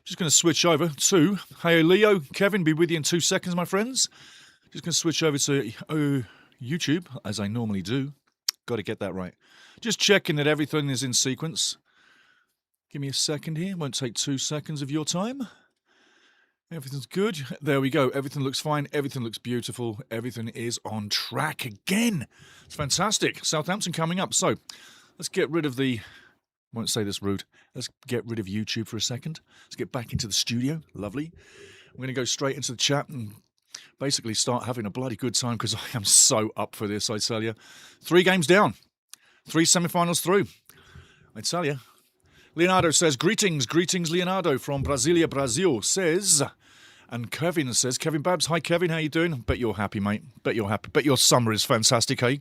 Just going to switch over to, hey Leo, Kevin, be with you in 2 seconds, my friends. Just going to switch over to YouTube, as I normally do. Got to get that right. Just checking that everything is in sequence. Give me a second here. Won't take 2 seconds of your time. Everything's good. There we go. Everything looks fine. Everything looks beautiful. Everything is on track again. It's fantastic. Southampton coming up. So let's get rid of the... won't say this rude. Let's get rid of YouTube for a second. Let's get back into the studio. Lovely. I'm going to go straight into the chat and basically start having a bloody good time because I am so up for this, I tell you. 3 games down. 3 semi-finals through. I tell you. Leonardo says, greetings, Leonardo from Brasilia, Brazil, says, and Kevin says, Kevin Babs, hi Kevin, how you doing? Bet you're happy, mate. Bet you're happy. Bet your summer is fantastic, hey?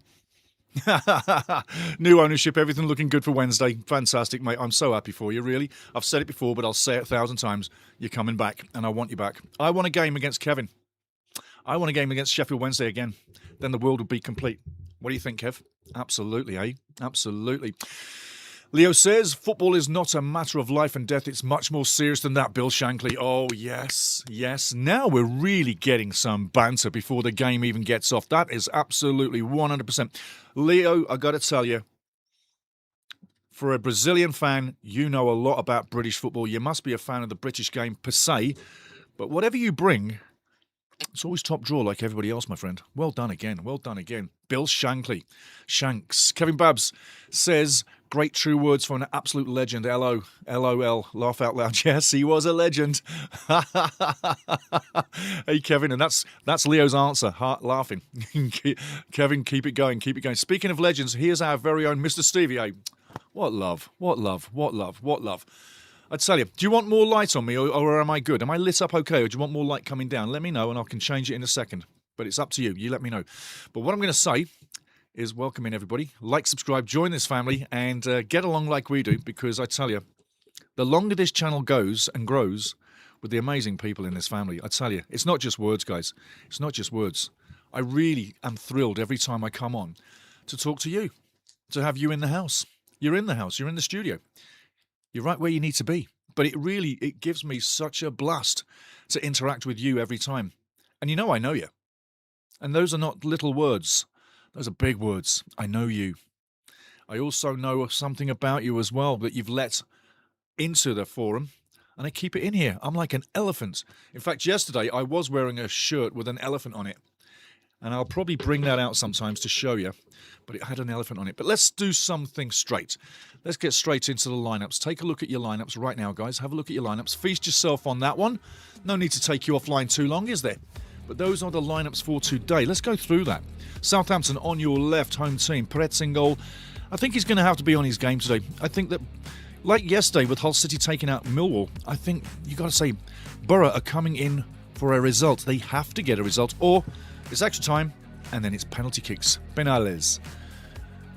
New ownership, everything looking good for Wednesday. Fantastic, mate. I'm so happy for you, really. I've said it before, but I'll say it 1,000 times. You're coming back, and I want you back. I want a game against Kevin. I want a game against Sheffield Wednesday again. Then the world will be complete. What do you think, Kev? Absolutely, eh? Absolutely. Leo says, football is not a matter of life and death. It's much more serious than that, Bill Shankly. Oh, yes, yes. Now we're really getting some banter before the game even gets off. That is absolutely 100%. Leo, I got to tell you, for a Brazilian fan, you know a lot about British football. You must be a fan of the British game per se. But whatever you bring, it's always top draw like everybody else, my friend. Well done again. Well done again. Bill Shankly. Shanks. Kevin Babs says, great true words for an absolute legend. LO. LOL. Laugh out loud. Yes, he was a legend. Hey, Kevin. And that's Leo's answer. Heart laughing. Kevin, keep it going. Keep it going. Speaking of legends, here's our very own Mr. STEVIE. What love. What love. What love. What love. I tell you, do you want more light on me or am I good? Am I lit up okay or do you want more light coming down? Let me know and I can change it in a second. But it's up to you. You let me know. But what I'm going to say is welcome in everybody. Like, subscribe, join this family and get along like we do because I tell you, the longer this channel goes and grows with the amazing people in this family, I tell you, it's not just words, guys. It's not just words. I really am thrilled every time I come on to talk to you, to have you in the house. You're in the house. You're in the studio. You're right where you need to be. But it gives me such a blast to interact with you every time. And you know I know you. And those are not little words. Those are big words. I know you. I also know something about you as well that you've let into the forum. And I keep it in here. I'm like an elephant. In fact, yesterday I was wearing a shirt with an elephant on it. And I'll probably bring that out sometimes to show you. But it had an elephant on it. But let's do something straight. Let's get straight into the lineups. Take a look at your lineups right now, guys. Have a look at your lineups. Feast yourself on that one. No need to take you offline too long, is there? But those are the lineups for today. Let's go through that. Southampton on your left, home team. Peretz in goal. I think he's going to have to be on his game today. I think that, like yesterday with Hull City taking out Millwall, I think you got to say Borough are coming in for a result. They have to get a result, or it's extra time, and then it's penalty kicks. Penales.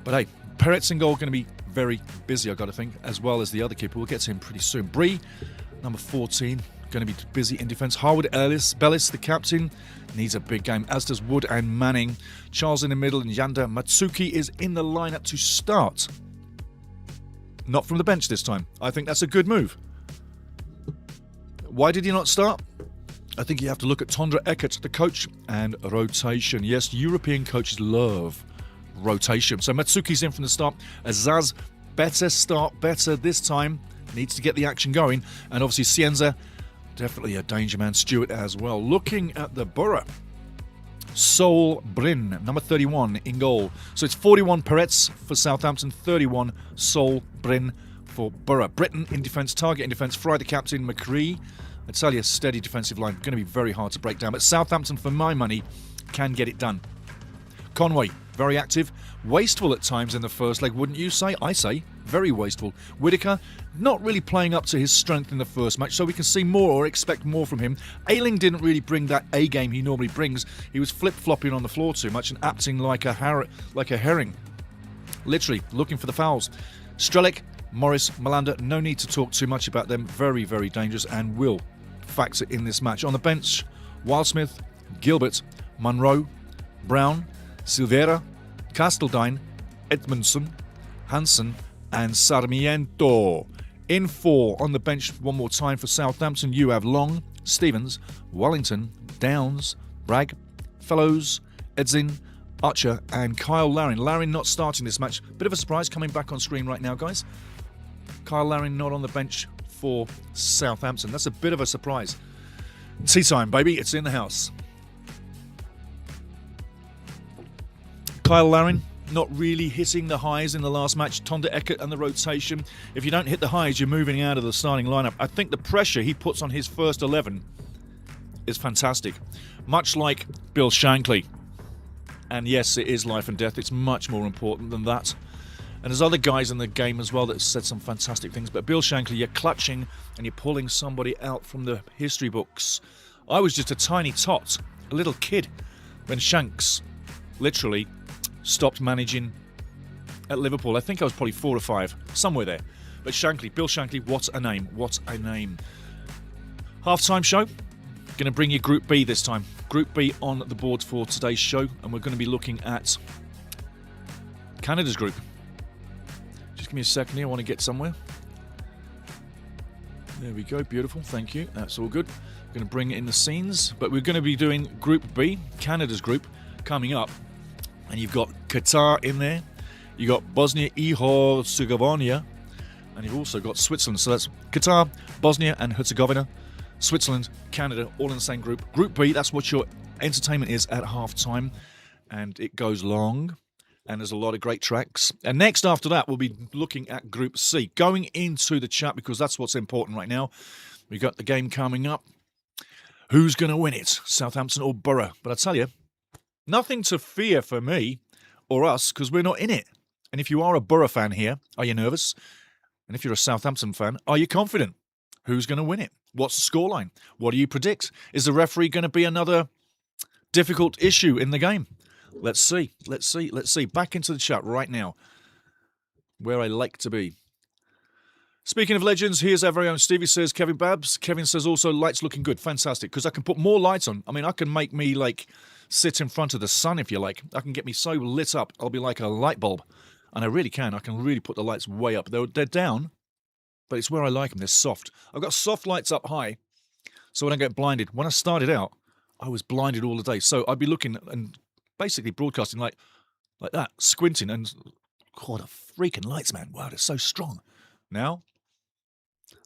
But hey, Peretz in goal going to be very busy, I got to think, as well as the other keeper. We'll get to him pretty soon. Bree, number 14, going to be busy in defence. Harwood Bellis, the captain, needs a big game, as does Wood and Manning. Charles in the middle, and Yanda Matsuki is in the lineup to start. Not from the bench this time. I think that's a good move. Why did he not start? I think you have to look at Tondra Eckert, the coach, and rotation. Yes, European coaches love rotation. So Matsuki's in from the start. Azaz, better this time. Needs to get the action going. And obviously Cienza, definitely a danger man. Stewart as well. Looking at the Borough. Sol Bryn, number 31 in goal. So it's 41 Peretz for Southampton, 31 Sol Bryn for Borough. Britain in defence, Target in defence, Fry the captain, McCree. I tell you, a steady defensive line. Going to be very hard to break down. But Southampton, for my money, can get it done. Conway, very active. Wasteful at times in the first leg, wouldn't you say? I say, very wasteful. Whittaker, not really playing up to his strength in the first match, so we can see more or expect more from him. Ayling didn't really bring that A game he normally brings. He was flip-flopping on the floor too much and acting like a herring. Literally, looking for the fouls. Strelic, Morris, Malander, no need to talk too much about them. Very, very dangerous and will factor in this match. On the bench, Wildsmith, Gilbert, Monroe, Brown, Silveira, Castledine, Edmondson, Hansen and Sarmiento In 4 on the bench one more time for Southampton, you have Long, Stevens, Wellington, Downs, Bragg, Fellows, Edzin, Archer and Kyle Larin. Larin not starting this match. Bit of a surprise coming back on screen right now, guys. Kyle Larin not on the bench for Southampton. That's a bit of a surprise. Tea time, baby. It's in the house. Kyle Larin not really hitting the highs in the last match. Tonda Eckert and the rotation. If you don't hit the highs, you're moving out of the starting lineup. I think the pressure he puts on his first 11 is fantastic. Much like Bill Shankly. And yes, it is life and death. It's much more important than that. And there's other guys in the game as well that have said some fantastic things. But Bill Shankly, you're clutching and you're pulling somebody out from the history books. I was just a tiny tot, a little kid, when Shanks literally stopped managing at Liverpool. I think I was probably 4 or 5, somewhere there. But Shankly, Bill Shankly, what a name, what a name. Half-time show. Going to bring you Group B this time. Group B on the board for today's show, and we're going to be looking at Canada's group. Just give me a second here, I want to get somewhere. There we go, beautiful, thank you, that's all good. I'm going to bring in the scenes, but we're going to be doing Group B, Canada's group, coming up. And you've got Qatar in there, you've got Bosnia Herzegovina, and you've also got Switzerland. So that's Qatar, Bosnia and Herzegovina, Switzerland, Canada, all in the same group. Group B, that's what your entertainment is at half-time. And it goes long, and there's a lot of great tracks. And next after that, we'll be looking at Group C. Going into the chat, because that's what's important right now. We've got the game coming up. Who's going to win it? Southampton or Borough? But I tell you, nothing to fear for me or us, because we're not in it. And if you are a Borough fan here, are you nervous? And if you're a Southampton fan, are you confident? Who's going to win it? What's the scoreline? What do you predict? Is the referee going to be another difficult issue in the game? Let's see. Let's see. Let's see. Back into the chat right now, where I like to be. Speaking of legends, here's our very own Stevie says, Kevin Babs. Kevin says also, lights looking good. Fantastic. Because I can put more lights on. I mean, I can make me like sit in front of the sun if you like. I can get me so lit up. I'll be like a light bulb. And I really can. I can really put the lights way up. They're down, but it's where I like them. They're soft. I've got soft lights up high, so I don't get blinded. When I started out, I was blinded all the day. So I'd be looking and basically broadcasting like that, squinting, and God, the freaking lights, man. Wow, they're so strong. Now,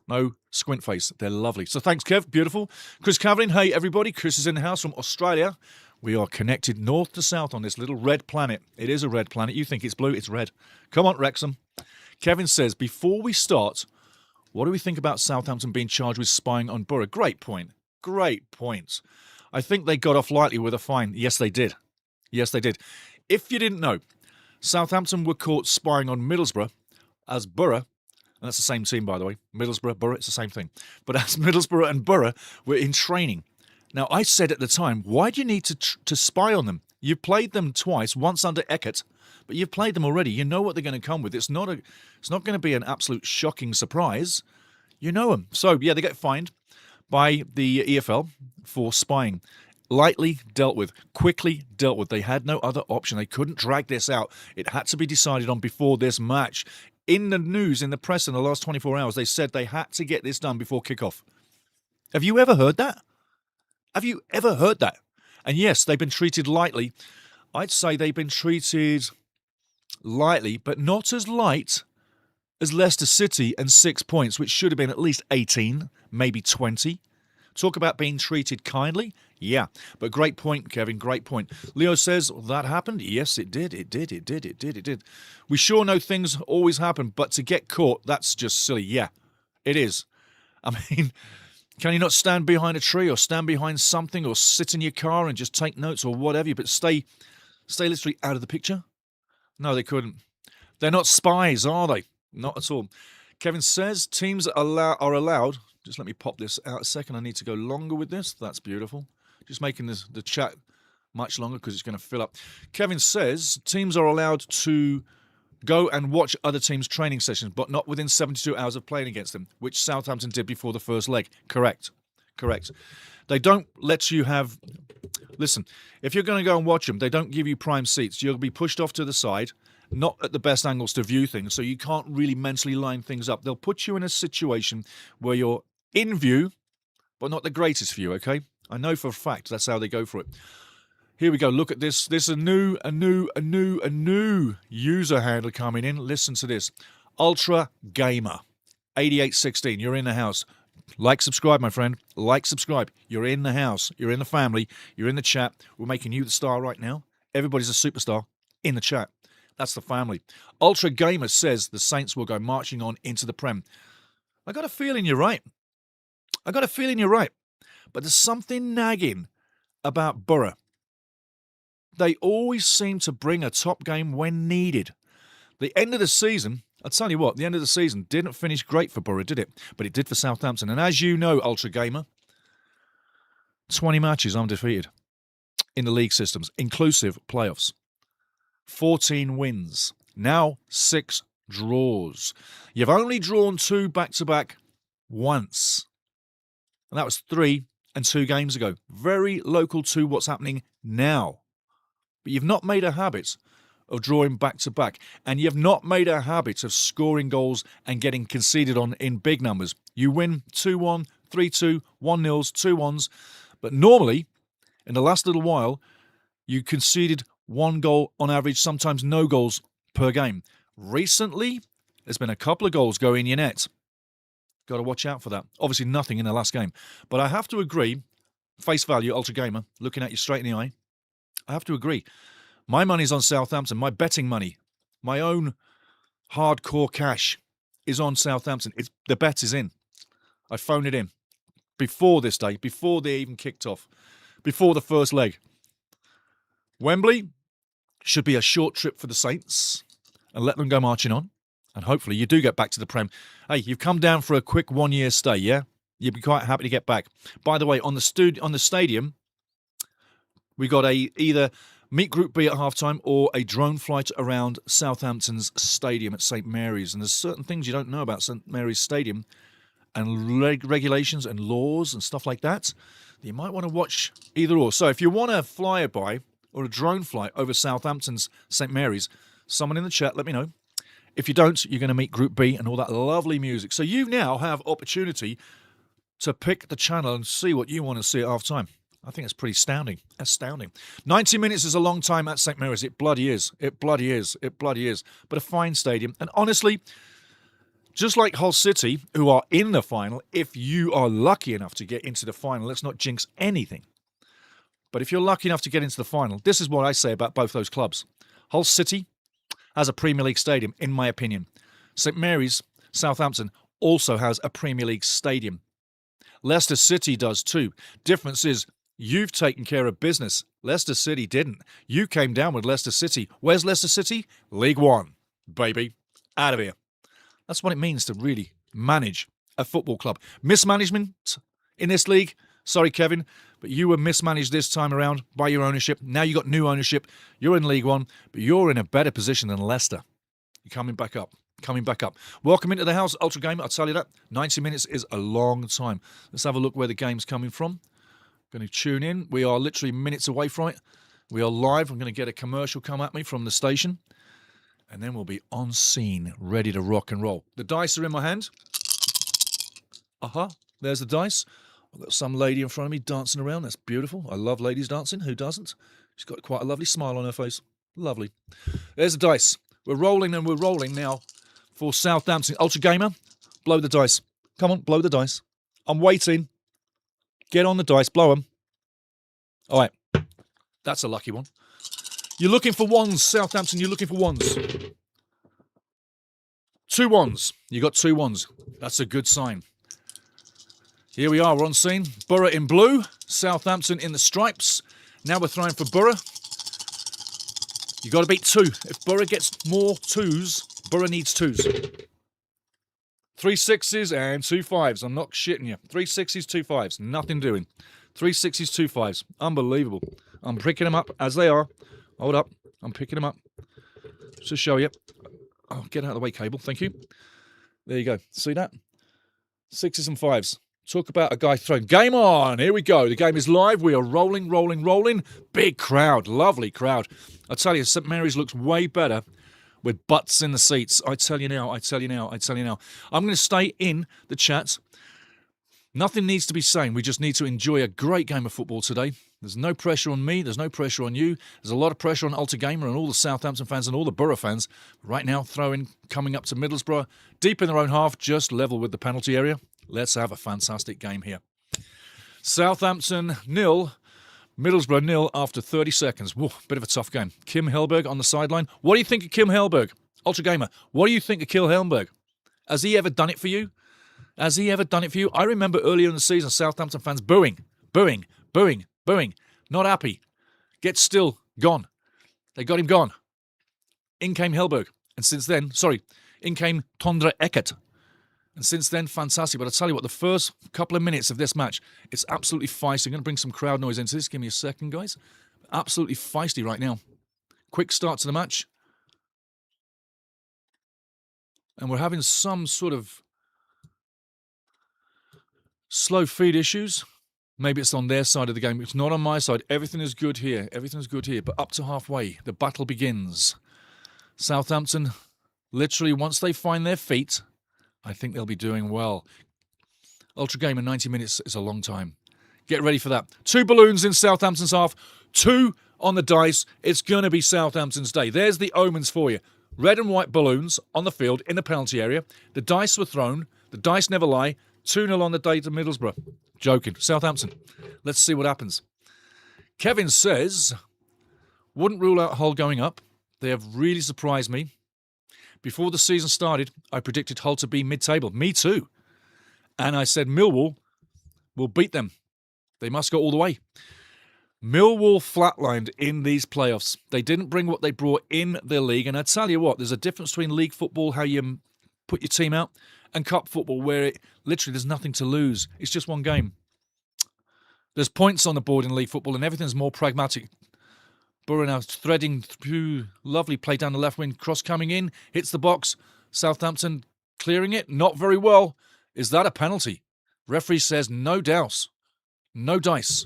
no squint face. They're lovely. So thanks, Kev. Beautiful. Chris Cavalin. Hey, everybody. Chris is in the house from Australia. We are connected north to south on this little red planet. It is a red planet. You think it's blue, it's red. Come on, Wrexham. Kevin says, before we start, what do we think about Southampton being charged with spying on Borough? Great point. Great point. I think they got off lightly with a fine. Yes, they did. Yes, they did. If you didn't know, Southampton were caught spying on Middlesbrough as Borough, and that's the same team, by the way. Middlesbrough, Borough, it's the same thing. But as Middlesbrough and Borough were in training. Now, I said at the time, why do you need to spy on them? You've played them twice, once under Eckert, but you've played them already. You know what they're going to come with. It's not going to be an absolute shocking surprise. You know them. So, yeah, they get fined by the EFL for spying. Lightly dealt with, quickly dealt with. They had no other option. They couldn't drag this out. It had to be decided on before this match. In the news, in the press in the last 24 hours, they said they had to get this done before kickoff. Have you ever heard that? Have you ever heard that? And yes, they've been treated lightly. I'd say they've been treated lightly, but not as light as Leicester City and 6 points, which should have been at least 18, maybe 20. Talk about being treated kindly. Yeah, but great point, Kevin, great point. Leo says, that happened? Yes, it did. It did. We sure know things always happen, but to get caught, that's just silly. Yeah, it is. I mean, can you not stand behind a tree or stand behind something or sit in your car and just take notes or whatever, but stay literally out of the picture? No, they couldn't. They're not spies, are they? Not at all. Kevin says teams are allowed. Just let me pop this out a second. I need to go longer with this. That's beautiful. Just making the chat much longer because it's going to fill up. Kevin says teams are allowed to go and watch other teams' training sessions, but not within 72 hours of playing against them, which Southampton did before the first leg. Correct. They don't let you have... Listen, if you're going to go and watch them, they don't give you prime seats. You'll be pushed off to the side, not at the best angles to view things, so you can't really mentally line things up. They'll put you in a situation where you're in view, but not the greatest view, okay? I know for a fact that's how they go for it. Here we go. Look at this. This is a new user handle coming in. Listen to this. Ultra Gamer 8816. You're in the house. Like, subscribe, my friend. Like, subscribe. You're in the house. You're in the family. You're in the chat. We're making you the star right now. Everybody's a superstar in the chat. That's the family. Ultra Gamer says the Saints will go marching on into the Prem. I got a feeling you're right. I got a feeling you're right. But there's something nagging about Borough. They always seem to bring a top game when needed. The end of the season, I'll tell you what, the end of the season didn't finish great for Borough, did it? But it did for Southampton. And as you know, Ultra Gamer, 20 matches undefeated in the league systems, inclusive playoffs. 14 wins. Now 6 draws. You've only drawn 2 back-to-back once. And that was 3 and 2 games ago. Very local to what's happening now. But you've not made a habit of drawing back-to-back. And you've not made a habit of scoring goals and getting conceded on in big numbers. You win 2-1, 3-2, 1-0s, 2-1s. But normally, in the last little while, you conceded 1 goal on average, sometimes no goals per game. Recently, there's been a couple of goals go in your net. Got to watch out for that. Obviously, nothing in the last game. But I have to agree, face value, Ultra Gamer, looking at you straight in the eye, I have to agree. My money's on Southampton. My betting money, my own hardcore cash is on Southampton. The bet is in. I phoned it in before this day, before they even kicked off, before the first leg. Wembley should be a short trip for the Saints and let them go marching on. And hopefully you do get back to the Prem. Hey, you've come down for a quick 1-year stay, yeah? You'd be quite happy to get back. By the way, on the stadium, we got either meet Group B at halftime or a drone flight around Southampton's stadium at St Mary's. And there's certain things you don't know about St Mary's Stadium and regulations and laws and stuff like that. You might want to watch either or. So if you want a flyby or a drone flight over Southampton's St Mary's, someone in the chat, let me know. If you don't, you're going to meet Group B and all that lovely music. So you now have opportunity to pick the channel and see what you want to see at half-time. I think it's pretty astounding. Astounding. 90 minutes is a long time at St Mary's. It bloody is. It bloody is. It bloody is. But a fine stadium. And honestly, just like Hull City, who are in the final, if you are lucky enough to get into the final, let's not jinx anything. But if you're lucky enough to get into the final, this is what I say about both those clubs. Hull City has a Premier League stadium, in my opinion. St Mary's, Southampton, also has a Premier League stadium. Leicester City does too. Difference is, you've taken care of business. Leicester City didn't. You came down with Leicester City. Where's Leicester City? League One, baby. Out of here. That's what it means to really manage a football club. Mismanagement in this league? Sorry, Kevin, but you were mismanaged this time around by your ownership. Now you got new ownership. You're in League One, but you're in a better position than Leicester. You're coming back up. Coming back up. Welcome into the house, Ultra Gamer. I'll tell you that. 90 minutes is a long time. Let's have a look where the game's coming from. Going to tune in. We are literally minutes away from it. We are live. I'm going to get a commercial come at me from the station. And then we'll be on scene, ready to rock and roll. The dice are in my hand. There's the dice. I've got some lady in front of me dancing around. That's beautiful. I love ladies dancing. Who doesn't? She's got quite a lovely smile on her face. Lovely. There's the dice. We're rolling and we're rolling now for Southampton. Ultra Gamer, blow the dice. Come on, blow the dice. I'm waiting. Get on the dice. Blow them. All right. That's a lucky one. You're looking for ones, Southampton. You're looking for ones. 2 ones. You got 2 ones. That's a good sign. Here we are. We're on scene. Borough in blue. Southampton in the stripes. Now we're throwing for Borough. You got to beat 2. If Borough gets more 2s, Borough needs 2s. 3 6s and 2 5s. I'm not shitting you. 3 6s, 2 5s. Nothing doing. 3 6s, 2 5s. Unbelievable. I'm picking them up as they are. Hold up. I'm picking them up. Just to show you. Oh, get out of the way, cable. Thank you. There you go. See that? 6s and 5s. Talk about a guy throwing. Game on. Here we go. The game is live. We are rolling, rolling, rolling. Big crowd. Lovely crowd. I tell you, St Mary's looks way better with butts in the seats. I tell you now. I'm going to stay in the chat. Nothing needs to be saying. We just need to enjoy a great game of football today. There's no pressure on me. There's no pressure on you. There's a lot of pressure on Ultra Gamer and all the Southampton fans and all the Borough fans. Right now, coming up to Middlesbrough, deep in their own half, just level with the penalty area. Let's have a fantastic game here. Southampton 0, Middlesbrough 0 after 30 seconds. Whoa, bit of a tough game. Kim Hellberg on the sideline. What do you think of Kim Hellberg? Ultra Gamer, what do you think of Kim Hellberg? Has he ever done it for you? I remember earlier in the season, Southampton fans booing. Not happy. Get still. Gone. They got him gone. In came Hellberg. And since then, in came Tondre Eckert. And since then, fantastic. But I tell you what, the first couple of minutes of this match, it's absolutely feisty. I'm going to bring some crowd noise into this. Give me a second, guys. Absolutely feisty right now. Quick start to the match. And we're having some sort of slow feed issues. Maybe it's on their side of the game. It's not on my side. Everything is good here. But up to halfway, the battle begins. Southampton, literally, once they find their feet, I think they'll be doing well. Ultra Gamer, 90 minutes is a long time. Get ready for that. 2 balloons in Southampton's half. 2 on the dice. It's going to be Southampton's day. There's the omens for you. Red and white balloons on the field in the penalty area. The dice were thrown. The dice never lie. 2-0 on the day to Middlesbrough. Joking. Southampton. Let's see what happens. Kevin says, wouldn't rule out Hull going up. They have really surprised me. Before the season started, I predicted Hull to be mid-table. Me too. And I said Millwall will beat them. They must go all the way. Millwall flatlined in these playoffs. They didn't bring what they brought in their league. And I tell you what, there's a difference between league football, how you put your team out, and cup football, where it literally there's nothing to lose. It's just one game. There's points on the board in league football, and everything's more pragmatic. Borough now threading through, lovely play down the left wing, cross coming in, hits the box. Southampton clearing it, not very well. Is that a penalty? Referee says no douse, no dice.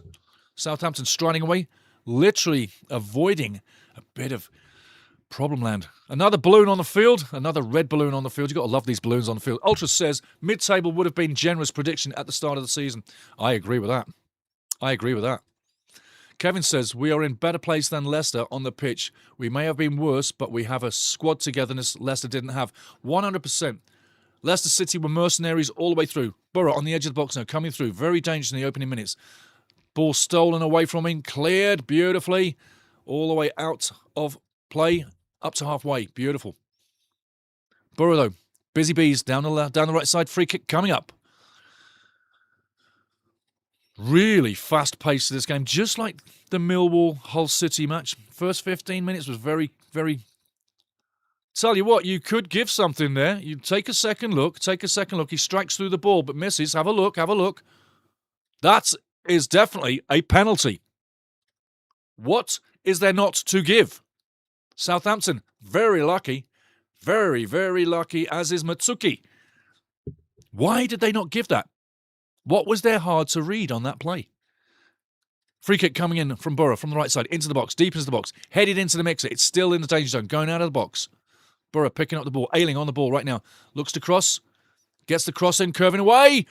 Southampton striding away, literally avoiding a bit of problem land. Another balloon on the field, another red balloon on the field. You've got to love these balloons on the field. Ultra says mid-table would have been generous prediction at the start of the season. I agree with that. Kevin says, we are in better place than Leicester on the pitch. We may have been worse, but we have a squad togetherness Leicester didn't have. 100%. Leicester City were mercenaries all the way through. Borough on the edge of the box now, coming through. Very dangerous in the opening minutes. Ball stolen away from him, cleared beautifully. All the way out of play, up to halfway. Beautiful. Borough, though, busy bees down the right side. Free kick coming up. Really fast pace to this game, just like the Millwall-Hull City match. First 15 minutes was very, very... Tell you what, you could give something there. You take a second look. He strikes through the ball, but misses. Have a look. That is definitely a penalty. What is there not to give? Southampton, very lucky. Very, very lucky, as is Matsuki. Why did they not give that? What was there hard to read on that play? Free kick coming in from Borough, from the right side, into the box, deep into the box, headed into the mixer. It's still in the danger zone, going out of the box. Borough picking up the ball, Ailing on the ball right now. Looks to cross, gets the cross in, curving away.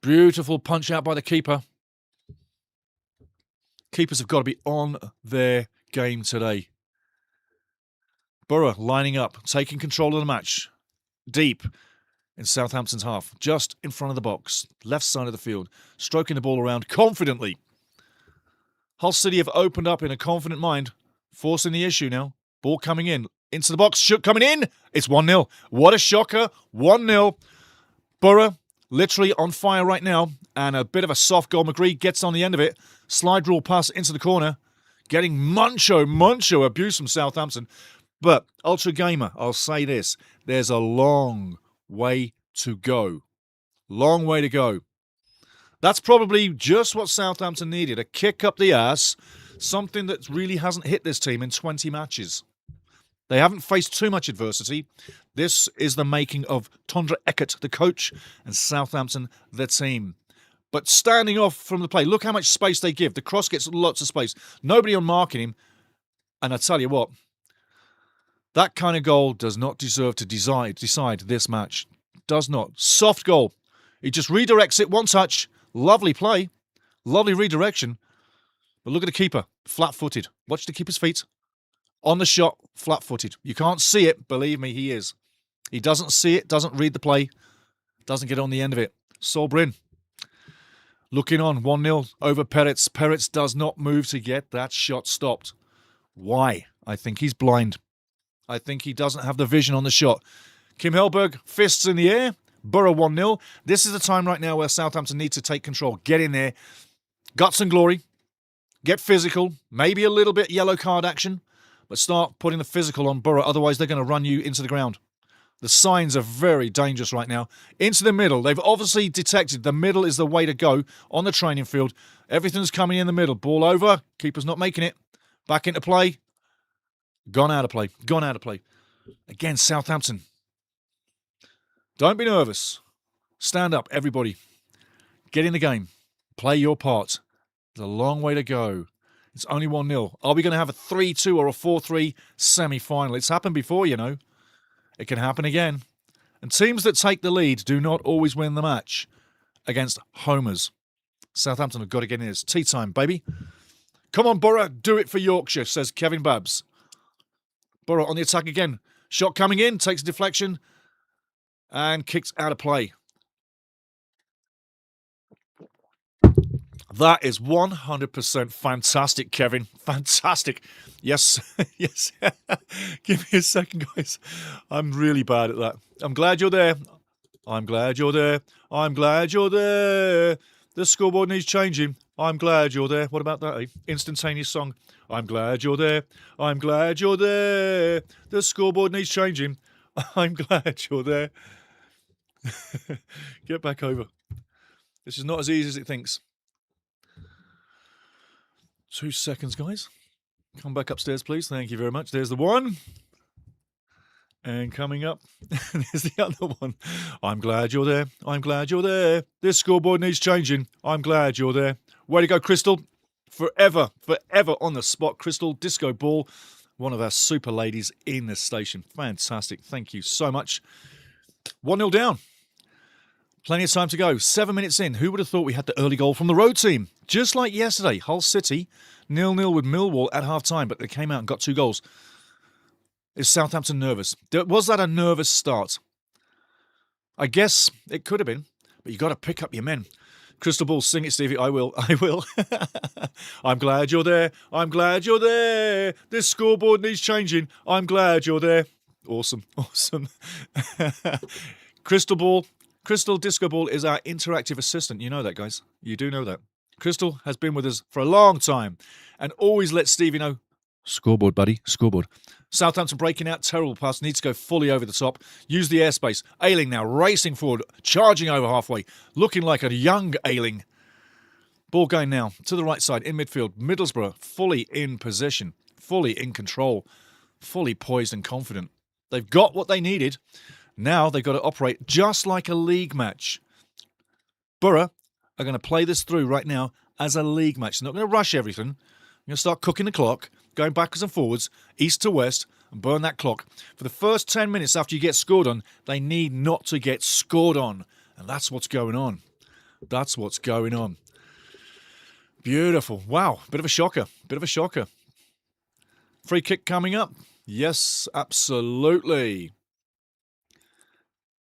Beautiful punch out by the keeper. Keepers have got to be on their game today. Borough lining up, taking control of the match. Deep in Southampton's half, just in front of the box, left side of the field, stroking the ball around confidently. Hull City have opened up in a confident mind, forcing the issue now. Ball coming in, into the box, coming in. It's 1-0. What a shocker, 1-0. Borough literally on fire right now, and a bit of a soft goal. McGree gets on the end of it, slide rule pass into the corner, getting Muncho abuse from Southampton. But Ultra Gamer, I'll say this, there's a long way to go. Long way to go. That's probably just what Southampton needed. A kick up the ass. Something that really hasn't hit this team in 20 matches. They haven't faced too much adversity. This is the making of Tondre Eckert, the coach, and Southampton, the team. But standing off from the play, look how much space they give. The cross gets lots of space. Nobody on marking him. And I tell you what, That kind of goal does not deserve to decide this match. Does not. Soft goal. He just redirects it. One touch. Lovely play. Lovely redirection. But look at the keeper. Flat-footed. Watch the keeper's feet. On the shot. Flat-footed. You can't see it. Believe me, he is. He doesn't see it. Doesn't read the play. Doesn't get on the end of it. Sol Bryn. Looking on. 1-0 over Peretz. Peretz does not move to get that shot stopped. Why? I think he's blind. I think he doesn't have the vision on the shot. Kim Hellberg, fists in the air. Borough 1-0. This is the time right now where Southampton need to take control. Get in there. Guts and glory. Get physical. Maybe a little bit yellow card action. But start putting the physical on Borough. Otherwise, they're going to run you into the ground. The signs are very dangerous right now. Into the middle. They've obviously detected the middle is the way to go on the training field. Everything's coming in the middle. Ball over. Keeper's not making it. Back into play. Gone out of play. Gone out of play. Again, Southampton. Don't be nervous. Stand up, everybody. Get in the game. Play your part. There's a long way to go. It's only 1-0. Are we going to have a 3-2 or a 4-3 semi-final? It's happened before, you know. It can happen again. And teams that take the lead do not always win the match against homers. Southampton have got to get in. It's tea time, baby. Come on, Borough. Do it for Yorkshire, says Kevin Babs. Borough on the attack again. Shot coming in, takes a deflection, and kicks out of play. That is 100% fantastic, Kevin. Fantastic. Yes, yes. Give me a second, guys. I'm really bad at that. I'm glad you're there. I'm glad you're there. I'm glad you're there. The scoreboard needs changing. I'm glad you're there. What about that? Instantaneous song. I'm glad you're there. I'm glad you're there. The scoreboard needs changing. I'm glad you're there. Get back over. This is not as easy as it thinks. 2 seconds, guys. Come back upstairs, please. Thank you very much. There's the one. And coming up, there's the other one. I'm glad you're there. I'm glad you're there. This scoreboard needs changing. I'm glad you're there. Way to go, Crystal. Forever, forever on the spot. Crystal, disco ball. One of our super ladies in this station. Fantastic. Thank you so much. 1-0 down. Plenty of time to go. 7 minutes in. Who would have thought we had the early goal from the road team? Just like yesterday. Hull City, 0-0 with Millwall at half-time, but they came out and got 2 goals. Is Southampton nervous? Was that a nervous start? I guess it could have been, but you got to pick up your men. Crystal ball, sing it, Stevie. I will. I will. I'm glad you're there. I'm glad you're there. This scoreboard needs changing. I'm glad you're there. Awesome. Awesome. Crystal ball. Crystal Disco Ball is our interactive assistant. You know that, guys. You do know that. Crystal has been with us for a long time and always lets Stevie know, scoreboard, buddy, scoreboard. Southampton breaking out, terrible pass, needs to go fully over the top. Use the airspace. Ayling now racing forward, charging over halfway, looking like a young Ayling. Ball going now to the right side in midfield. Middlesbrough fully in position, fully in control, fully poised and confident. They've got what they needed. Now they've got to operate just like a league match. Borough are going to play this through right now as a league match. They're not going to rush everything. They're going to start cooking the clock, going backwards and forwards, east to west, and burn that clock. For the first 10 minutes after you get scored on, they need not to get scored on. And that's what's going on. That's what's going on. Beautiful. Wow. Bit of a shocker. Bit of a shocker. Free kick coming up. Yes, absolutely.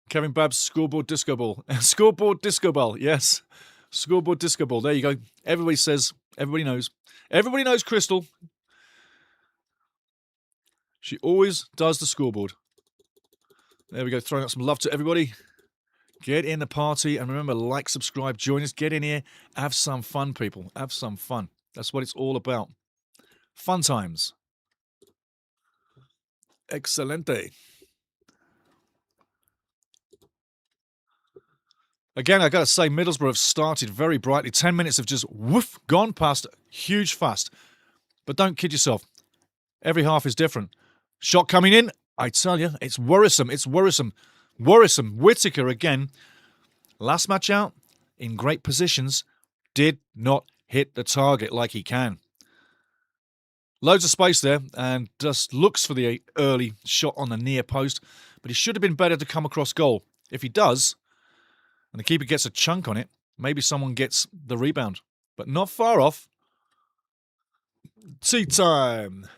Kevin Babs, scoreboard disco ball. Scoreboard disco ball, yes. Scoreboard disco ball. There you go. Everybody says, everybody knows. Everybody knows Crystal. She always does the scoreboard. There we go, throwing out some love to everybody. Get in the party. And remember, like, subscribe, join us. Get in here. Have some fun, people. Have some fun. That's what it's all about. Fun times. Excelente. Again, I got to say, Middlesbrough have started very brightly. 10 minutes have just woof, gone past huge fast. But don't kid yourself. Every half is different. Shot coming in. I tell you, it's worrisome. It's worrisome. Worrisome. Whittaker again. Last match out, in great positions, did not hit the target like he can. Loads of space there and just looks for the early shot on the near post. But he should have been better to come across goal. If he does, and the keeper gets a chunk on it, maybe someone gets the rebound. But not far off. Tea time.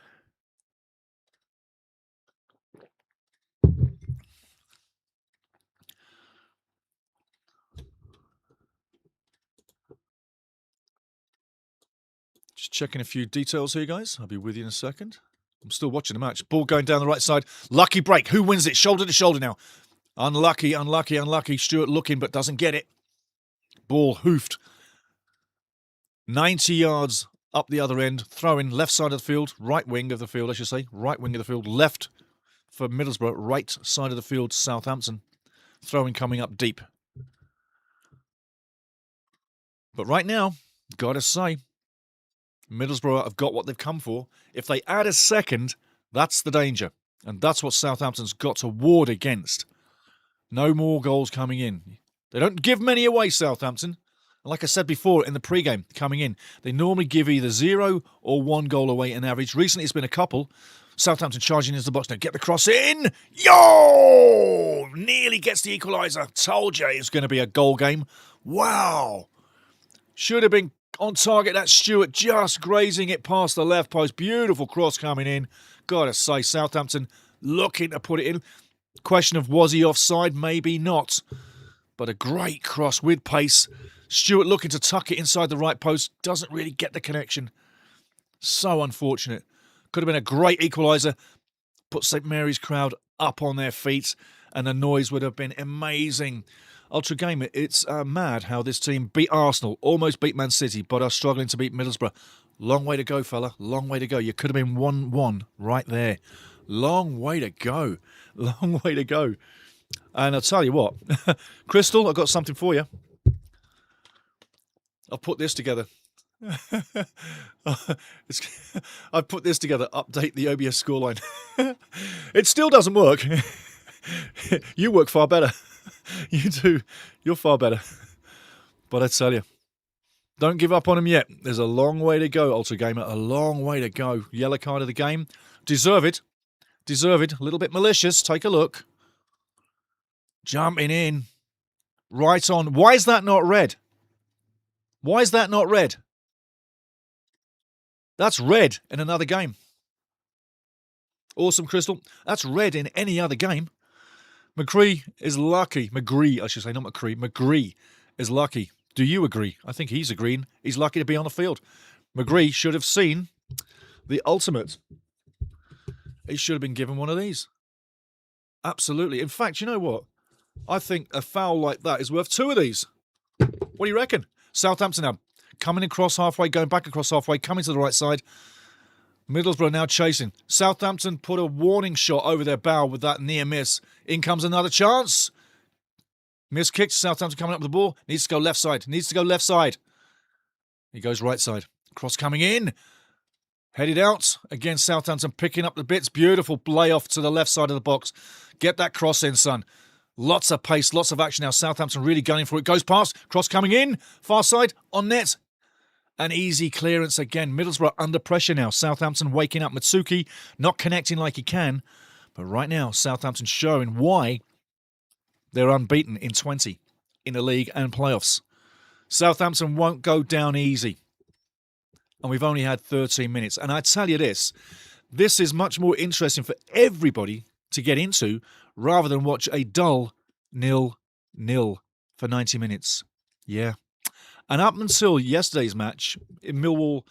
Just checking a few details here, guys. I'll be with you in a second. I'm still watching the match. Ball going down the right side. Lucky break. Who wins it? Shoulder to shoulder now. Unlucky, unlucky, unlucky. Stewart looking but doesn't get it. Ball hoofed. 90 yards up the other end. Throw in left side of the field. Right wing of the field, I should say. Right wing of the field. Left for Middlesbrough. Right side of the field, Southampton. Throwing coming up deep. But right now, gotta say, Middlesbrough have got what they've come for. If they add a second, that's the danger. And that's what Southampton's got to ward against. No more goals coming in. They don't give many away, Southampton. Like I said before in the pre-game coming in, they normally give either 0 or 1 goal away in average. Recently, it's been a couple. Southampton charging into the box now. Get the cross in. Yo! Nearly gets the equalizer. Told you it's going to be a goal game. Wow. Should have been on target. That Stewart just grazing it past the left post. Beautiful cross coming in. Gotta say, Southampton looking to put it in. Question of was he offside? Maybe not. But a great cross with pace. Stewart looking to tuck it inside the right post. Doesn't really get the connection. So unfortunate. Could have been a great equaliser. Put St Mary's crowd up on their feet. And the noise would have been amazing. Ultra Gamer, it's mad how this team beat Arsenal, almost beat Man City, but are struggling to beat Middlesbrough. Long way to go, fella. Long way to go. You could have been 1-1 right there. Long way to go. Long way to go. And I'll tell you what, Crystal, I've got something for you. I've put this together. I've put this together. Update the OBS scoreline. It still doesn't work. You work far better. You do. You're far better. But I tell you, don't give up on him yet. There's a long way to go, Ultra Gamer. A long way to go. Yellow card of the game. Deserve it. Deserve it. A little bit malicious. Take a look. Jumping in. Right on. Why is that not red? Why is that not red? That's red in another game. Awesome, Crystal. That's red in any other game. McCree is lucky. McGree, I should say, not McCree. McGree is lucky. Do you agree? I think he's agreeing. He's lucky to be on the field. McGree should have seen the ultimate. He should have been given one of these. Absolutely. In fact, you know what? I think a foul like that is worth 2 of these. What do you reckon? Southampton now coming across halfway, going back across halfway, coming to the right side. Middlesbrough now chasing. Southampton put a warning shot over their bow with that near miss. In comes another chance. Miss kick. Southampton coming up with the ball. Needs to go left side. Needs to go left side. He goes right side. Cross coming in. Headed out. Again, Southampton picking up the bits. Beautiful layoff to the left side of the box. Get that cross in, son. Lots of pace, lots of action now. Southampton really gunning for it. Goes past. Cross coming in. Far side. On net. An easy clearance again. Middlesbrough under pressure now. Southampton waking up. Matsuki not connecting like he can. But right now, Southampton showing why they're unbeaten in 20 in the league and playoffs. Southampton won't go down easy. And we've only had 13 minutes. And I tell you this is much more interesting for everybody to get into rather than watch a dull 0-0 for 90 minutes. Yeah. And up until yesterday's match in Millwall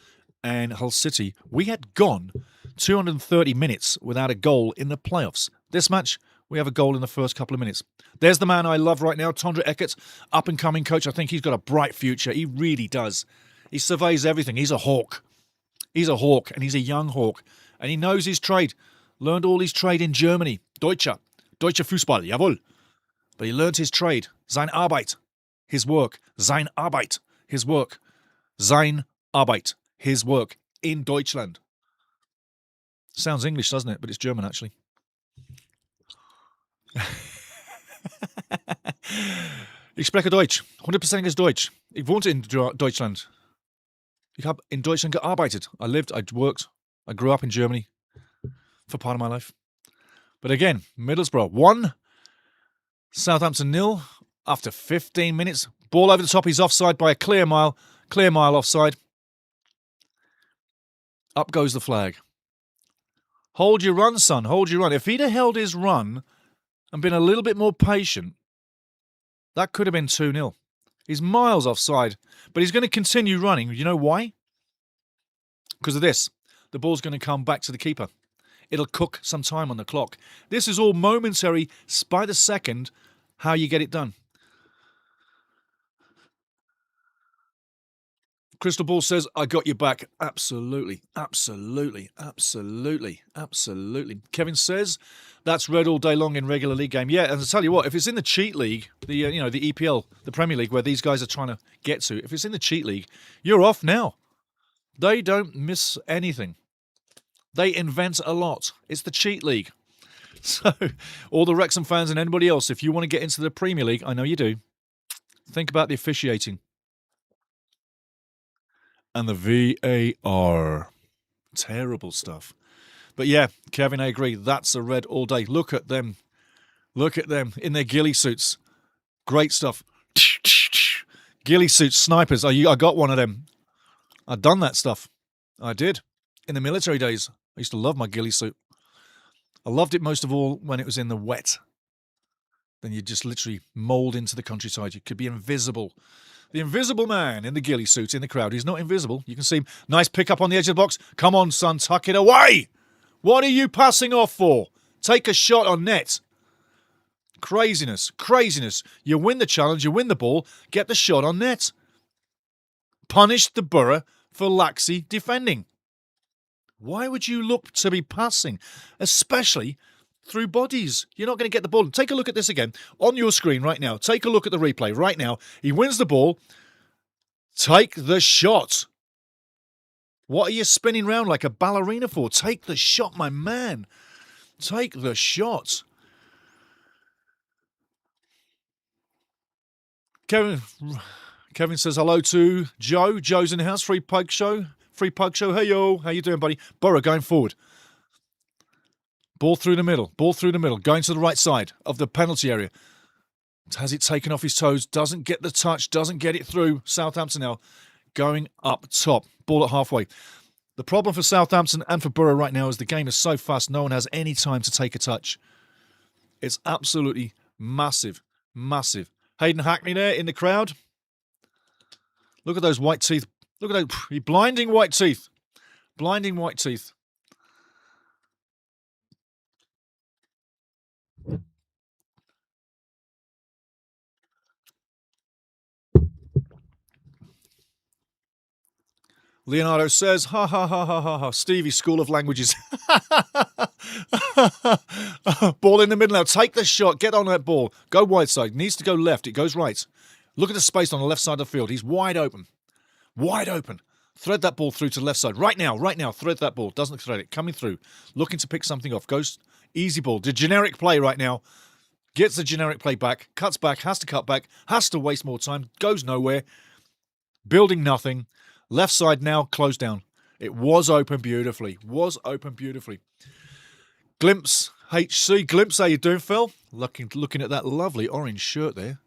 and Hull City, we had gone 230 minutes without a goal in the playoffs. This match, we have a goal in the first couple of minutes. There's the man I love right now, Tondra Eckert, up-and-coming coach. I think he's got a bright future. He really does. He surveys everything. He's a hawk. He's a hawk, and he's a young hawk. And he knows his trade. Learned all his trade in Germany. Deutscher Fußball, jawohl. But he learned his trade. Sein Arbeit. His work. Sein Arbeit. His work. Sein Arbeit. His work. In Deutschland. Sounds English, doesn't it? But it's German, actually. Ich spreche Deutsch. 100% Deutsch. Ich wohnte in Deutschland. Ich habe in Deutschland gearbeitet. I lived, I worked, I grew up in Germany for part of my life. But again, Middlesbrough 1, Southampton 0 after 15 minutes. Ball over the top. He's offside by a clear mile offside. Up goes the flag. Hold your run, son. Hold your run. If he'd have held his run and been a little bit more patient, that could have been 2-0. He's miles offside, but he's going to continue running. You know why? Because of this. The ball's going to come back to the keeper. It'll cook some time on the clock. This is all momentary, by the second, how you get it done. Crystal Ball says, I got your back. Absolutely, absolutely, absolutely, absolutely. Kevin says, that's red all day long in regular league game. Yeah, and I tell you what, if it's in the cheat league, the EPL, the Premier League, where these guys are trying to get to, if it's in the cheat league, you're off now. They don't miss anything. They invent a lot. It's the cheat league. So, all the Wrexham fans and anybody else, if you want to get into the Premier League, I know you do, think about the officiating. And the VAR. Terrible stuff. But yeah, Kevin, I agree. That's a red all day. Look at them. Look at them in their ghillie suits. Great stuff. Ghillie suits, snipers. I got one of them. I've done that stuff. I did. In the military days, I used to love my ghillie suit. I loved it most of all when it was in the wet. Then you just literally mould into the countryside. You could be invisible. The invisible man in the ghillie suit in the crowd. He's not invisible. You can see him. Nice pick up on the edge of the box. Come on, son, tuck it away. What are you passing off for? Take a shot on net. Craziness, craziness. You win the challenge, you win the ball, get the shot on net. Punish the Borough for laxy defending. Why would you look to be passing, especially through bodies? You're not going to get the ball. Take a look at this again on your screen right now. Take a look at the replay right now. He wins the ball. Take the shot. What are you spinning round like a ballerina for? Take the shot, my man. Take the shot. Kevin says hello to Joe. Joe's in the house. Free pug show. Free pug show. Hey, yo. How you doing, buddy? Borough going forward. Ball through the middle. Ball through the middle. Going to the right side of the penalty area. Has it taken off his toes? Doesn't get the touch. Doesn't get it through. Southampton now going up top. Ball at halfway. The problem for Southampton and for Borough right now is the game is so fast. No one has any time to take a touch. It's absolutely massive. Massive. Hayden Hackney there in the crowd. Look at those white teeth. Look at those blinding white teeth. Blinding white teeth. Leonardo says, ha ha ha ha ha ha, Stevie, School of Languages. Ball in the middle now. Take the shot. Get on that ball. Go wide side. Needs to go left. It goes right. Look at the space on the left side of the field. He's wide open. Wide open. Thread that ball through to the left side. Right now. Right now. Thread that ball. Doesn't thread it. Coming through. Looking to pick something off. Goes easy ball. The generic play right now. Gets the generic play back. Cuts back. Has to cut back. Has to waste more time. Goes nowhere. Building nothing. Left side now closed down. It was open beautifully. Was open beautifully. Glimpse HC. Glimpse, how you doing, Phil? Looking at that lovely orange shirt there.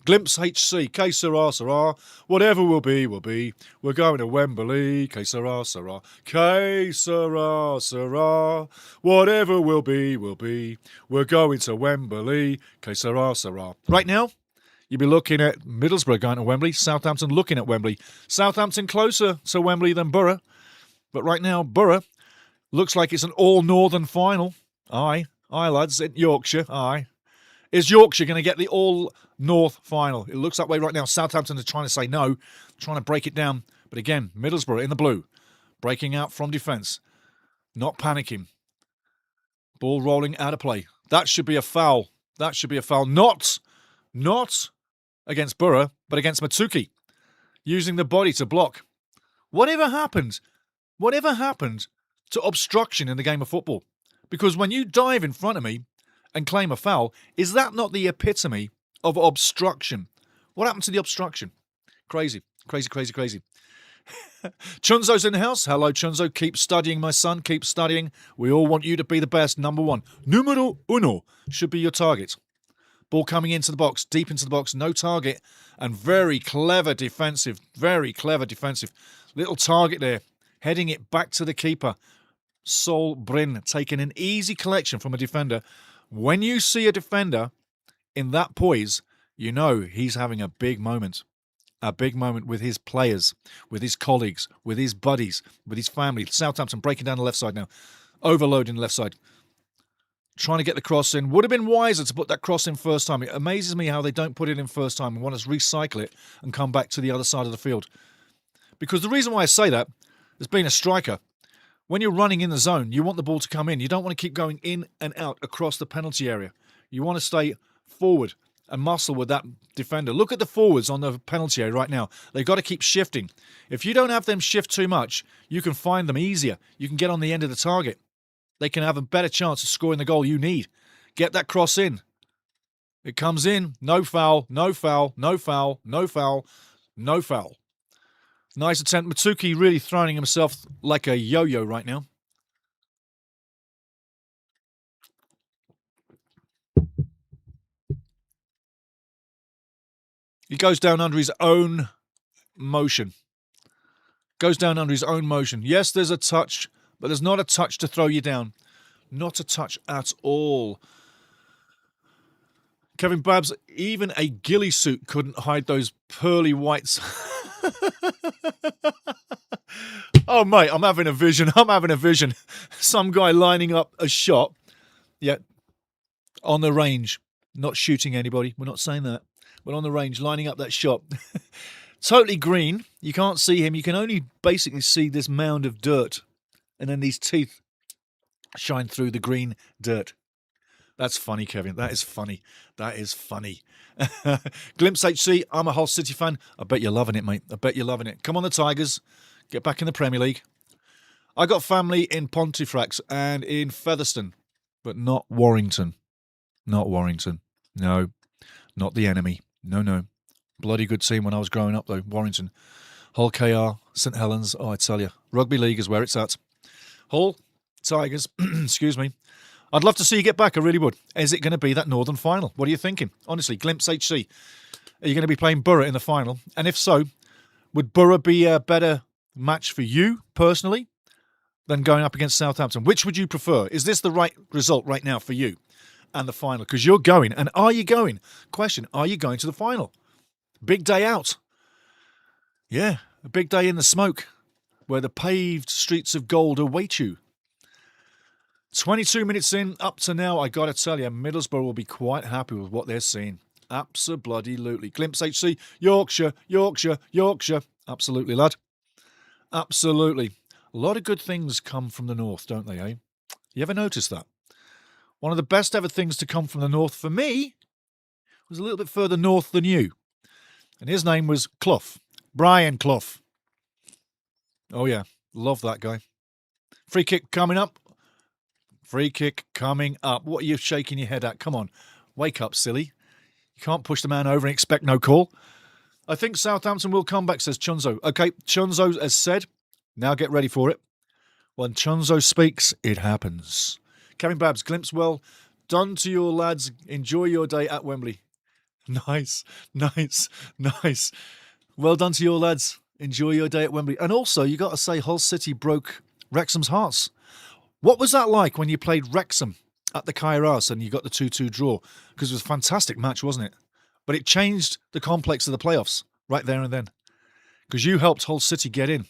Glimpse HC. Que sera, sera. Whatever will be, will be. We're going to Wembley. Que sera, sera. Que sera, sera. Whatever will be, will be. We're going to Wembley. Que sera, sera. Right now, you'd be looking at Middlesbrough going to Wembley, Southampton looking at Wembley. Southampton closer to Wembley than Borough. But right now, Borough looks like it's an all-Northern final. Aye, lads, in Yorkshire, aye. Is Yorkshire going to get the all-North final? It looks that way right now. Southampton are trying to say no, trying to break it down. But again, Middlesbrough in the blue, breaking out from defence, not panicking. Ball rolling out of play. That should be a foul. That should be a foul. Not against Borough, but against Matsuki, using the body to block. Whatever happened to obstruction in the game of football? Because when you dive in front of me and claim a foul, is that not the epitome of obstruction? What happened to the obstruction? Crazy, crazy, crazy, crazy. Chunzo's in the house. Hello, Chunzo. Keep studying, my son. Keep studying. We all want you to be the best. Number one. Numero uno should be your target. Ball coming into the box, deep into the box, no target, and very clever defensive. Very clever defensive. Little target there, heading it back to the keeper. Sol Bryn taking an easy collection from a defender. When you see a defender in that poise, you know he's having a big moment. A big moment with his players, with his colleagues, with his buddies, with his family. Southampton breaking down the left side now. Overloading the left side. Trying to get the cross in. Would have been wiser to put that cross in first time. It amazes me how they don't put it in first time and want to recycle it and come back to the other side of the field. Because the reason why I say that, as being a striker, when you're running in the zone, you want the ball to come in. You don't want to keep going in and out across the penalty area. You want to stay forward and muscle with that defender. Look at the forwards on the penalty area right now. They've got to keep shifting. If you don't have them shift too much, you can find them easier. You can get on the end of the target. They can have a better chance of scoring the goal you need. Get that cross in. It comes in. No foul, no foul, no foul, no foul, no foul. Nice attempt. Matsuki really throwing himself like a yo-yo right now. He goes down under his own motion. Goes down under his own motion. Yes, there's a touch, but there's not a touch to throw you down. Not a touch at all. Kevin Babs, even a ghillie suit couldn't hide those pearly whites. Oh, mate, I'm having a vision. I'm having a vision. Some guy lining up a shot, yet on the range, not shooting anybody. We're not saying that. But on the range, lining up that shot. Totally green. You can't see him. You can only basically see this mound of dirt. And then these teeth shine through the green dirt. That's funny, Kevin. That is funny. That is funny. Glimpse HC, I'm a Hull City fan. I bet you're loving it, mate. I bet you're loving it. Come on, the Tigers. Get back in the Premier League. I got family in Pontefract and in Featherstone, but not Warrington. Not Warrington. No, not the enemy. No, no. Bloody good team when I was growing up, though. Warrington. Hull KR, St Helens. Oh, I tell you. Rugby League is where it's at. Hull, Tigers, excuse me. I'd love to see you get back. I really would. Is it going to be that Northern final? What are you thinking? Honestly, Glimpse HC. Are you going to be playing Borough in the final? And if so, would Borough be a better match for you, personally, than going up against Southampton? Which would you prefer? Is this the right result right now for you and the final? Because you're going. And are you going? Question, are you going to the final? Big day out. Yeah, a big day in the smoke where the paved streets of gold await you. 22 minutes in, up to now, I got to tell you, Middlesbrough will be quite happy with what they're seeing. Absolutely. Glimpse HC, Yorkshire, Yorkshire, Yorkshire. Absolutely, lad. Absolutely. A lot of good things come from the north, don't they, eh? You ever notice that? One of the best ever things to come from the north for me was a little bit further north than you. And his name was Clough. Brian Clough. Oh, yeah. Love that guy. Free kick coming up. Free kick coming up. What are you shaking your head at? Come on. Wake up, silly. You can't push the man over and expect no call. I think Southampton will come back, says Chunzo. Okay, Chunzo has said. Now get ready for it. When Chunzo speaks, it happens. Kevin Babs, glimpse well done to your lads. Enjoy your day at Wembley. Nice. Well done to your lads. Enjoy your day at Wembley. And also, you got to say, Hull City broke Wrexham's hearts. What was that like when you played Wrexham at the Kairos and you got the 2-2 draw? Because it was a fantastic match, wasn't it? But it changed the complex of the playoffs right there and then. Because you helped Hull City get in.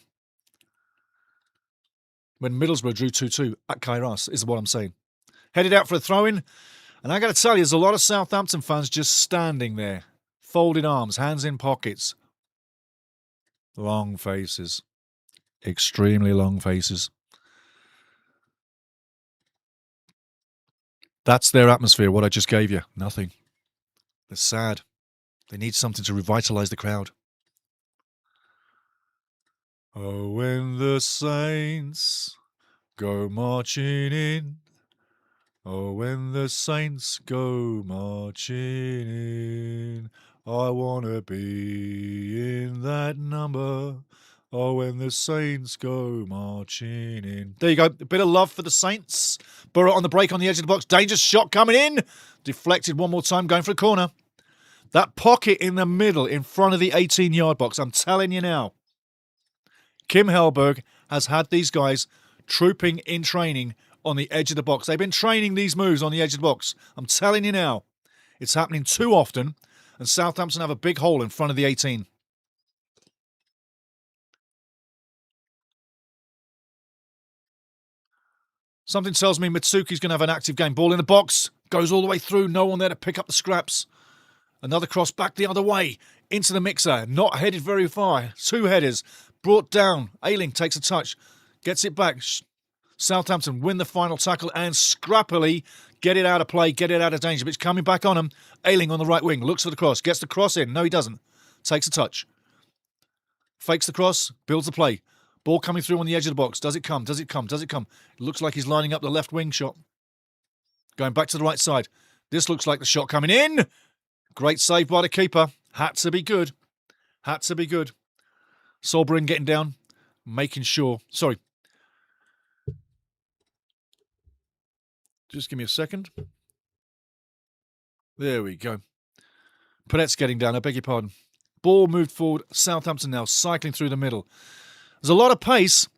When Middlesbrough drew 2-2 at Kairos, is what I'm saying. Headed out for a throw-in. And I got to tell you, there's a lot of Southampton fans just standing there. Folded arms, hands in pockets. Long faces. Extremely long faces. That's their atmosphere, what I just gave you. Nothing. They're sad. They need something to revitalise the crowd. Oh, when the saints go marching in. Oh, when the saints go marching in. I want to be in that number. Oh, when the Saints go marching in. There you go. A bit of love for the Saints. Burrow on the break on the edge of the box. Dangerous shot coming in. Deflected one more time, going for the corner. That pocket in the middle, in front of the 18-yard box, I'm telling you now. Kim Hellberg has had these guys trooping in training on the edge of the box. They've been training these moves on the edge of the box. I'm telling you now. It's happening too often, and Southampton have a big hole in front of the 18. Something tells me Mitsuki's going to have an active game. Ball in the box. Goes all the way through. No one there to pick up the scraps. Another cross back the other way. Into the mixer. Not headed very far. 2 headers. Brought down. Ayling takes a touch. Gets it back. Southampton win the final tackle and scrappily get it out of play. Get it out of danger. But it's coming back on him. Ayling on the right wing. Looks for the cross. Gets the cross in. No, he doesn't. Takes a touch. Fakes the cross. Builds the play. Ball coming through on the edge of the box. Does it come? Does it come? Does it come? It looks like he's lining up the left wing shot. Going back to the right side. This looks like the shot coming in. Great save by the keeper. Had to be good. Had to be good. Solbrin getting down. Making sure. Sorry. Just give me a second. There we go. Pedet's getting down. I beg your pardon. Ball moved forward. Southampton now cycling through the middle. There's a lot of pace,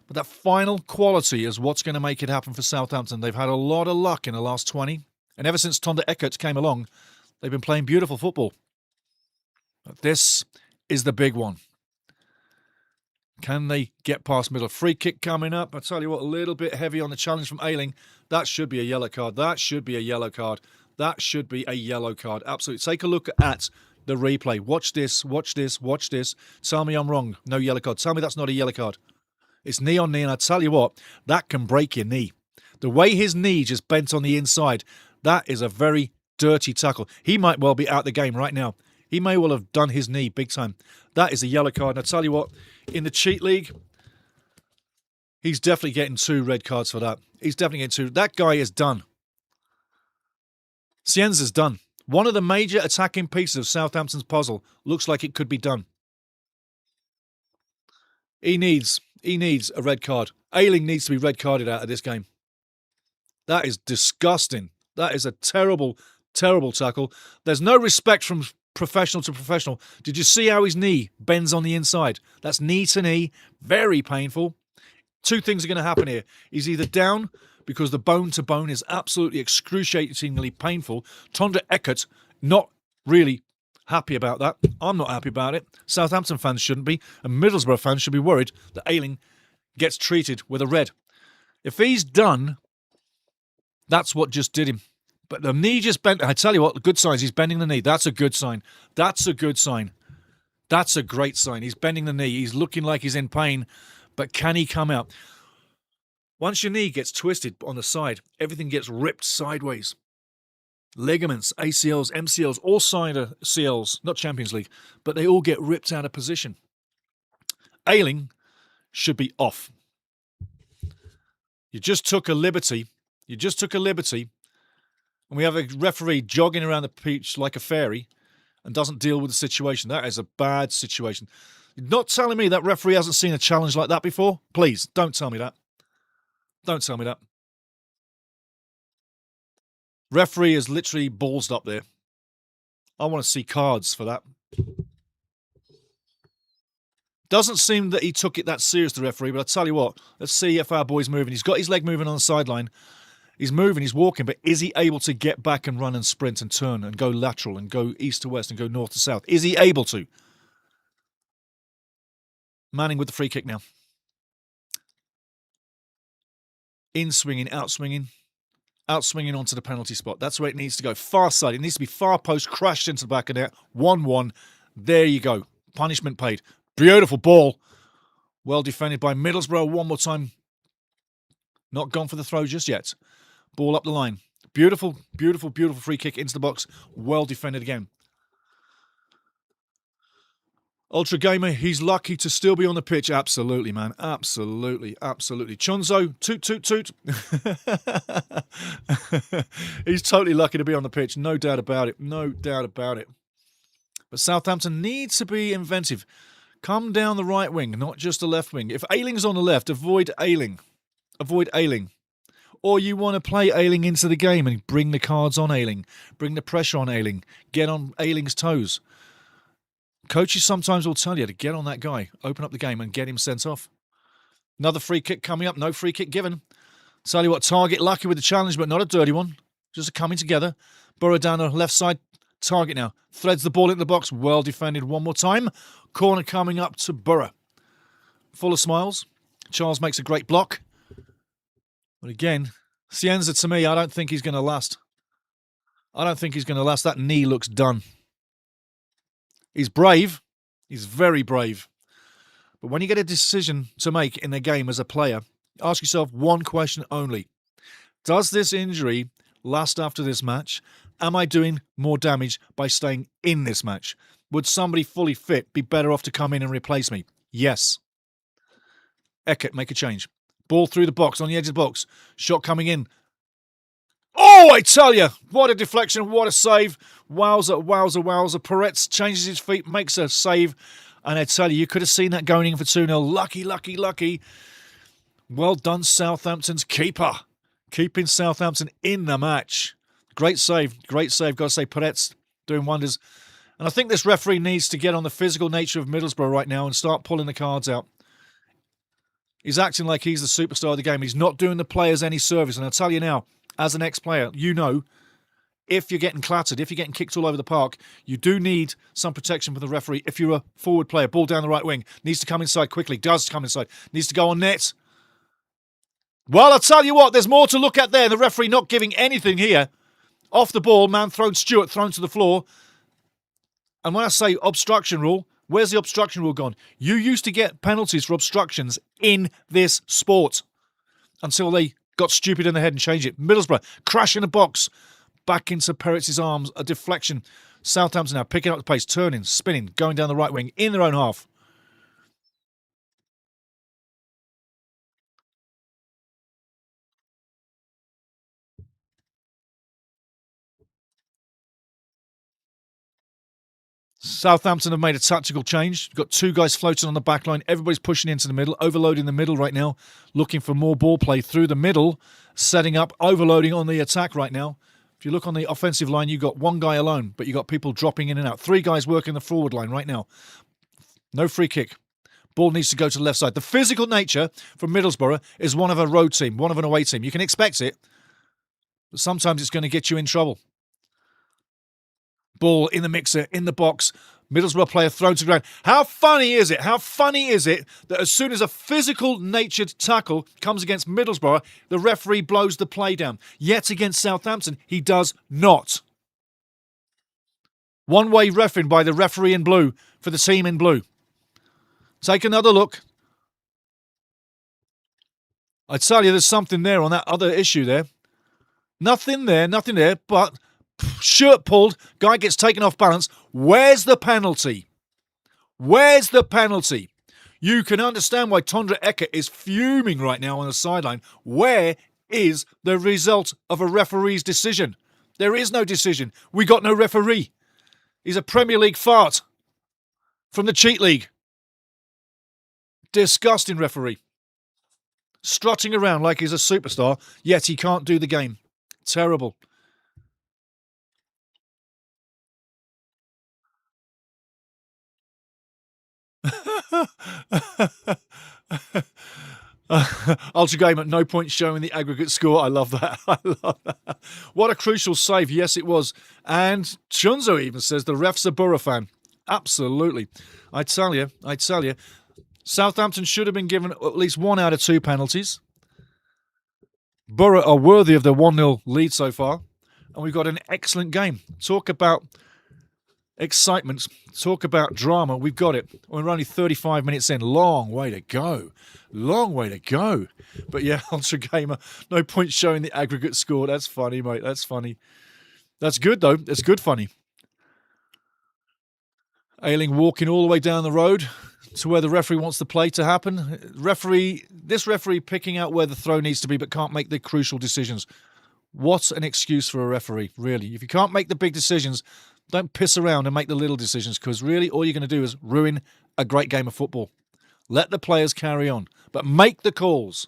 but that final quality is what's going to make it happen for Southampton. They've had a lot of luck in the last 20, and ever since Tonda Eckert came along, they've been playing beautiful football. But this is the big one. Can they get past middle? Free kick coming up. I tell you what, a little bit heavy on the challenge from Ayling. That should be a yellow card. That should be a yellow card. That should be a yellow card. Absolutely. Take a look at the replay. Watch this, watch this, watch this. Tell me I'm wrong. No yellow card. Tell me that's not a yellow card. It's knee on knee, and I tell you what, that can break your knee. The way his knee just bent on the inside, that is a very dirty tackle. He might well be out the game right now. He may well have done his knee big time. That is a yellow card. And I tell you what, in the cheat league, he's definitely getting 2 red cards for that. He's definitely getting 2. That guy is done. Cienza's done. One of the major attacking pieces of Southampton's puzzle looks like it could be done. He needs a red card. Ayling needs to be red carded out of this game. That is disgusting. That is a terrible, terrible tackle. There's no respect from professional to professional. Did you see how his knee bends on the inside? That's knee to knee. Very painful. 2 things are going to happen here. He's either down because the bone to bone is absolutely excruciatingly painful. Tonda Eckert, not really happy about that. I'm not happy about it. Southampton fans shouldn't be, and Middlesbrough fans should be worried that Ayling gets treated with a red. If he's done, that's what just did him. But the knee just bent. I tell you what, the good sign is he's bending the knee. That's a good sign. That's a good sign. That's a great sign. He's bending the knee. He's looking like he's in pain, but can he come out? Once your knee gets twisted on the side, everything gets ripped sideways. Ligaments, ACLs, MCLs, all side CLs, not Champions League, but they all get ripped out of position. Ayling should be off. You just took a liberty. And we have a referee jogging around the pitch like a fairy and doesn't deal with the situation. That is a bad situation. You're not telling me that referee hasn't seen a challenge like that before? Please, don't tell me that. Don't tell me that. Referee is literally ballsed up there. I want to see cards for that. Doesn't seem that he took it that serious, the referee, but I tell you what, let's see if our boy's moving. He's got his leg moving on the sideline. He's moving, he's walking, but is he able to get back and run and sprint and turn and go lateral and go east to west and go north to south? Is he able to? Manning with the free kick now. In swinging, out swinging onto the penalty spot. That's where it needs to go. Far side. It needs to be far post, crashed into the back of net. 1-1. There you go. Punishment paid. Beautiful ball. Well defended by Middlesbrough one more time. Not gone for the throw just yet. Ball up the line. Beautiful, beautiful, beautiful free kick into the box. Well defended again. Ultra Gamer, he's lucky to still be on the pitch. Absolutely, man. Absolutely, absolutely. Chonzo, toot, toot, toot. He's totally lucky to be on the pitch. No doubt about it. No doubt about it. But Southampton needs to be inventive. Come down the right wing, not just the left wing. If Ayling's on the left, avoid Ayling. Avoid Ayling. Or you want to play Ayling into the game and bring the cards on Ayling. Bring the pressure on Ayling. Get on Ayling's toes. Coaches sometimes will tell you to get on that guy, open up the game and get him sent off. Another free kick coming up. No free kick given. Tell you what, Target lucky with the challenge, but not a dirty one. Just a coming together. Borough down the left side. Target now. Threads the ball into the box. Well defended one more time. Corner coming up to Borough. Full of smiles. Charles makes a great block. But again, Cienza to me, I don't think he's going to last. I don't think he's going to last. That knee looks done. He's brave. He's very brave. But when you get a decision to make in the game as a player, ask yourself one question only. Does this injury last after this match? Am I doing more damage by staying in this match? Would somebody fully fit be better off to come in and replace me? Yes. Eckert, make a change. Ball through the box, on the edge of the box. Shot coming in. Oh, I tell you, what a deflection, what a save. Wowza, wowza, wowza. Peretz changes his feet, makes a save. And I tell you, you could have seen that going in for 2-0. Lucky, lucky, lucky. Well done, Southampton's keeper. Keeping Southampton in the match. Great save, great save. Got to say, Peretz doing wonders. And I think this referee needs to get on the physical nature of Middlesbrough right now and start pulling the cards out. He's acting like he's the superstar of the game. He's not doing the players any service. And I'll tell you now, as an ex-player, you know, if you're getting clattered, if you're getting kicked all over the park, you do need some protection from the referee. If you're a forward player, ball down the right wing, needs to come inside quickly, does come inside, needs to go on net. Well, I'll tell you what, there's more to look at there. The referee not giving anything here. Off the ball, man thrown, Stewart thrown to the floor. And when I say obstruction rule, where's the obstruction rule gone? You used to get penalties for obstructions in this sport until they got stupid in the head and changed it. Middlesbrough, crash in the box. Back into Peretz's arms, a deflection. Southampton now picking up the pace, turning, spinning, going down the right wing in their own half. Southampton have made a tactical change. Got two guys floating on the back line. Everybody's pushing into the middle, overloading the middle right now, looking for more ball play through the middle, setting up, overloading on the attack right now. If you look on the offensive line, you've got one guy alone, but you've got people dropping in and out. Three guys working the forward line right now. No free kick. Ball needs to go to the left side. The physical nature from Middlesbrough is one of a road team, one of an away team. You can expect it, but sometimes it's going to get you in trouble. Ball in the mixer, in the box. Middlesbrough player thrown to the ground. How funny is it? How funny is it that as soon as a physical-natured tackle comes against Middlesbrough, the referee blows the play down? Yet against Southampton, he does not. One-way refereeing by the referee in blue for the team in blue. Take another look. I tell you, there's something there on that other issue there. Nothing there, but shirt pulled, guy gets taken off balance. Where's the penalty? Where's the penalty? You can understand why Tondra Eckert is fuming right now on the sideline. Where is the result of a referee's decision? There is no decision. We got no referee. He's a Premier League fart from the cheat league. Disgusting referee. Strutting around like he's a superstar, yet he can't do the game. Terrible. Ultra Game at no point showing the aggregate score. I love that. I love that. What a crucial save. Yes, it was. And Chunzo even says the ref's a Borough fan. Absolutely. I tell you. Southampton should have been given at least 1 out of 2 penalties. Borough are worthy of their 1-0 lead so far. And we've got an excellent game. Talk about excitement. Talk about drama. We've got it. We're only 35 minutes in. Long way to go. Long way to go. But yeah, Ultra Gamer, no point showing the aggregate score. That's funny, mate. That's funny. That's good, though. It's good funny. Ayling walking all the way down the road to where the referee wants the play to happen. This referee picking out where the throw needs to be but can't make the crucial decisions. What an excuse for a referee, really. If you can't make the big decisions, don't piss around and make the little decisions, because really all you're going to do is ruin a great game of football. Let the players carry on, but make the calls.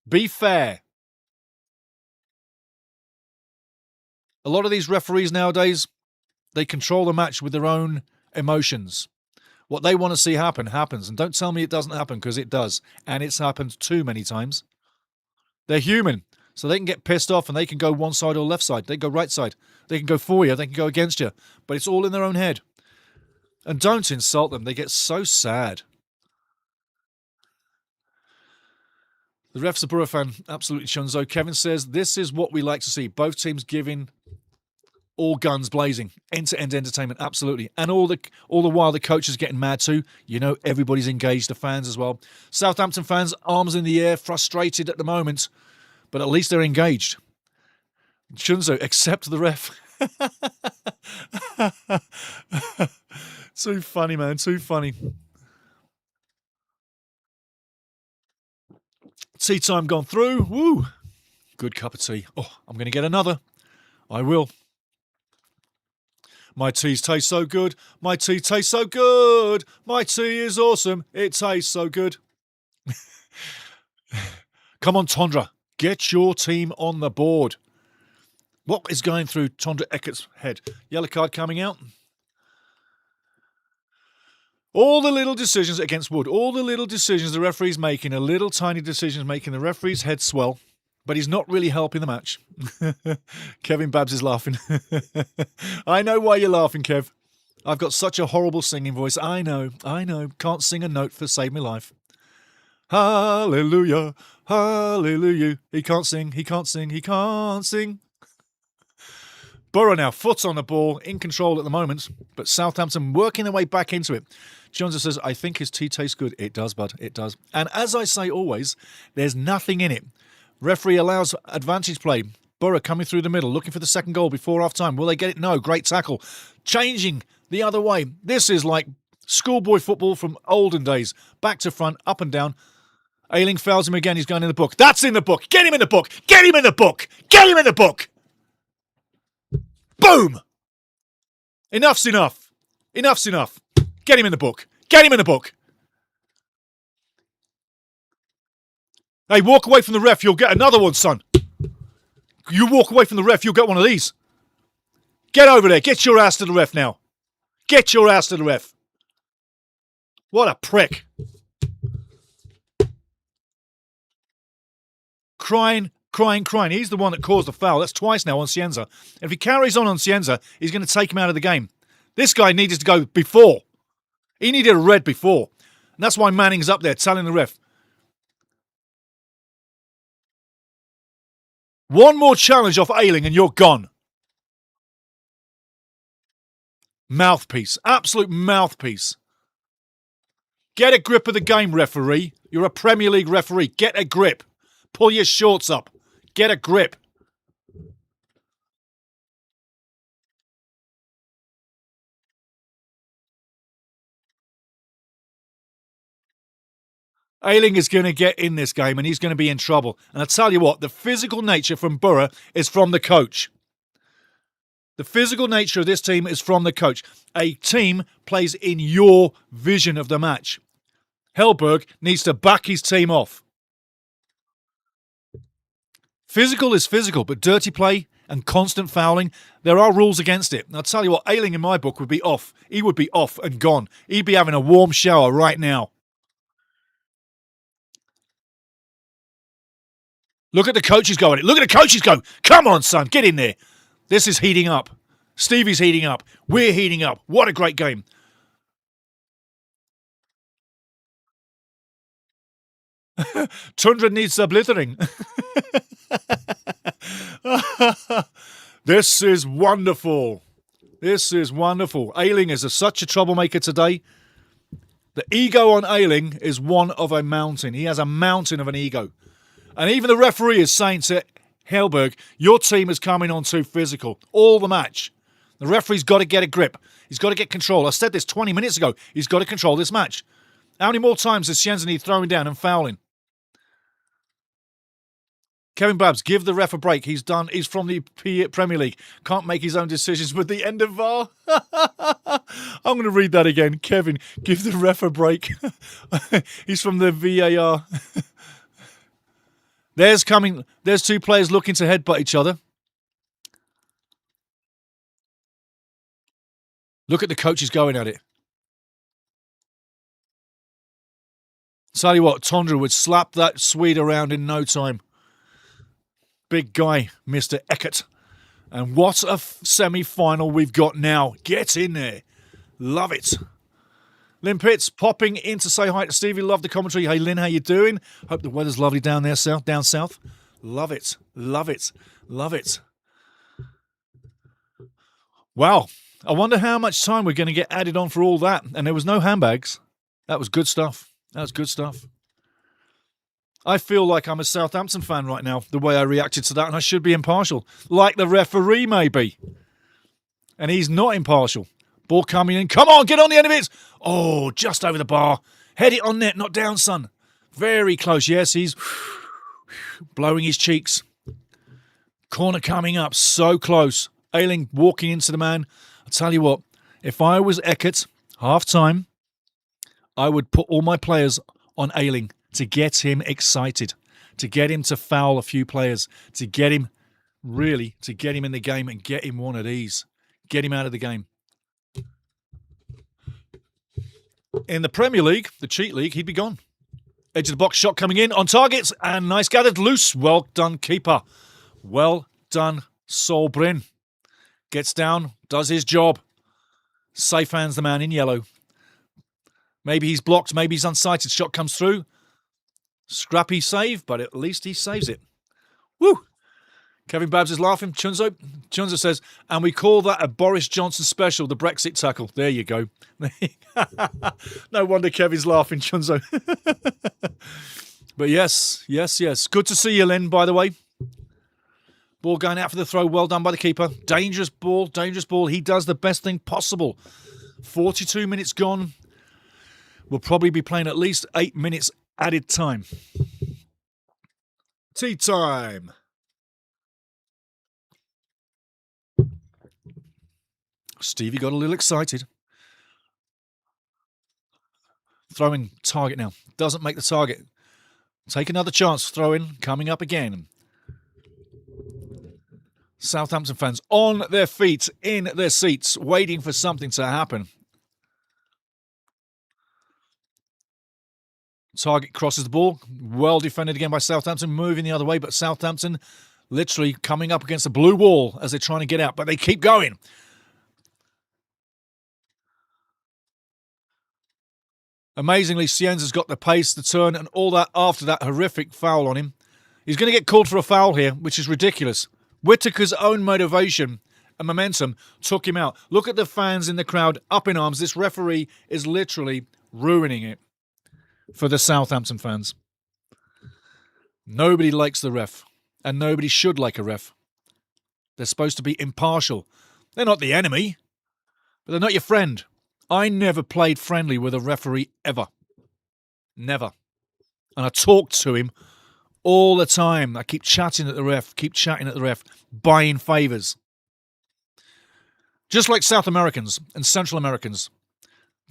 Be fair. A lot of these referees nowadays, they control the match with their own emotions. What they want to see happen happens. And don't tell me it doesn't happen, because it does. And it's happened too many times. They're human, so they can get pissed off and they can go one side or left side. They can go right side. They can go for you. They can go against you. But it's all in their own head. And don't insult them. They get so sad. The ref's a Borough fan. Absolutely chunzo. Kevin says, this is what we like to see. Both teams giving all guns blazing. End-to-end entertainment. Absolutely. And all the while the coach is getting mad too. You know, everybody's engaged. The fans as well. Southampton fans, arms in the air, frustrated at the moment. But at least they're engaged. Chunzo, accept the ref. Too funny, man. Too funny. Tea time gone through. Woo. Good cup of tea. Oh, I'm going to get another. I will. My teas taste so good. My tea tastes so good. My tea is awesome. It tastes so good. Come on, Tondra. Get your team on the board. What is going through Tondra Eckert's head? Yellow card coming out. All the little decisions against Wood. All the little decisions the referee's making. A little tiny decisions making the referee's head swell. But he's not really helping the match. Kevin Babs is laughing. I know why you're laughing, Kev. I've got such a horrible singing voice. I know. Can't sing a note for save my life. Hallelujah. Hallelujah. He can't sing. He can't sing. Borough now, foot on the ball, in control at the moment, but Southampton working their way back into it. Johnson says, I think his tea tastes good. It does, bud. It does. And as I say always, there's nothing in it. Referee allows advantage play. Borough coming through the middle, looking for the second goal before half-time. Will they get it? No. Great tackle. Changing the other way. This is like schoolboy football from olden days. Back to front, up and down. Ayling fouls him again. He's going in the book. That's in the book. Get him in the book. Get him in the book. Get him in the book. Boom! Enough's enough. Enough's enough. Get him in the book. Get him in the book. Hey, walk away from the ref. You'll get another one, son. You walk away from the ref, you'll get one of these. Get over there. Get your ass to the ref now. Get your ass to the ref. What a prick. Crying. He's the one that caused the foul. That's twice now on Cienza. And if he carries on Cienza, he's going to take him out of the game. This guy needed to go before. He needed a red before. And that's why Manning's up there telling the ref. One more challenge off Ayling and you're gone. Mouthpiece. Absolute mouthpiece. Get a grip of the game, referee. You're a Premier League referee. Get a grip. Pull your shorts up. Get a grip. Ayling is going to get in this game and he's going to be in trouble. And I tell you what, the physical nature from Borough is from the coach. The physical nature of this team is from the coach. A team plays in your vision of the match. Hellberg needs to back his team off. Physical is physical, but dirty play and constant fouling, there are rules against it. And I'll tell you what, Ayling in my book would be off. He would be off and gone. He'd be having a warm shower right now. Look at the coaches going. Look at the coaches go. Come on, son, get in there. This is heating up. Stevie's heating up. We're heating up. What a great game. Tundra needs obliterating. This is wonderful. This is wonderful. Ayling is such a troublemaker today. The ego on Ayling is one of a mountain. He has a mountain of an ego. And even the referee is saying to Hellberg, your team is coming on too physical. All the match. The referee's got to get a grip. He's got to get control. I said this 20 minutes ago. He's got to control this match. How many more times does Cienza need throwing down and fouling? Kevin Babs, give the ref a break. He's from the Premier League. Can't make his own decisions with the end of VAR. I'm going to read that again. Kevin, give the ref a break. He's from the VAR. There's two players looking to headbutt each other. Look at the coaches going at it. Tell you what, Tondra would slap that Swede around in no time. Big guy, Mr. Eckert. And what a semi-final we've got now. Get in there. Love it. Lynn Pitts popping in to say hi to Stevie. Love the commentary. Hey, Lynn, how you doing? Hope the weather's lovely down there, down south. Love it. Love it. Love it. Wow. I wonder how much time we're going to get added on for all that. And there was no handbags. That was good stuff. That was good stuff. I feel like I'm a Southampton fan right now, the way I reacted to that, and I should be impartial. Like the referee, maybe. And he's not impartial. Ball coming in. Come on, get on the end of it. Oh, just over the bar. Head it on net, not down, son. Very close. Yes, he's blowing his cheeks. Corner coming up, so close. Ayling walking into the man. I'll tell you what, if I was Eckert, half-time, I would put all my players on Ayling to get him excited, to get him to foul a few players, to get him in the game and get him one at ease. Get him out of the game. In the Premier League, the cheat league, he'd be gone. Edge of the box shot coming in on targets and nice gathered loose. Well done, keeper. Well done, Sol Bryn. Gets down, does his job. Safe hands the man in yellow. Maybe he's blocked, maybe he's unsighted. Shot comes through. Scrappy save, but at least he saves it. Woo! Kevin Babs is laughing. Chunzo says, and we call that a Boris Johnson special, the Brexit tackle. There you go. No wonder Kevin's laughing, Chunzo. But yes. Good to see you, Lynn, by the way. Ball going out for the throw. Well done by the keeper. Dangerous ball. He does the best thing possible. 42 minutes gone. We'll probably be playing at least 8 minutes added time. Tea time. Stevie got a little excited. Throwing target now. Doesn't make the target. Take another chance. Throw in. Coming up again. Southampton fans on their feet, in their seats, waiting for something to happen. Target crosses the ball. Well defended again by Southampton. Moving the other way, but Southampton literally coming up against a blue wall as they're trying to get out. But they keep going. Amazingly, Cienza's got the pace, the turn, and all that after that horrific foul on him. He's going to get called for a foul here, which is ridiculous. Whittaker's own motivation and momentum took him out. Look at the fans in the crowd up in arms. This referee is literally ruining it for the Southampton fans. Nobody likes the ref, and nobody should like a ref. They're supposed to be impartial. They're not the enemy, but they're not your friend. I never played friendly with a referee ever. Never. And I talked to him all the time. I keep chatting at the ref, buying favours. Just like South Americans and Central Americans,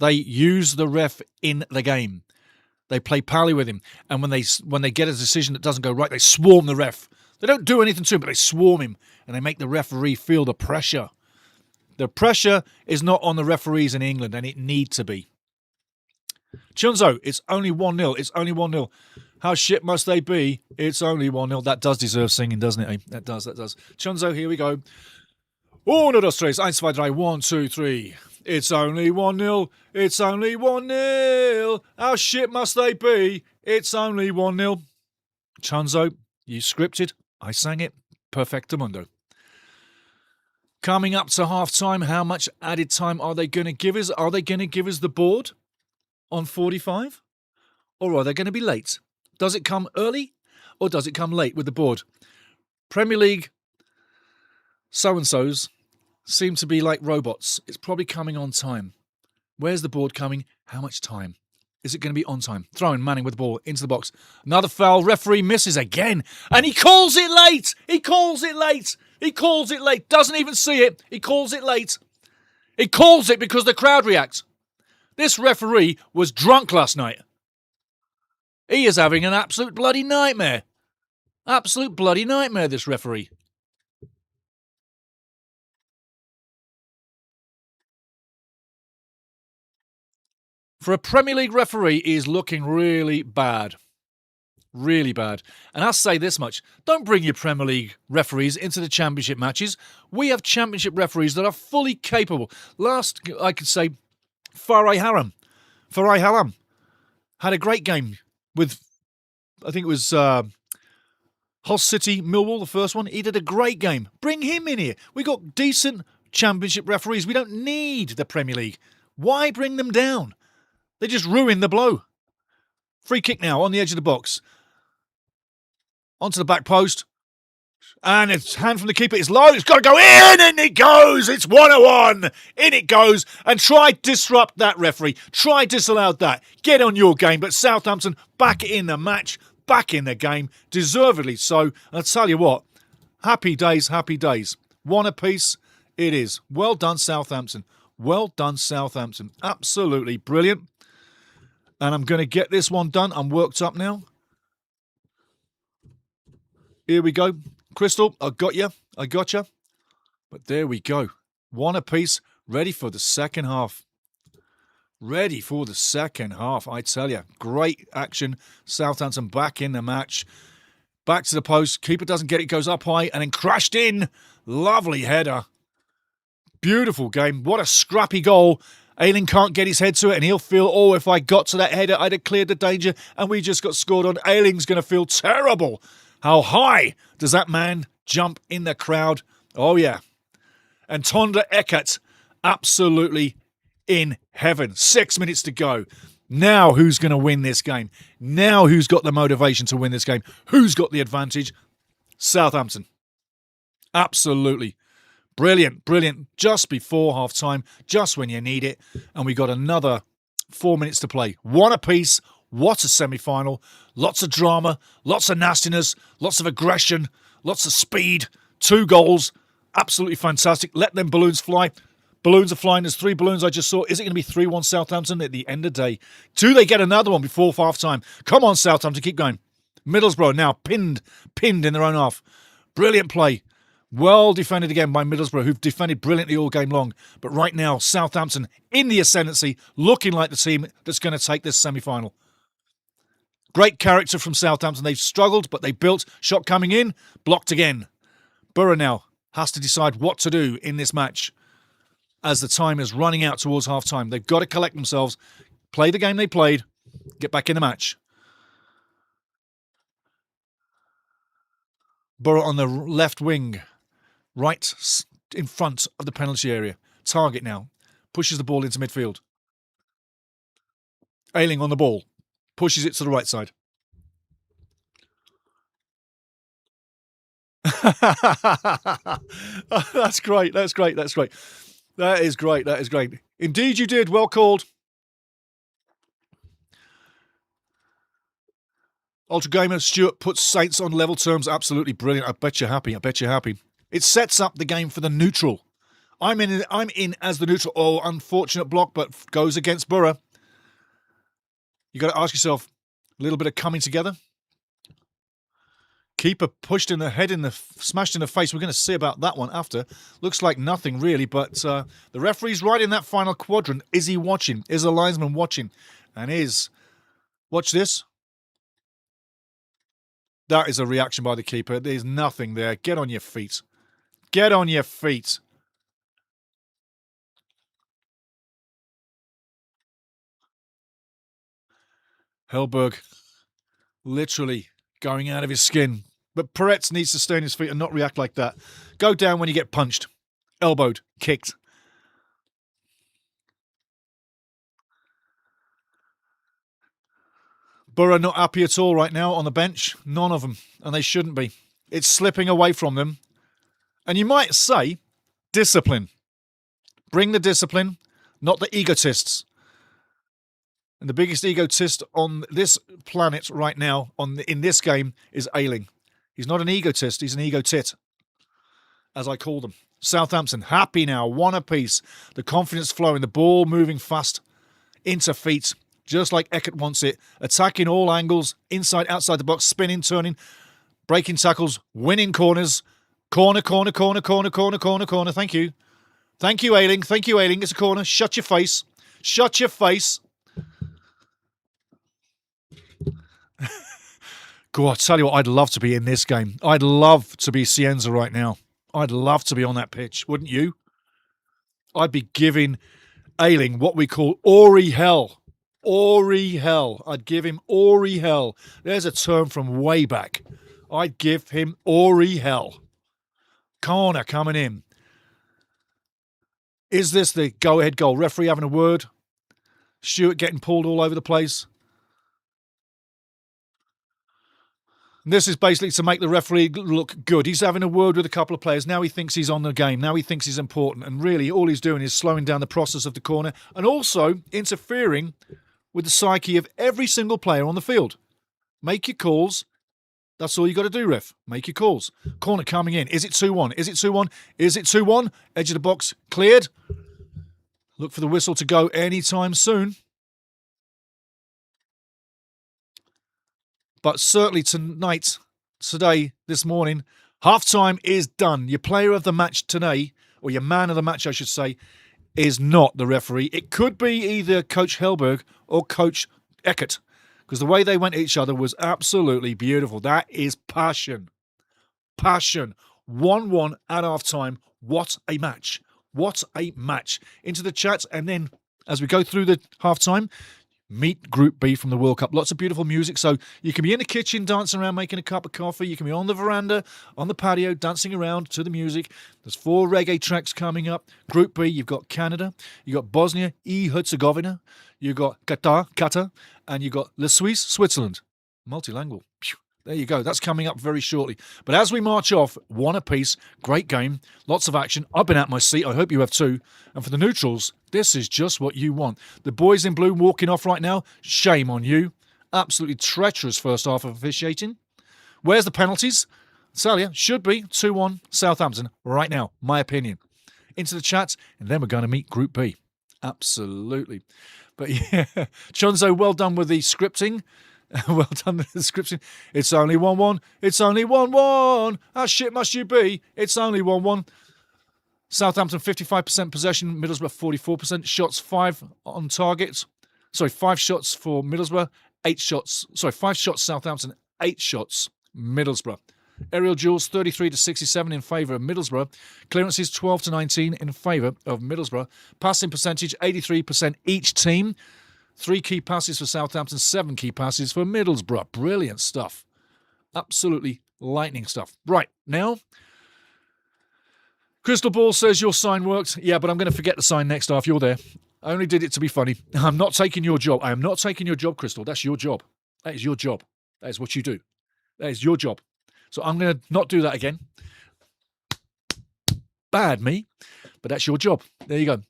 they use the ref in the game. They play pally with him, and when they get a decision that doesn't go right, they swarm the ref. They don't do anything to him, but they swarm him, and they make the referee feel the pressure. The pressure is not on the referees in England, and it needs to be. Chunzo, it's only 1-0. It's only 1-0. How shit must they be? It's only 1-0. That does deserve singing, doesn't it? That does. Chunzo, here we go. 1, 2, 3. 1, 2, 3. 1, 2, 3. It's only 1-0. It's only 1-0. How shit must they be? It's only 1-0. Chunzo, you scripted. I sang it. Perfectamundo. Coming up to half-time, how much added time are they going to give us? Are they going to give us the board on 45? Or are they going to be late? Does it come early or does it come late with the board? Premier League so-and-sos seem to be like robots. It's probably coming on time. Where's the board coming? How much time? Is it going to be on time? Throwing Manning with the ball into the box. Another foul. Referee misses again. And he calls it late. He calls it late. He calls it late. Doesn't even see it. He calls it late. He calls it because the crowd reacts. This referee was drunk last night. He is having an absolute bloody nightmare. Absolute bloody nightmare, this referee. For a Premier League referee, he is looking really bad. Really bad. And I'll say this much. Don't bring your Premier League referees into the Championship matches. We have Championship referees that are fully capable. Last, I could say, Farai Hallam had a great game with, I think it was Hull City, Millwall, the first one. He did a great game. Bring him in here. We got decent Championship referees. We don't need the Premier League. Why bring them down? They just ruin the blow. Free kick now on the edge of the box. Onto the back post. And it's hand from the keeper. It's low. It's got to go in. And it goes. It's 1-1. In it goes. And try disrupt that, referee. Try disallow that. Get on your game. But Southampton back in the match. Back in the game. Deservedly so. And I'll tell you what. Happy days. Happy days. One apiece. It is. Well done, Southampton. Well done, Southampton. Absolutely brilliant. And I'm going to get this one done. I'm worked up now. Here we go. Crystal, I got you. I got you. But there we go. One apiece. Ready for the second half. Ready for the second half, I tell you. Great action. Southampton back in the match. Back to the post. Keeper doesn't get it. Goes up high and then crashed in. Lovely header. Beautiful game. What a scrappy goal. Ayling can't get his head to it and he'll feel, oh, if I got to that header, I'd have cleared the danger and we just got scored on. Ayling's going to feel terrible. How high does that man jump in the crowd? Oh, yeah. And Tonda Eckert, absolutely in heaven. 6 minutes to go. Now who's going to win this game? Now who's got the motivation to win this game? Who's got the advantage? Southampton. Absolutely. Brilliant, brilliant. Just before half-time, just when you need it. And we got another 4 minutes to play. One apiece. What a semi-final. Lots of drama, lots of nastiness, lots of aggression, lots of speed. 2 goals. Absolutely fantastic. Let them balloons fly. Balloons are flying. There's 3 balloons I just saw. Is it going to be 3-1 Southampton at the end of the day? Do they get another one before half-time? Come on, Southampton, keep going. Middlesbrough now pinned in their own half. Brilliant play. Well defended again by Middlesbrough, who've defended brilliantly all game long. But right now, Southampton in the ascendancy, looking like the team that's going to take this semi-final. Great character from Southampton. They've struggled, but they built. Shot coming in, blocked again. Borough now has to decide what to do in this match as the time is running out towards half-time. They've got to collect themselves, play the game they played, get back in the match. Borough on the left wing. Right in front of the penalty area. Target now. Pushes the ball into midfield. Ayling on the ball. Pushes it to the right side. That's great. That's great. That's great. That is great. That is great. Indeed you did. Well called. Ultra Gamer Stuart puts Saints on level terms. Absolutely brilliant. I bet you're happy. I bet you're happy. It sets up the game for the neutral. I'm in as the neutral. Oh, unfortunate block, but goes against Borough. You got to ask yourself, a little bit of coming together. Keeper pushed in the head, smashed in the face. We're going to see about that one after. Looks like nothing really, but the referee's right in that final quadrant. Is he watching? Is the linesman watching? And watch this. That is a reaction by the keeper. There's nothing there. Get on your feet. Get on your feet. Hellberg literally going out of his skin. But Peretz needs to stay on his feet and not react like that. Go down when you get punched. Elbowed. Kicked. Borough not happy at all right now on the bench. None of them. And they shouldn't be. It's slipping away from them. And you might say, discipline. Bring the discipline, not the egotists. And the biggest egotist on this planet right now, in this game, is Ayling. He's not an egotist, he's an egotit, as I call them. Southampton happy now, 1 apiece. The confidence flowing, the ball moving fast into feet, just like Eckert wants it. Attacking all angles, inside, outside the box, spinning, turning, breaking tackles, winning corners. Corner, corner, corner, corner, corner, corner, corner. Thank you. Thank you, Ayling. Thank you, Ayling. It's a corner. Shut your face. Shut your face. God, I tell you what, I'd love to be in this game. I'd love to be Cienza right now. I'd love to be on that pitch, wouldn't you? I'd be giving Ayling what we call Ori hell. Ori hell. I'd give him Ori hell. There's a term from way back. I'd give him Ori hell. Corner coming in. Is this the go-ahead goal? Referee having a word. Stewart getting pulled all over the place. This is basically to make the referee look good. He's having a word with a couple of players. Now he thinks he's on the game. Now he thinks he's important. And really, all he's doing is slowing down the process of the corner and also interfering with the psyche of every single player on the field. Make your calls. That's all you got to do, ref. Make your calls. Corner coming in. Is it 2-1? Is it 2-1? Is it 2-1? Edge of the box cleared. Look for the whistle to go anytime soon. But certainly tonight, today, this morning, half-time is done. Your player of the match today, or your man of the match, I should say, is not the referee. It could be either Coach Hellberg or Coach Eckert, because the way they went at each other was absolutely beautiful. That is passion. Passion. 1-1 at half-time. What a match. What a match. Into the chat, and then as we go through the half-time, meet Group B from the World Cup. Lots of beautiful music. So you can be in the kitchen dancing around making a cup of coffee. You can be on the veranda, on the patio, dancing around to the music. There's 4 reggae tracks coming up. Group B, you've got Canada, you've got Bosnia, Herzegovina, you've got Qatar, and you've got Le Suisse, Switzerland. Multilingual. There you go. That's coming up very shortly. But as we march off, 1 apiece, great game, lots of action. I've been out my seat. I hope you have too. And for the neutrals, this is just what you want. The boys in blue walking off right now, shame on you. Absolutely treacherous first half of officiating. Where's the penalties? Salia should be 2-1 Southampton right now, my opinion. Into the chat, and then we're going to meet Group B. Absolutely. But yeah, Chunzo, well done with the scripting. Well done with the description. It's only 1-1. It's only 1-1. How shit must you be? It's only 1-1. Southampton 55% possession. Middlesbrough 44%. Shots 5 on target. Sorry, 5 shots for Middlesbrough. 8 shots. Sorry, 5 shots Southampton. 8 shots Middlesbrough. Aerial duels 33-67 in favour of Middlesbrough. Clearances 12-19 in favour of Middlesbrough. Passing percentage 83% each team. 3 key passes for Southampton, 7 key passes for Middlesbrough. Brilliant stuff. Absolutely lightning stuff. Right, now, Crystal Ball says your sign worked. Yeah, but I'm going to forget the sign next half. You're there. I only did it to be funny. I'm not taking your job. I am not taking your job, Crystal. That's your job. That is your job. That is what you do. That is your job. So I'm going to not do that again. Bad me, but that's your job. There you go.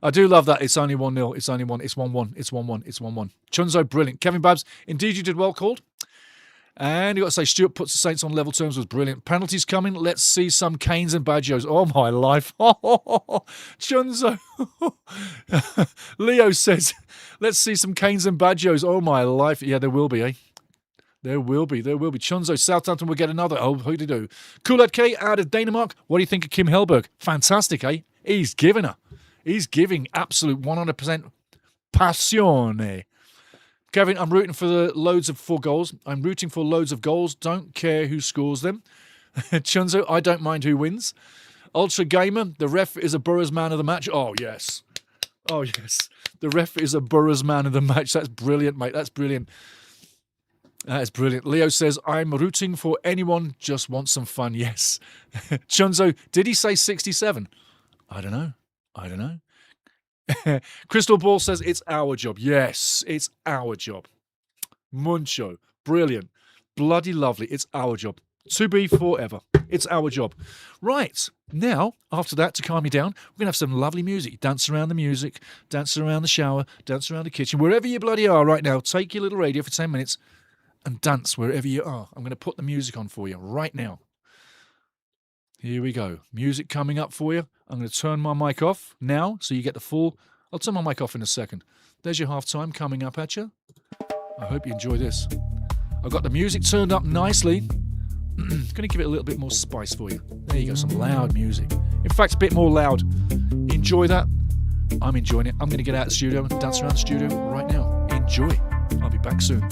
I do love that. It's only 1-0. It's only 1. It's 1-1. It's 1-1. It's 1-1. Chunzo, brilliant. Kevin Babs, indeed you did well called. And you got to say, Stuart puts the Saints on level terms was brilliant. Penalties coming. Let's see some Canes and Badgers. Oh, my life. Chunzo. Leo says, let's see some Canes and Badgers. Oh, my life. Yeah, there will be, eh? There will be. Chunzo, Southampton will get another. Oh, who do you do? Coolad K out of Denmark. What do you think of Kim Hellberg? Fantastic, eh? He's giving her. He's giving absolute 100% passione. Kevin, I'm rooting for the loads of 4 goals. I'm rooting for loads of goals. Don't care who scores them. Chunzo, I don't mind who wins. Ultra Gamer, the ref is a Borough's man of the match. Oh, yes. Oh, yes. The ref is a Borough's man of the match. That's brilliant, mate. That's brilliant. That is brilliant. Leo says, I'm rooting for anyone, just want some fun. Yes. Chunzo, did he say 67? I don't know. Crystal Ball says it's our job. Yes, it's our job. Muncho, brilliant. Bloody lovely. It's our job. To be forever. It's our job. Right, now, after that, to calm you down, we're going to have some lovely music. Dance around the music, dance around the shower, dance around the kitchen. Wherever you bloody are right now, take your little radio for 10 minutes and dance wherever you are. I'm going to put the music on for you right now. Here we go. Music coming up for you. I'm going to turn my mic off now so you get the full. I'll turn my mic off in a second. There's your halftime coming up at you. I hope you enjoy this. I've got the music turned up nicely. Going to give it a little bit more spice for you. There you go, some loud music. In fact, a bit more loud. Enjoy that. I'm enjoying it. I'm going to get out of the studio and dance around the studio right now. Enjoy. I'll be back soon.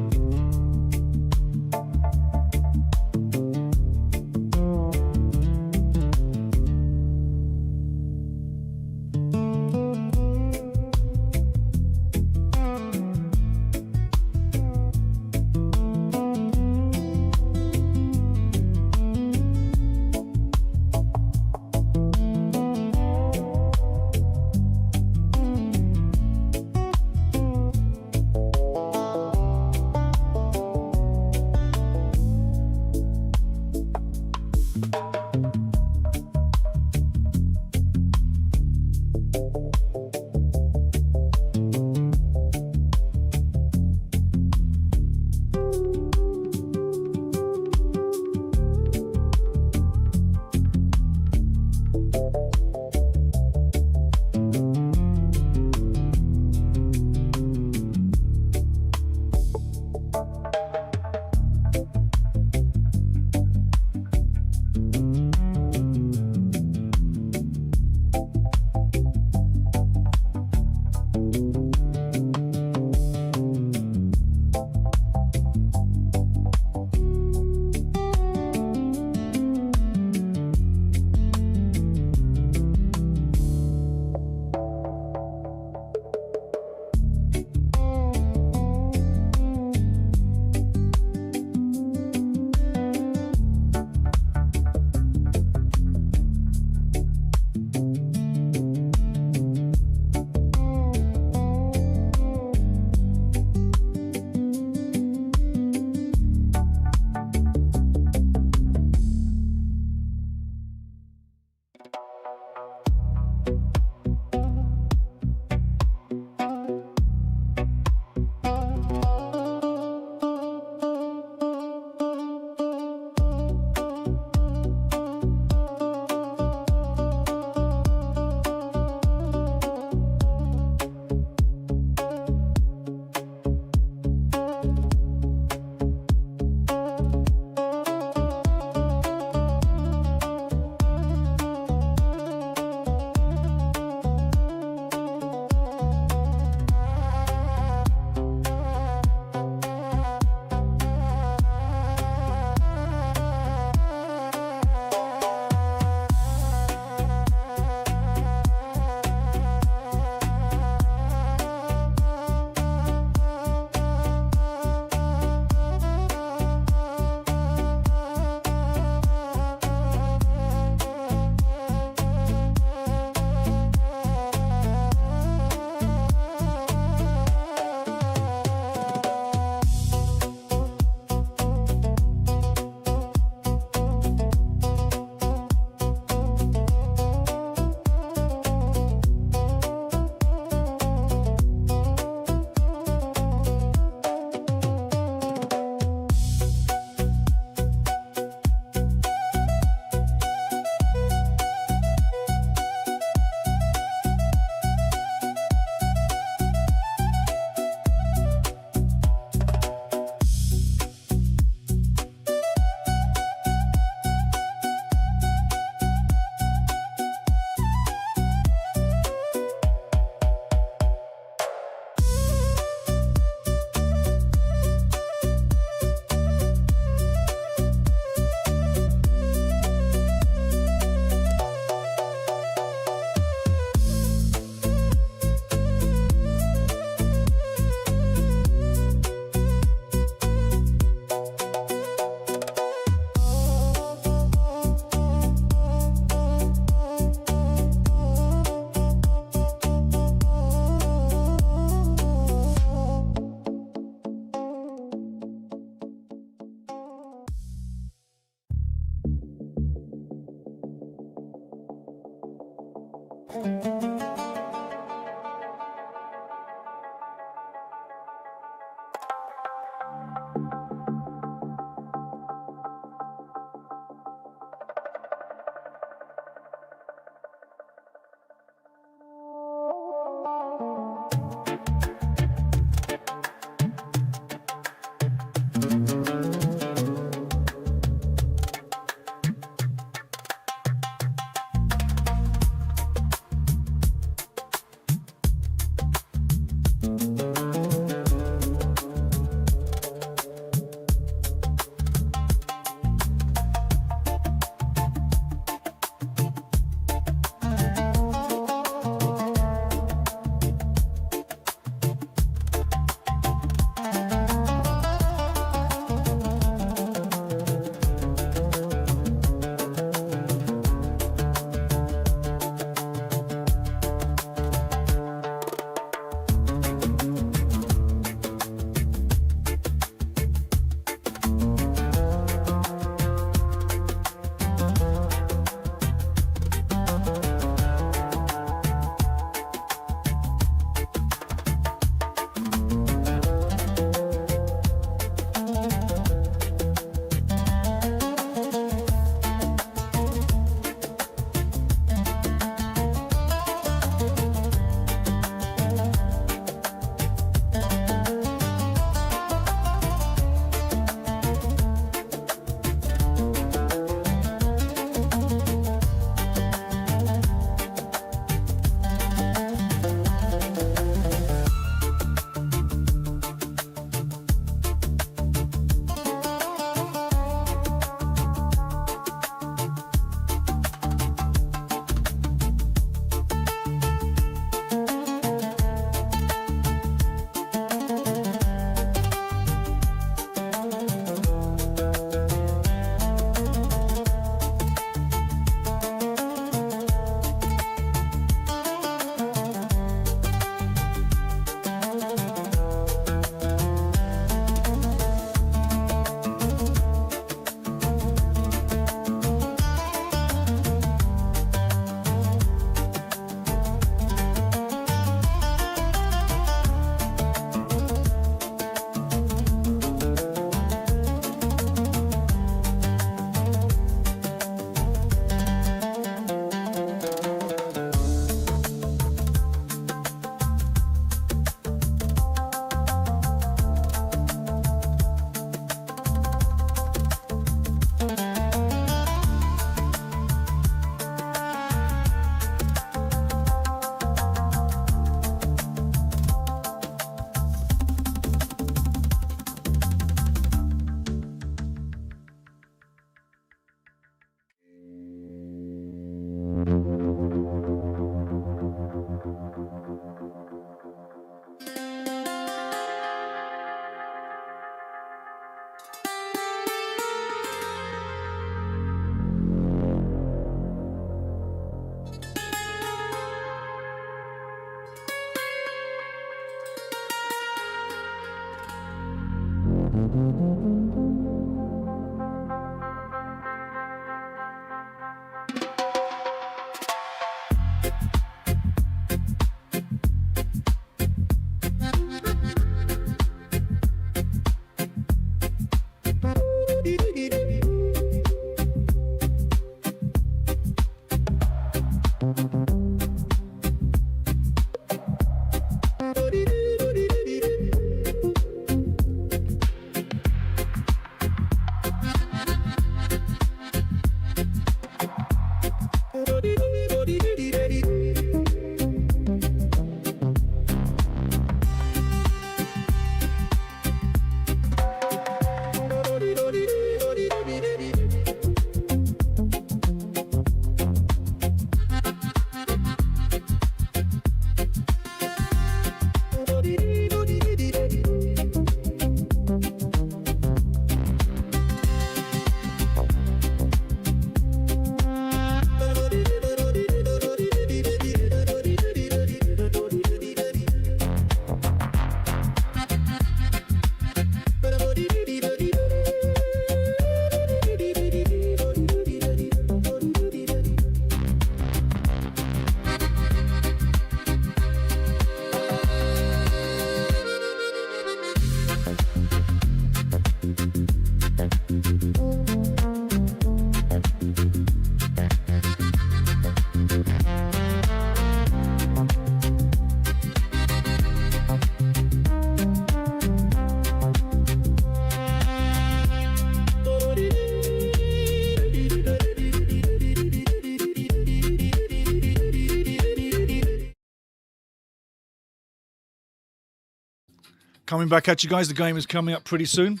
Coming back at you guys. The game is coming up pretty soon.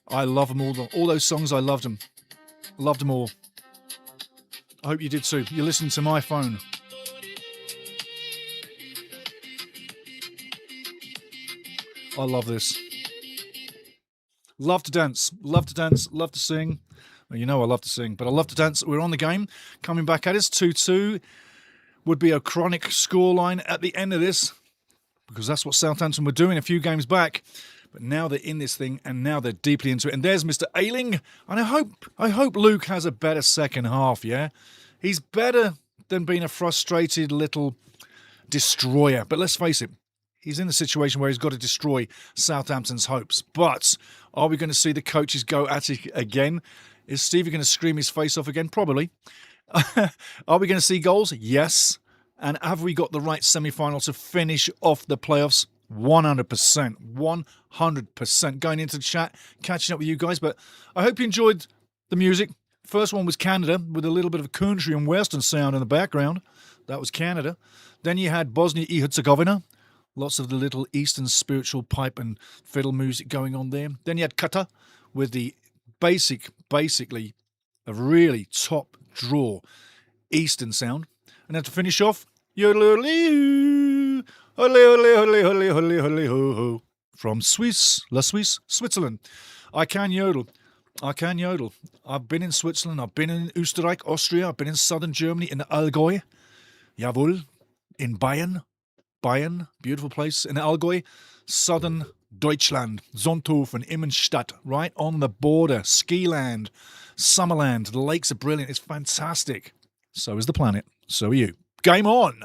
I love them all. All those songs, I loved them. Loved them all. I hope you did too. You're listening to my phone. I love this. Love to dance. Love to dance. Love to sing. Well, you know I love to sing, but I love to dance. We're on the game. Coming back at us. 2-2. Would be a chronic scoreline at the end of this, because that's what Southampton were doing a few games back. But now they're in this thing, and now they're deeply into it. And there's Mr. Ayling. And I hope Luke has a better second half, yeah? He's better than being a frustrated little destroyer. But let's face it, he's in the situation where he's got to destroy Southampton's hopes. But are we going to see the coaches go at it again? Is Stevie going to scream his face off again? Probably. Are we going to see goals? Yes. And have we got the right semi-final to finish off the playoffs? 100%. 100%. Going into the chat, catching up with you guys. But I hope you enjoyed the music. First one was Canada with a little bit of country and western sound in the background. That was Canada. Then you had Bosnia and Herzegovina. Lots of the little Eastern spiritual pipe and fiddle music going on there. Then you had Qatar with the basically a really top draw Eastern sound. And then to finish off, from Switzerland. I can yodel. I've been in Switzerland. I've been in Österreich, Austria. I've been in southern Germany, in the Allgäu. Jawohl. In Bayern, beautiful place. In the Allgäu, southern Deutschland, Sonthofen, Immenstadt, right on the border. Ski land, Summerland. The lakes are brilliant. It's fantastic. So is the planet. So are you. Game on.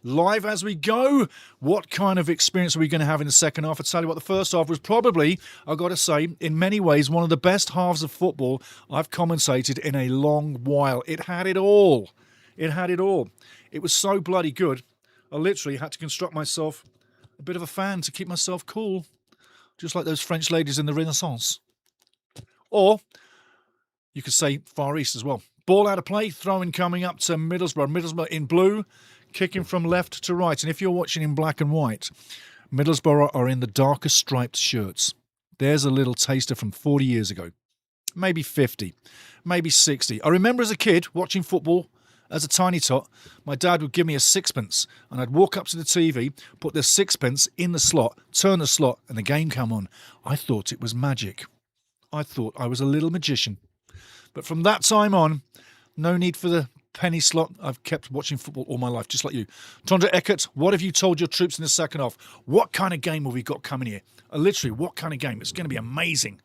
Live as we go. What kind of experience are we going to have in the second half? I'll tell you what, the first half was probably, I've got to say, in many ways, one of the best halves of football I've commentated in a long while. It had it all. It had it all. It was so bloody good. I literally had to construct myself a bit of a fan to keep myself cool. Just like those French ladies in the Renaissance. Or you could say Far East as well. Ball out of play, throwing coming up to Middlesbrough. Middlesbrough in blue, kicking from left to right. And if you're watching in black and white, Middlesbrough are in the darker striped shirts. There's a little taster from 40 years ago. Maybe 50, maybe 60. I remember as a kid watching football as a tiny tot, my dad would give me a sixpence and I'd walk up to the TV, put the sixpence in the slot, turn the slot, and the game come on. I thought it was magic. I thought I was a little magician. But from that time on, no need for the penny slot. I've kept watching football all my life, just like you. Tondra Eckert, what have you told your troops in the second half? What kind of game have we got coming here? Literally, what kind of game? It's going to be amazing.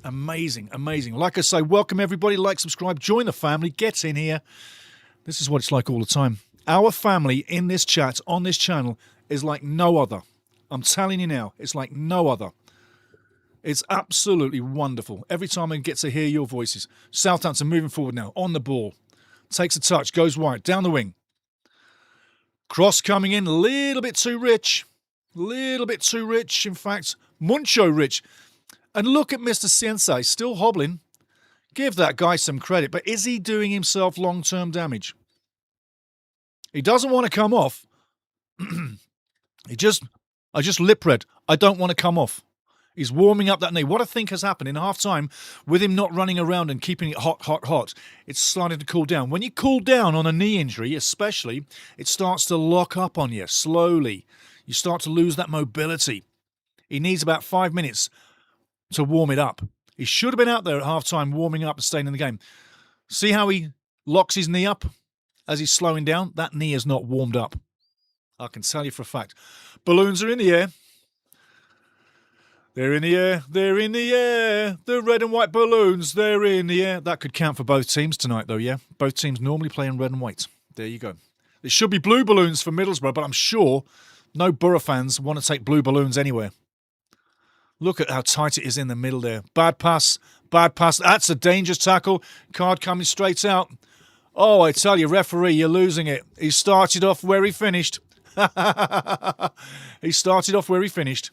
Amazing, amazing. Like I say, welcome everybody. Like, subscribe, join the family, get in here. This is what it's like all the time. Our family in this chat, on this channel, is like no other. I'm telling you now, it's like no other. It's absolutely wonderful. Every time I get to hear your voices. Southampton moving forward now, on the ball. Takes a touch, goes wide, down the wing. Cross coming in, a little bit too rich. Little bit too rich, in fact, muncho rich. And look at Mr. Sensei, still hobbling. Give that guy some credit, but is he doing himself long-term damage? He doesn't want to come off. I just lip read. I don't want to come off. He's warming up that knee. What I think has happened in half-time, with him not running around and keeping it hot, it's starting to cool down. When you cool down on a knee injury, especially, it starts to lock up on you slowly. You start to lose that mobility. He needs about 5 minutes to warm it up. He should have been out there at half-time warming up and staying in the game. See how he locks his knee up as he's slowing down? That knee is not warmed up. I can tell you for a fact. Balloons are in the air. They're in the air, they're in the air. The red and white balloons, they're in the air. That could count for both teams tonight, though, yeah? Both teams normally play in red and white. There you go. There should be blue balloons for Middlesbrough, but I'm sure no Borough fans want to take blue balloons anywhere. Look at how tight it is in the middle there. Bad pass, bad pass. That's a dangerous tackle. Card coming straight out. Oh, I tell you, referee, you're losing it. He started off where he finished. He started off where he finished.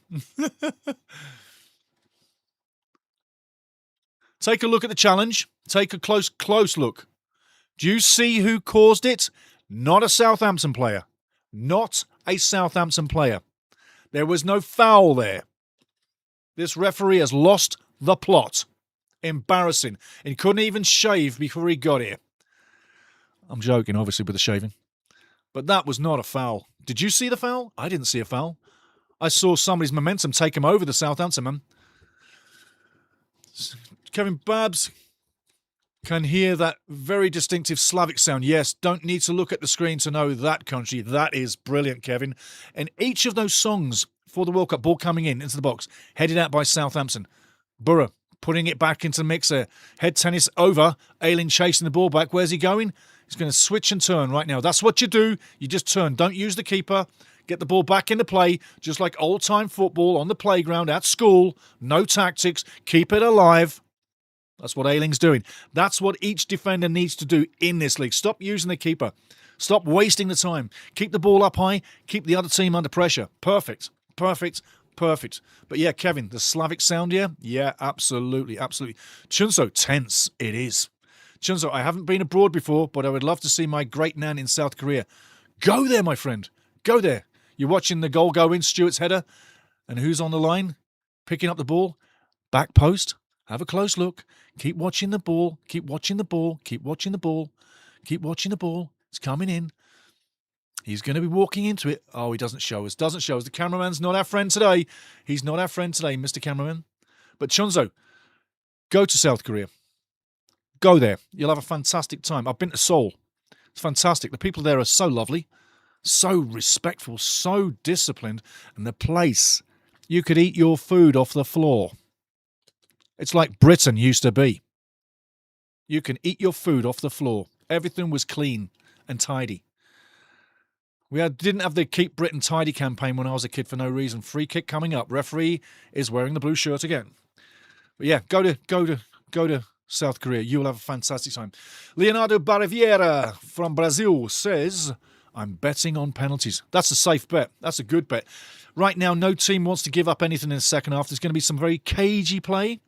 Take a look at the challenge. Take a close look. Do you see who caused it? Not a Southampton player. not a Southampton player. There was no foul there. This referee has lost the plot. Embarrassing. He couldn't even shave before he got here. I'm joking, obviously, with the shaving. But that was not a foul. Did you see the foul? I didn't see a foul. I saw somebody's momentum take him over the Southampton man. Kevin Babs can hear that very distinctive Slavic sound. Yes, don't need to look at the screen to know that country. That is brilliant, Kevin. And each of those songs for the World Cup, ball coming into the box, headed out by Southampton. Borough putting it back into the mixer. Head tennis over. Ayling chasing the ball back. Where's he going? He's going to switch and turn right now. That's what you do. You just turn. Don't use the keeper. Get the ball back into play, just like old-time football on the playground at school. No tactics. Keep it alive. That's what Ayling's doing. That's what each defender needs to do in this league. Stop using the keeper. Stop wasting the time. Keep the ball up high. Keep the other team under pressure. Perfect. Perfect. Perfect. But yeah, Kevin, the Slavic sound here? Yeah, absolutely. Absolutely. Chunso, tense. It is. Chunso, I haven't been abroad before, but I would love to see my great nan in South Korea. Go there, my friend. Go there. You're watching the goal go in, Stewart's header. And who's on the line? Picking up the ball. Back post. Have a close look. Keep watching the ball. Keep watching the ball. Keep watching the ball. Keep watching the ball. It's coming in. He's going to be walking into it. Oh, he doesn't show us. Doesn't show us. The cameraman's not our friend today. He's not our friend today, Mr. Cameraman. But Chunso, go to South Korea. Go there. You'll have a fantastic time. I've been to Seoul. It's fantastic. The people there are so lovely, so respectful, so disciplined. And the place, you could eat your food off the floor. It's like Britain used to be. You can eat your food off the floor. Everything was clean and tidy. We didn't have the Keep Britain Tidy campaign when I was a kid for no reason. Free kick coming up. Referee is wearing the blue shirt again. But yeah, go to South Korea. You will have a fantastic time. Leonardo Barriviera from Brazil says, I'm betting on penalties. That's a safe bet. That's a good bet. Right now, no team wants to give up anything in the second half. There's going to be some very cagey play.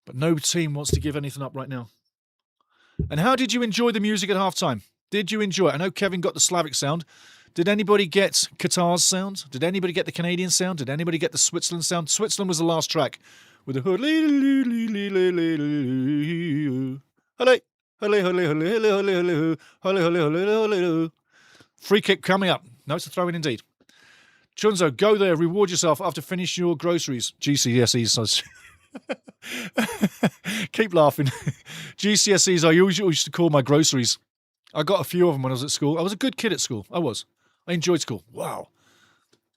But no team wants to give anything up right now. And how did you enjoy the music at halftime? Did you enjoy it? I know Kevin got the Slavic sound. Did anybody get Qatar's sound? Did anybody get the Canadian sound? Did anybody get the Switzerland sound? Switzerland was the last track with the hood. Free kick coming up. No, it's a throw in indeed. Chunso, go there. Reward yourself after finishing your groceries. GCSEs. Keep laughing. GCSEs, I usually used to call my groceries. I got a few of them when I was at school. I was a good kid at school. I was. I enjoyed school. Wow.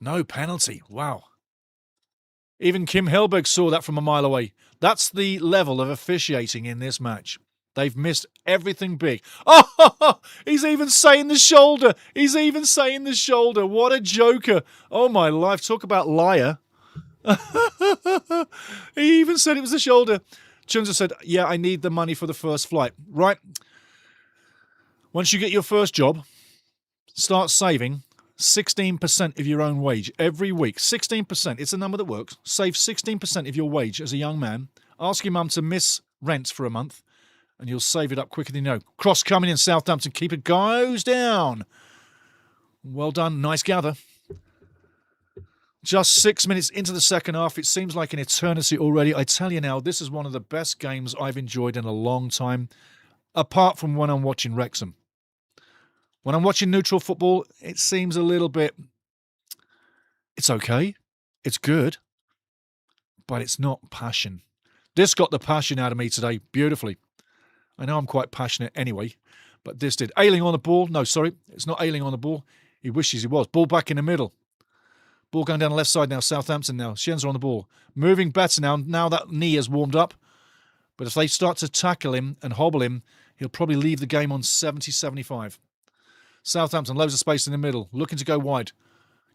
No penalty. Wow. Even Kim Helberg saw that from a mile away. That's the level of officiating in this match. They've missed everything big. Oh, he's even saying the shoulder. He's even saying the shoulder. What a joker. Oh, my life. Talk about liar. He even said it was the shoulder. Chunza said, yeah, I need the money for the first flight. Right. Once you get your first job, start saving 16% of your own wage every week. 16%. It's a number that works. Save 16% of your wage as a young man. Ask your mum to miss rent for a month, and you'll save it up quicker than you know. Cross coming in Southampton. Keeper goes down. Well done. Nice gather. Just 6 minutes into the second half. It seems like an eternity already. I tell you now, this is one of the best games I've enjoyed in a long time, apart from when I'm watching Wrexham. When I'm watching neutral football, it seems a little bit... It's okay. It's good. But it's not passion. This got the passion out of me today beautifully. I know I'm quite passionate anyway, but this did. Ayling on the ball. No, sorry. It's not Ayling on the ball. He wishes he was. Ball back in the middle. Ball going down the left side now. Southampton now. Shenza on the ball. Moving better now. Now that knee has warmed up. But if they start to tackle him and hobble him, he'll probably leave the game on 70-75. Southampton, loads of space in the middle, looking to go wide.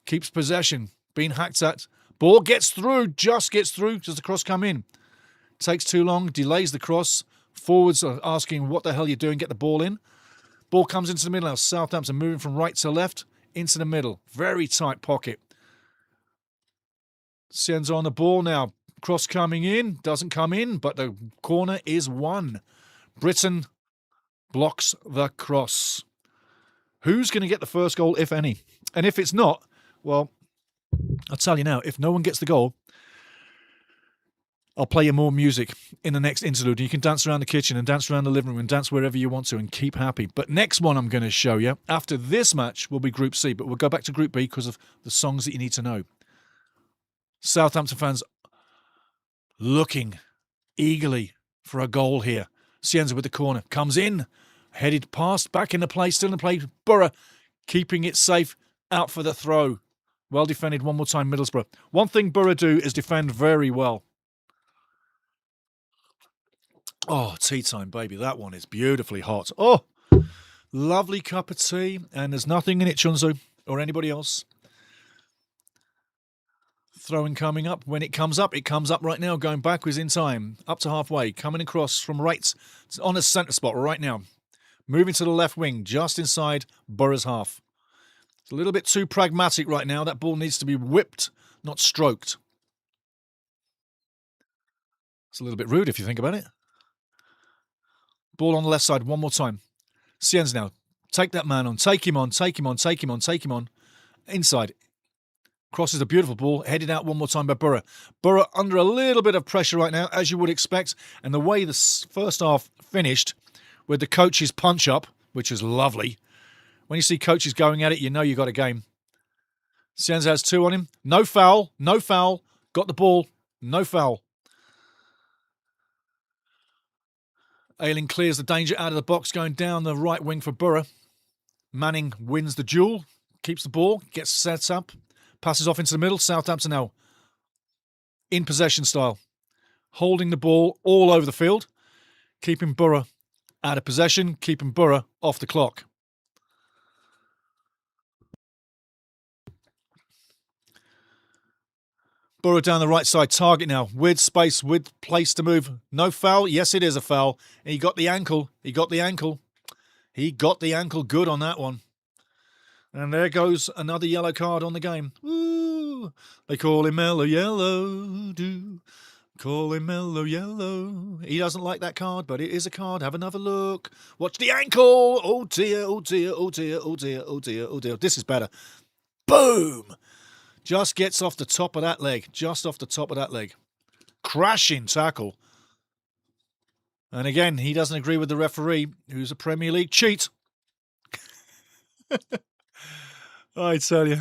Keeps possession, being hacked at. Ball gets through, just gets through. Does the cross come in? Takes too long, delays the cross. Forwards are asking, what the hell are you doing? Get the ball in. Ball comes into the middle now. Southampton moving from right to left into the middle. Very tight pocket. Sien's on the ball now. Cross coming in. Doesn't come in, but the corner is won. Britain blocks the cross. Who's going to get the first goal, if any? And if it's not, well, I'll tell you now, if no one gets the goal, I'll play you more music in the next interlude. You can dance around the kitchen and dance around the living room and dance wherever you want to and keep happy. But next one I'm going to show you, after this match, will be Group C. But we'll go back to Group B because of the songs that you need to know. Southampton fans looking eagerly for a goal here. Cienza with the corner. Comes in. Headed past. Back in the play. Still in the play. Borough keeping it safe. Out for the throw. Well defended one more time, Middlesbrough. One thing Borough do is defend very well. Oh, tea time, baby. That one is beautifully hot. Oh, lovely cup of tea. And there's nothing in it, Chunzo, or anybody else. Throwing coming up. When it comes up right now, going backwards in time. Up to halfway. Coming across from right. It's on a centre spot right now. Moving to the left wing, just inside Borough's half. It's a little bit too pragmatic right now. That ball needs to be whipped, not stroked. It's a little bit rude if you think about it. Ball on the left side one more time. Cienza now. Take that man on. Take him on. Take him on. Take him on. Take him on. Inside. Crosses a beautiful ball. Headed out one more time by Borough. Borough under a little bit of pressure right now, as you would expect. And the way the first half finished with the coach's punch up, which is lovely. When you see coaches going at it, you know you got a game. Cienza has 2 on him. No foul. No foul. Got the ball. No foul. Ayling clears the danger out of the box, going down the right wing for Borough. Manning wins the duel, keeps the ball, gets set up, passes off into the middle. Southampton now in possession style, holding the ball all over the field, keeping Borough out of possession, keeping Borough off the clock. Borough down the right side, target now, with space, with place to move. No foul. Yes, it is a foul. He got the ankle. He got the ankle. He got the ankle good on that one. And there goes another yellow card on the game. Woo! They call him Mellow Yellow. Do call him Mellow Yellow. He doesn't like that card, but it is a card. Have another look. Watch the ankle. Oh dear, oh dear, oh dear, oh dear, oh dear, oh dear. This is better. Boom! Just gets off the top of that leg. Just off the top of that leg. Crashing tackle. And again, he doesn't agree with the referee, who's a Premier League cheat. I tell you.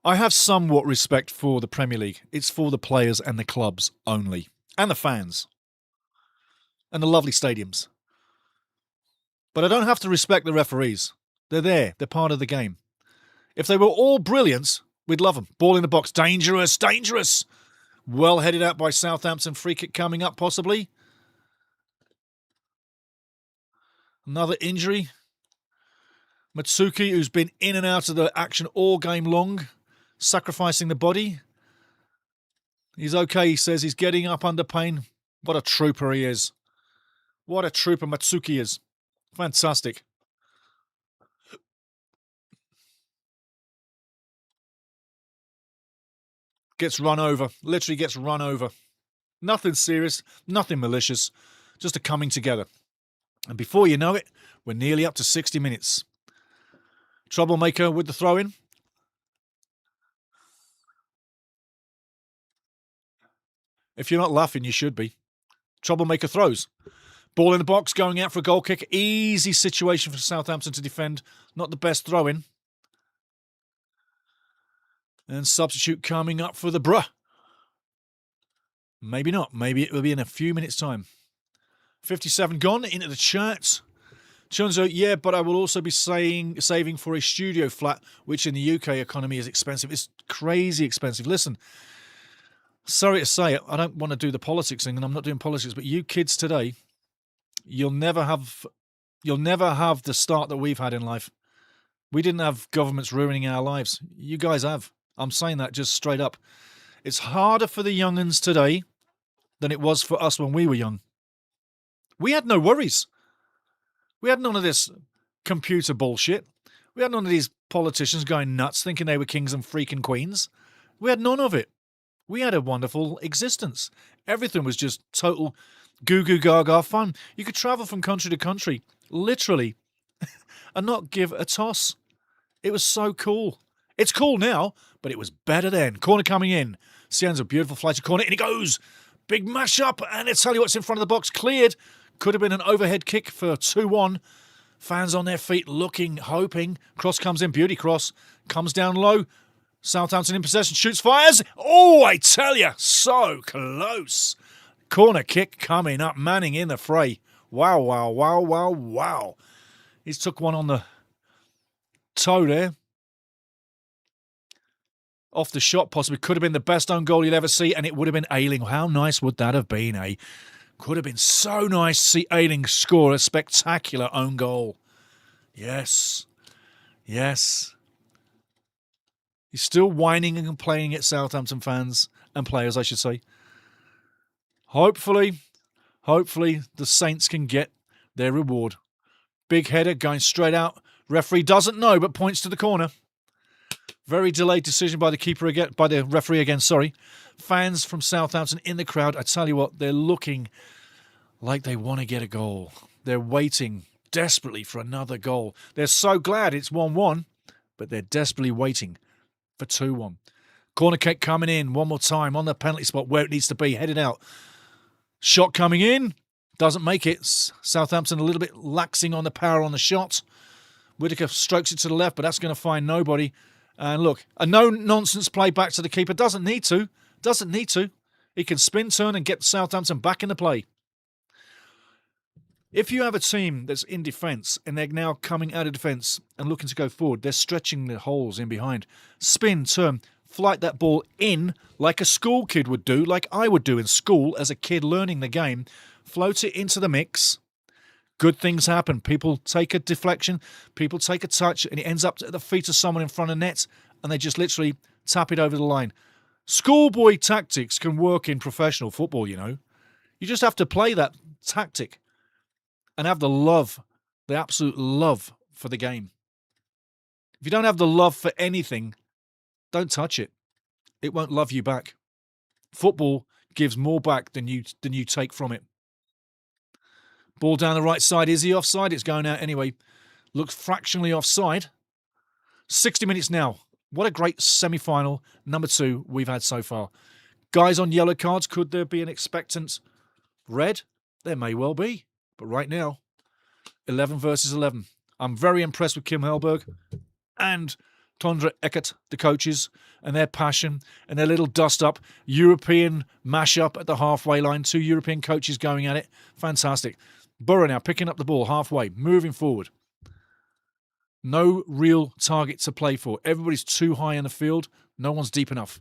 I have somewhat respect for the Premier League. It's for the players and the clubs only. And the fans. And the lovely stadiums. But I don't have to respect the referees. They're there. They're part of the game. If they were all brilliant, we'd love them. Ball in the box. Dangerous, dangerous. Well headed out by Southampton. Free kick coming up, possibly. Another injury. Matsuki, who's been in and out of the action all game long, sacrificing the body. He's okay, he says. He's getting up under pain. What a trooper he is. What a trooper Matsuki is. Fantastic. Gets run over. Literally gets run over. Nothing serious. Nothing malicious. Just a coming together. And before you know it, we're nearly up to 60 minutes. Troublemaker with the throw-in. If you're not laughing, you should be. Troublemaker throws. Ball in the box, going out for a goal kick. Easy situation for Southampton to defend. Not the best throw-in. And substitute coming up for the Bruh. Maybe not. Maybe it will be in a few minutes' time. 57 gone into the chat. Chunzo, yeah, but I will also be saving for a studio flat, which in the UK economy is expensive. It's crazy expensive. Listen, sorry to say it, I don't want to do the politics thing, and I'm not doing politics, but you kids today, you'll never have the start that we've had in life. We didn't have governments ruining our lives. You guys have. I'm saying that just straight up. It's harder for the young'uns today than it was for us when we were young. We had no worries. We had none of this computer bullshit. We had none of these politicians going nuts thinking they were kings and freaking queens. We had none of it. We had a wonderful existence. Everything was just total goo-goo gaga fun. You could travel from country to country, literally and not give a toss. It was so cool. It's cool now, but it was better then. Corner coming in. Cienza, beautiful flight to corner. In it goes. Big mash up. And I tell you what's in front of the box. Cleared. Could have been an overhead kick for 2-1. Fans on their feet looking, hoping. Cross comes in. Beauty cross. Comes down low. Southampton in possession. Shoots, fires. Oh, I tell you. So close. Corner kick coming up. Manning in the fray. Wow, wow, wow, wow, wow. He's took one on the toe there. Off the shot, possibly. Could have been the best own goal you'd ever see, and it would have been Ayling. How nice would that have been, eh? Could have been so nice to see Ayling score a spectacular own goal. Yes. Yes. He's still whining and complaining at Southampton fans and players, I should say. Hopefully, the Saints can get their reward. Big header going straight out. Referee doesn't know, but points to the corner. Very delayed decision by the keeper again, by the referee again, sorry. Fans from Southampton in the crowd, I tell you what, they're looking like they want to get a goal. They're waiting desperately for another goal. They're so glad it's 1-1, but they're desperately waiting for 2-1. Corner kick coming in one more time on the penalty spot where it needs to be, headed out. Shot coming in, doesn't make it. Southampton a little bit laxing on the power on the shot. Whittaker strokes it to the left, but that's going to find nobody. And look, a no-nonsense play back to the keeper. Doesn't need to. Doesn't need to. He can spin, turn, and get Southampton back in the play. If you have a team that's in defence and they're now coming out of defence and looking to go forward, they're stretching the holes in behind. Spin, turn, flight that ball in like a school kid would do, like I would do in school as a kid learning the game. Float it into the mix. Good things happen. People take a deflection, people take a touch, and it ends up at the feet of someone in front of net, and they just literally tap it over the line. Schoolboy tactics can work in professional football, you know. You just have to play that tactic and have the love, the absolute love for the game. If you don't have the love for anything, don't touch it. It won't love you back. Football gives more back than you take from it. Ball down the right side. Is he offside? It's going out anyway. Looks fractionally offside. 60 minutes now. What a great semi-final, number 2, we've had so far. Guys on yellow cards. Could there be an expectant red? There may well be. But right now, 11 versus 11. I'm very impressed with Kim Helberg and Tondra Eckert, the coaches, and their passion and their little dust-up European mash-up at the halfway line. 2 European coaches going at it. Fantastic. Borough now picking up the ball halfway, moving forward. No real target to play for. Everybody's too high in the field. No one's deep enough.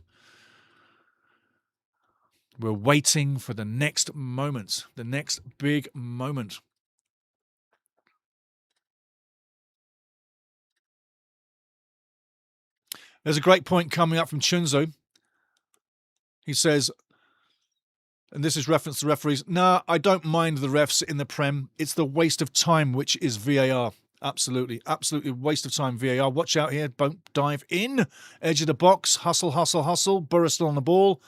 We're waiting for the next moment, the next big moment. There's a great point coming up from Chunzo. He says, and this is reference to referees, nah, I don't mind the refs in the Prem. It's the waste of time, which is VAR. Absolutely, absolutely waste of time, VAR. Watch out here, don't dive in. Edge of the box, hustle, hustle, hustle. Burrow still on the ball.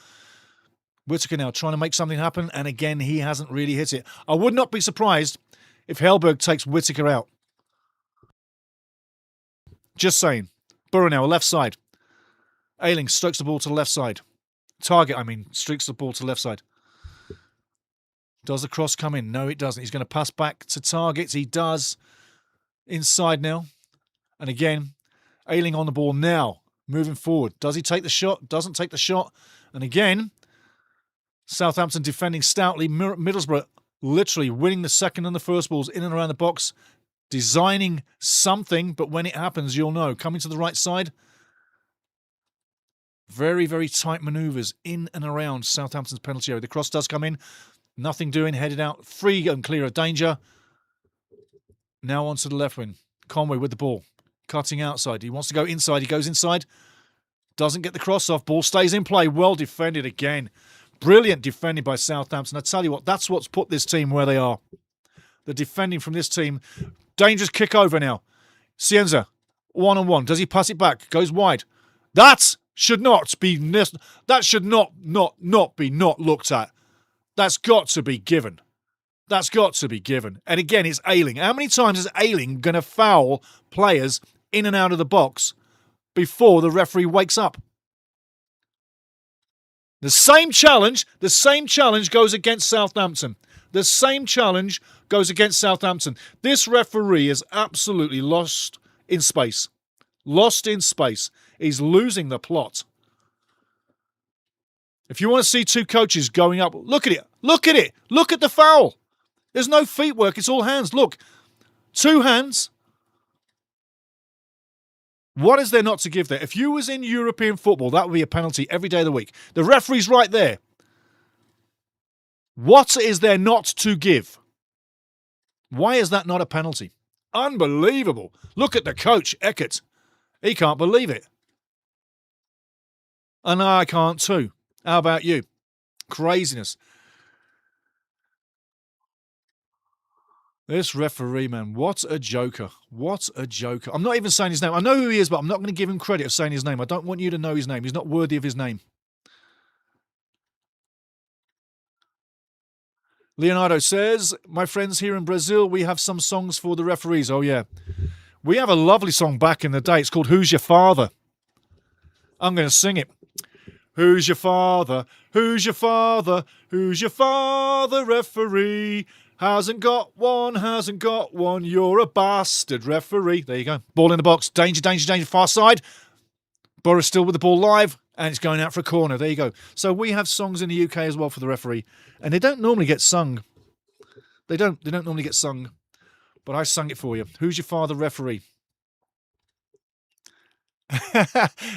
Whittaker now trying to make something happen, and again, he hasn't really hit it. I would not be surprised if Helberg takes Whittaker out. Just saying. Burrow now, left side. Ayling strokes the ball to the left side. Target, streaks the ball to the left side. Does the cross come in? No, it doesn't. He's going to pass back to Target. He does. Inside now. And again, Ayling on the ball now. Moving forward. Does he take the shot? Doesn't take the shot. And again, Southampton defending stoutly. Middlesbrough literally winning the second and the first balls in and around the box. Designing something, but when it happens, you'll know. Coming to the right side. Very, very tight manoeuvres in and around Southampton's penalty area. The cross does come in. Nothing doing. Headed out. Free and clear of danger. Now onto the left wing. Conway with the ball. Cutting outside. He wants to go inside. He goes inside. Doesn't get the cross off. Ball stays in play. Well defended again. Brilliant defending by Southampton. I tell you what, that's what's put this team where they are. The defending from this team. Dangerous kick over now. Cienza, 1-on-1. Does he pass it back? Goes wide. That should not be not looked at. That's got to be given. That's got to be given. And again, it's Ayling. How many times is Ayling going to foul players in and out of the box before the referee wakes up? The same challenge goes against Southampton. The same challenge goes against Southampton. This referee is absolutely lost in space. Lost in space. He's losing the plot. If you want to see two coaches going up, look at it. Look at it. Look at the foul. There's no feet work. It's all hands. Look. 2 hands. What is there not to give there? If you was in European football, that would be a penalty every day of the week. The referee's right there. What is there not to give? Why is that not a penalty? Unbelievable. Look at the coach, Eckert. He can't believe it. And I can't too. How about you? Craziness. This referee, man, what a joker. What a joker. I'm not even saying his name. I know who he is, but I'm not going to give him credit of saying his name. I don't want you to know his name. He's not worthy of his name. Leonardo says, my friends here in Brazil, we have some songs for the referees. Oh, yeah. We have a lovely song back in the day. It's called Who's Your Father? I'm going to sing it. Who's your father? Who's your father? Who's your father, referee? Hasn't got one, hasn't got one. You're a bastard, referee. There you go. Ball in the box. Danger, danger, danger. Far side. Borough's still with the ball live, and it's going out for a corner. There you go. So we have songs in the UK as well for the referee, and they don't normally get sung. They don't normally get sung, but I sung it for you. Who's your father, referee?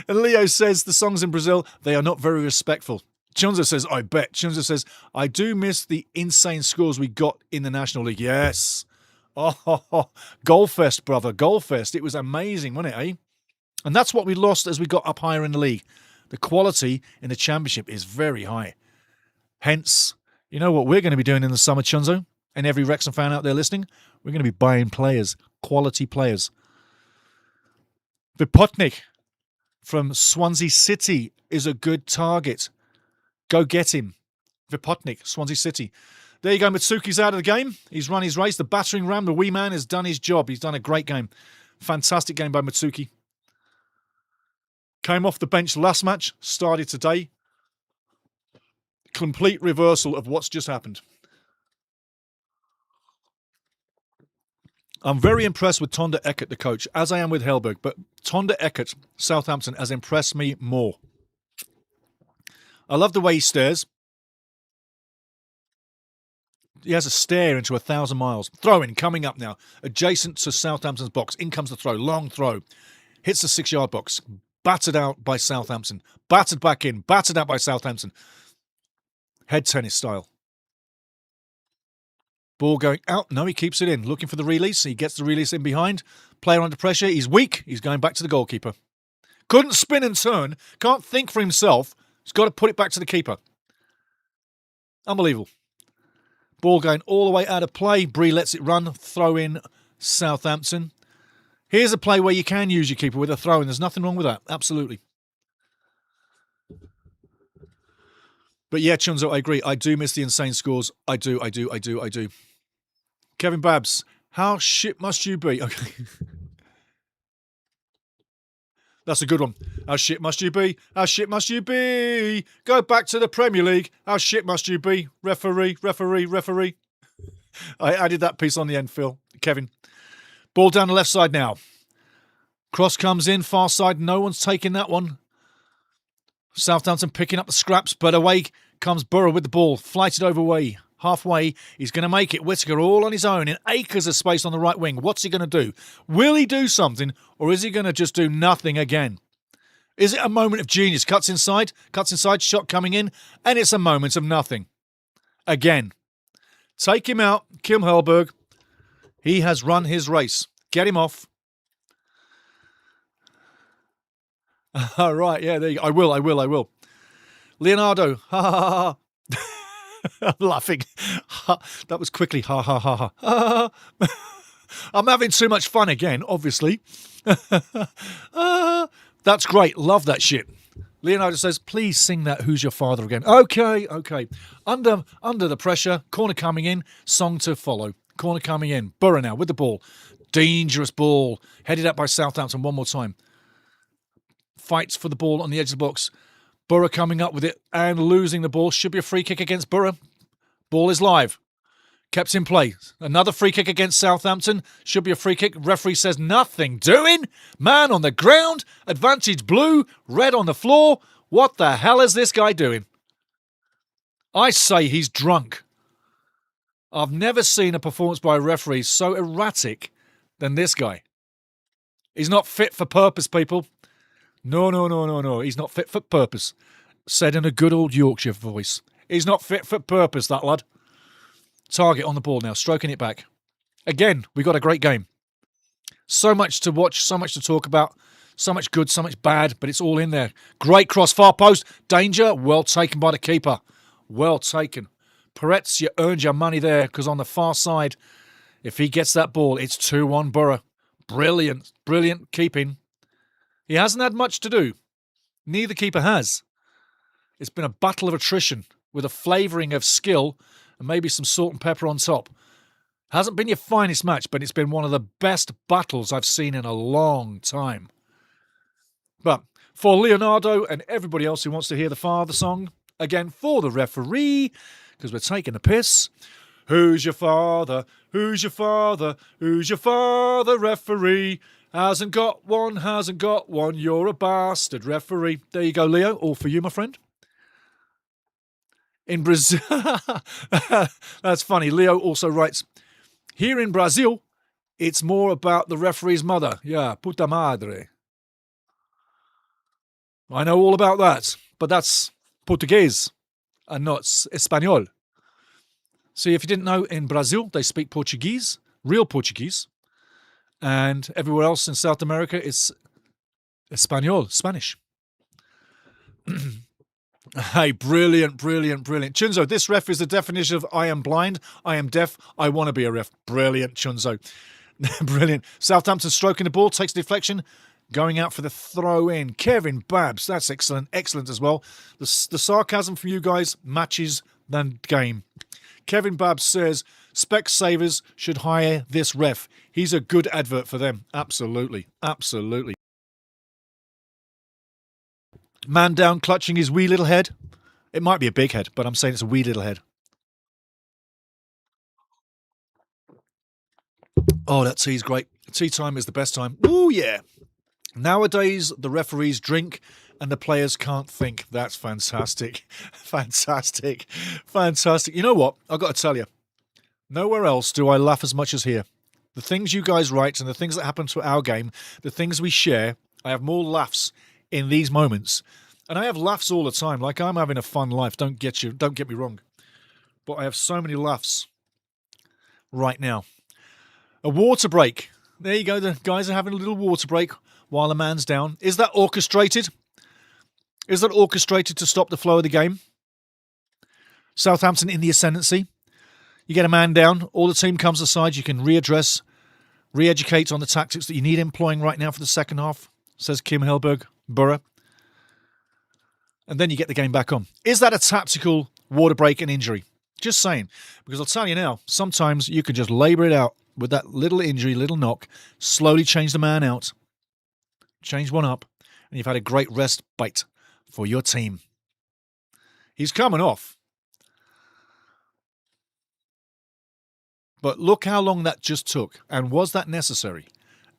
And Leo says the songs in Brazil, they are not very respectful. Chunza says, I bet. Chunza says, I do miss the insane scores we got in the National League. Yes. Oh, Goalfest, brother. Goalfest. It was amazing, wasn't it, eh? And that's what we lost as we got up higher in the league. The quality in the championship is very high. Hence, you know what we're going to be doing in the summer, Chunzo? And every Wrexham fan out there listening? We're going to be buying players. Quality players. Vipotnik from Swansea City is a good target. Go get him. Vipotnik, Swansea City. There you go. Mitsuki's out of the game. He's run his race. The battering ram, the wee man, has done his job. He's done a great game. Fantastic game by Mitsuki. Came off the bench last match. Started today. Complete reversal of what's just happened. I'm very impressed with Tonda Eckert, the coach, as I am with Helberg. But Tonda Eckert, Southampton, has impressed me more. I love the way he stares. He has a stare into 1,000 miles. Throw-in coming up now. Adjacent to Southampton's box. In comes the throw. Long throw. Hits the 6-yard box. Battered out by Southampton. Battered back in. Battered out by Southampton. Head tennis style. Ball going out. No, he keeps it in. Looking for the release. He gets the release in behind. Player under pressure. He's weak. He's going back to the goalkeeper. Couldn't spin and turn. Can't think for himself. He's got to put it back to the keeper. Unbelievable. Ball going all the way out of play. Bree lets it run. Throw in Southampton. Here's a play where you can use your keeper with a throw in. There's nothing wrong with that. Absolutely. But yeah, Chunzo, I agree. I do miss the insane scores. I do. Kevin Babs, how shit must you be? Okay. That's a good one. How shit must you be? How shit must you be? Go back to the Premier League. How shit must you be? Referee. I added that piece on the end, Phil. Kevin. Ball down the left side now. Cross comes in, far side. No one's taking that one. Southampton picking up the scraps, but away comes Borough with the ball. Flighted over way. Halfway, he's going to make it. Whittaker all on his own in acres of space on the right wing. What's he going to do? Will he do something, or is he going to just do nothing again? Is it a moment of genius? Cuts inside, shot coming in, and it's a moment of nothing. Again. Take him out, Kim Hellberg. He has run his race. Get him off. All right, yeah, there you go. I will. Leonardo, ha ha ha ha. I'm laughing. That was quickly. Ha ha ha ha. I'm having too much fun again, obviously. That's great. Love that shit. Leonardo says, please sing that Who's Your Father again. Okay. Under the pressure, corner coming in, song to follow. Corner coming in. Borough now with the ball. Dangerous ball. Headed up by Southampton one more time. Fights for the ball on the edge of the box. Borough coming up with it and losing the ball. Should be a free kick against Borough. Ball is live. Kept in play. Another free kick against Southampton. Should be a free kick. Referee says nothing doing. Man on the ground. Advantage blue. Red on the floor. What the hell is this guy doing? I say he's drunk. I've never seen a performance by a referee so erratic than this guy. He's not fit for purpose, people. No. He's not fit for purpose. Said in a good old Yorkshire voice. He's not fit for purpose, that lad. Target on the ball now, stroking it back. Again, we got a great game. So much to watch, so much to talk about. So much good, so much bad, but it's all in there. Great cross, far post. Danger, well taken by the keeper. Well taken. Peretz, you earned your money there, because on the far side, if he gets that ball, it's 2-1 Borough. Brilliant keeping. He hasn't had much to do. Neither keeper has. It's been a battle of attrition with a flavouring of skill and maybe some salt and pepper on top. Hasn't been your finest match, but it's been one of the best battles I've seen in a long time. But for Leonardo and everybody else who wants to hear the father song, again, for the referee, because we're taking the piss. Who's your father? Who's your father? Who's your father, referee? Hasn't got one. You're a bastard, referee. There you go, Leo. All for you, my friend. In Brazil, that's funny. Leo also writes, here in Brazil, it's more about the referee's mother. Yeah, puta madre. I know all about that, but that's Portuguese and not Espanol. See, if you didn't know, in Brazil, they speak Portuguese, real Portuguese, and everywhere else in South America, it's Espanol, Spanish. Hey, brilliant. Chunzo, this ref is the definition of I am blind, I am deaf, I want to be a ref. Brilliant, Chunzo. Brilliant. Southampton stroking the ball, takes deflection, going out for the throw in. Kevin Babs, that's excellent as well. The sarcasm from you guys matches the game. Kevin Babs says, Specsavers should hire this ref. He's a good advert for them. Absolutely. Man down, clutching his wee little head. It might be a big head, but I'm saying it's a wee little head. Oh, that tea's great. Tea time is the best time. Ooh, yeah. Nowadays, the referees drink and the players can't think. That's fantastic. Fantastic. You know what? I've got to tell you, nowhere else do I laugh as much as here. The things you guys write and the things that happen to our game, the things we share, I have more laughs in these moments. And I have laughs all the time. Like, I'm having a fun life. Don't get me wrong. But I have so many laughs right now. A water break. There you go. The guys are having a little water break while the man's down. Is that orchestrated? Is that orchestrated to stop the flow of the game? Southampton in the ascendancy. You get a man down. All the team comes aside. You can readdress, re-educate on the tactics that you need employing right now for the second half, says Kim Helberg. Borough. And then you get the game back on. Is that a tactical water break and injury? Just saying. Because I'll tell you now, sometimes you can just labour it out with that little injury, little knock, slowly change the man out, change one up, and you've had a great rest bite for your team. He's coming off. But look how long that just took. And was that necessary?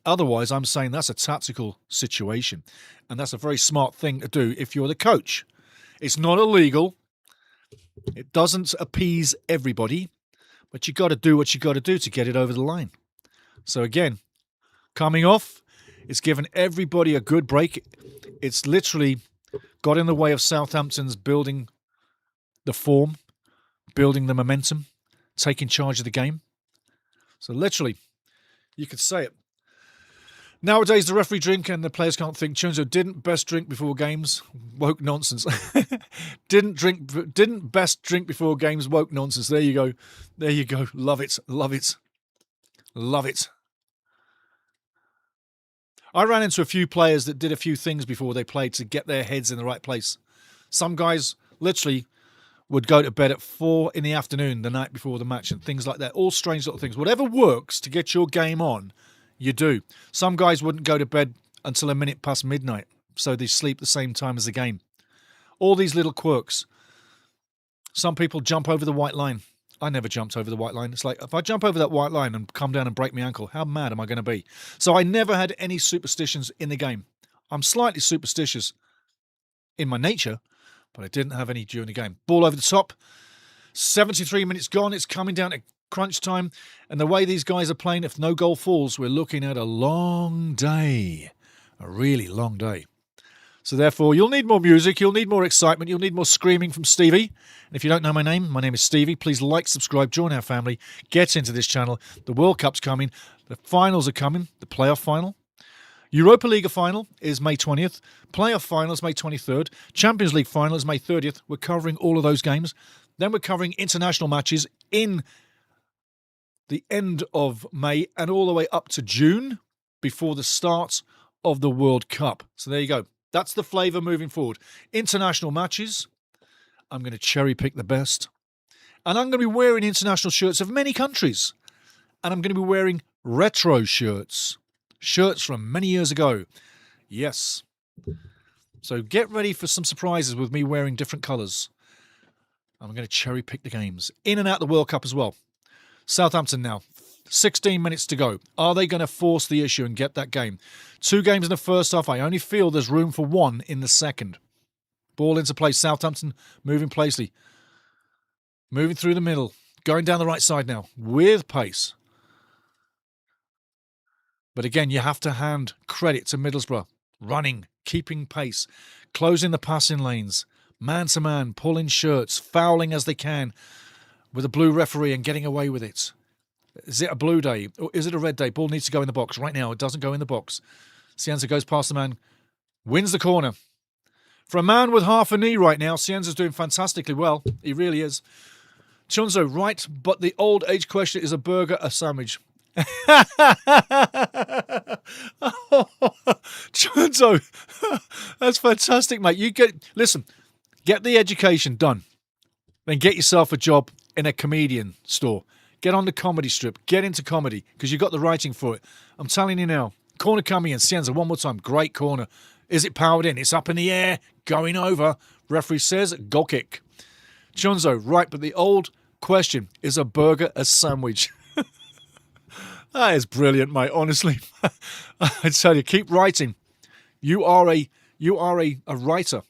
Otherwise, I'm saying that's a tactical situation. And that's a very smart thing to do if you're the coach. It's not illegal. It doesn't appease everybody. But you got to do what you got to do to get it over the line. So again, coming off, it's given everybody a good break. It's literally got in the way of Southampton's building the form, building the momentum, taking charge of the game. So literally, you could say it. Nowadays, the referee drink and the players can't think. Chunzo didn't best drink before games. Woke nonsense. Didn't best drink before games. Woke nonsense. There you go. Love it. I ran into a few players that did a few things before they played to get their heads in the right place. Some guys literally would go to bed at 4 in the afternoon the night before the match and things like that. All strange little things. Whatever works to get your game on, you do. Some guys wouldn't go to bed until a minute past midnight, so they sleep the same time as the game. All these little quirks. Some people jump over the white line. I never jumped over the white line. It's like, if I jump over that white line and come down and break my ankle, how mad am I going to be? So I never had any superstitions in the game. I'm slightly superstitious in my nature, but I didn't have any during the game. Ball over the top. 73 minutes gone. It's coming down to crunch time. And the way these guys are playing, if no goal falls, we're looking at a long day. A really long day. So therefore, you'll need more music, you'll need more excitement, you'll need more screaming from Stevie. And if you don't know my name is Stevie. Please like, subscribe, join our family, get into this channel. The World Cup's coming, the finals are coming, the playoff final. Europa League final is May 20th, playoff final is May 23rd, Champions League final is May 30th. We're covering all of those games. Then we're covering international matches in the end of May and all the way up to June before the start of the World Cup. So there you go. That's the flavour moving forward. International matches. I'm going to cherry pick the best. And I'm going to be wearing international shirts of many countries. And I'm going to be wearing retro shirts. Shirts from many years ago. Yes. So get ready for some surprises with me wearing different colours. I'm going to cherry pick the games. In and out the World Cup as well. Southampton now. 16 minutes to go. Are they going to force the issue and get that game? 2 games in the first half. I only feel there's room for 1 in the second. Ball into play. Southampton moving Placely. Moving through the middle. Going down the right side now with pace. But again, you have to hand credit to Middlesbrough. Running, keeping pace, closing the passing lanes, man to man, pulling shirts, fouling as they can with a blue referee and getting away with it. Is it a blue day or is it a red day? Ball needs to go in the box. Right now, it doesn't go in the box. Cienza goes past the man, wins the corner. For a man with half a knee right now, Cienza's doing fantastically well. He really is. Chunzo, right, but the old age question is a burger, a sandwich. Chunzo, that's fantastic, mate. Listen, get the education done. Then get yourself a job in a comedian store. Get on the comedy strip. Get into comedy because you've got the writing for it. I'm telling you now. Corner coming in. Cienza, one more time. Great corner. Is it powered in? It's up in the air. Going over. Referee says goal kick. Chunzo, right, but the old question, is a burger a sandwich? That is brilliant, mate, honestly. I tell you, keep writing. You are a writer.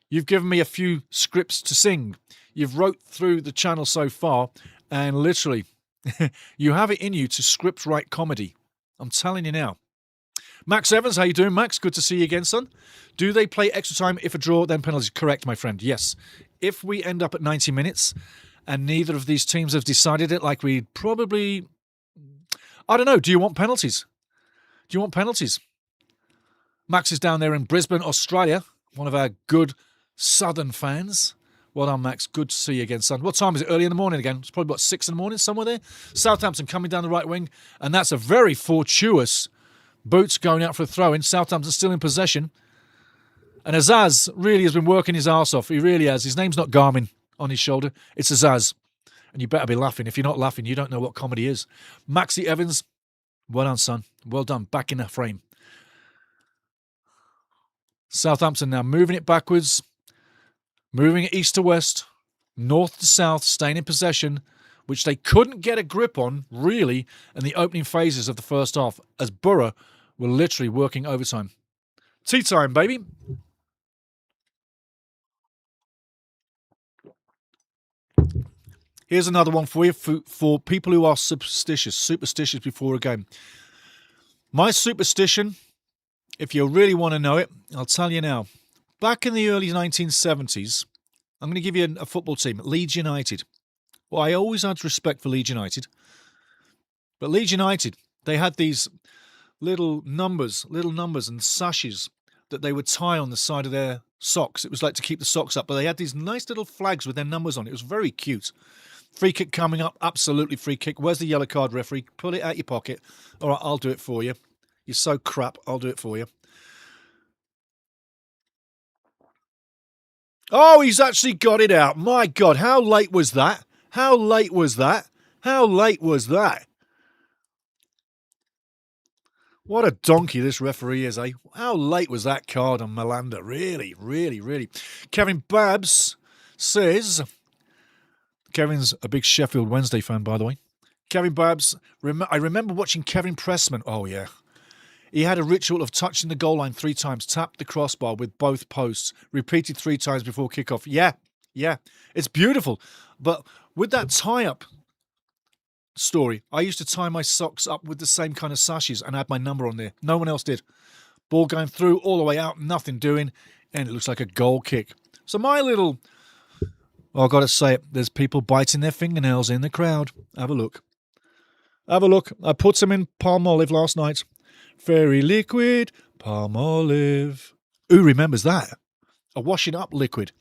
You've given me a few scripts to sing. You've wrote through the channel so far, and literally, you have it in you to script write comedy. I'm telling you now. Max Evans, how you doing, Max? Good to see you again, son. Do they play extra time if a draw, then penalties? Correct, my friend, yes. If we end up at 90 minutes and neither of these teams have decided it, like we probably... I don't know, do you want penalties? Do you want penalties? Max is down there in Brisbane, Australia. One of our good southern fans. Well done, Max. Good to see you again, son. What time is it? Early in the morning again. It's probably about 6 in the morning, somewhere there. Southampton coming down the right wing. And that's a very fortuitous Boots going out for a throw-in. Southampton still in possession. And Azaz really has been working his arse off. He really has. His name's not Garmin on his shoulder. It's Azaz. And you better be laughing. If you're not laughing, you don't know what comedy is. Maxi Evans, well done, son. Well done. Back in the frame. Southampton now moving it backwards. Moving it east to west. North to south. Staying in possession. Which they couldn't get a grip on, really, in the opening phases of the first half. As Borough were literally working overtime. Tea time, baby. Here's another one for you, for people who are superstitious before a game. My superstition, if you really want to know it, I'll tell you now. Back in the early 1970s, I'm going to give you a football team, Leeds United. Well, I always had respect for Leeds United. But Leeds United, they had these little numbers and sashes that they would tie on the side of their socks. It was like to keep the socks up, but they had these nice little flags with their numbers on it. It was very cute. Free kick coming up, absolutely free kick. Where's the yellow card, referee? Pull it out your pocket. All right, I'll do it for you. You're so crap. I'll do it for you. Oh, he's actually got it out. My God, how late was that? How late was that? How late was that? What a donkey this referee is, eh? How late was that card on Malander? Really, really, really. Kevin Babs says... Kevin's a big Sheffield Wednesday fan, by the way. Kevin Babs, I remember watching Kevin Pressman. Oh, yeah. He had a ritual of touching the goal line 3 times, tapped the crossbar with both posts, repeated 3 times before kickoff. Yeah, yeah. It's beautiful. But with that tie-up story, I used to tie my socks up with the same kind of sashes and add my number on there. No one else did. Ball going through, all the way out, nothing doing, and it looks like a goal kick. So my little... Oh, I've got to say it. There's people biting their fingernails in the crowd. Have a look. Have a look. I put some in Palmolive last night. Very liquid Palmolive. Who remembers that? A washing up liquid.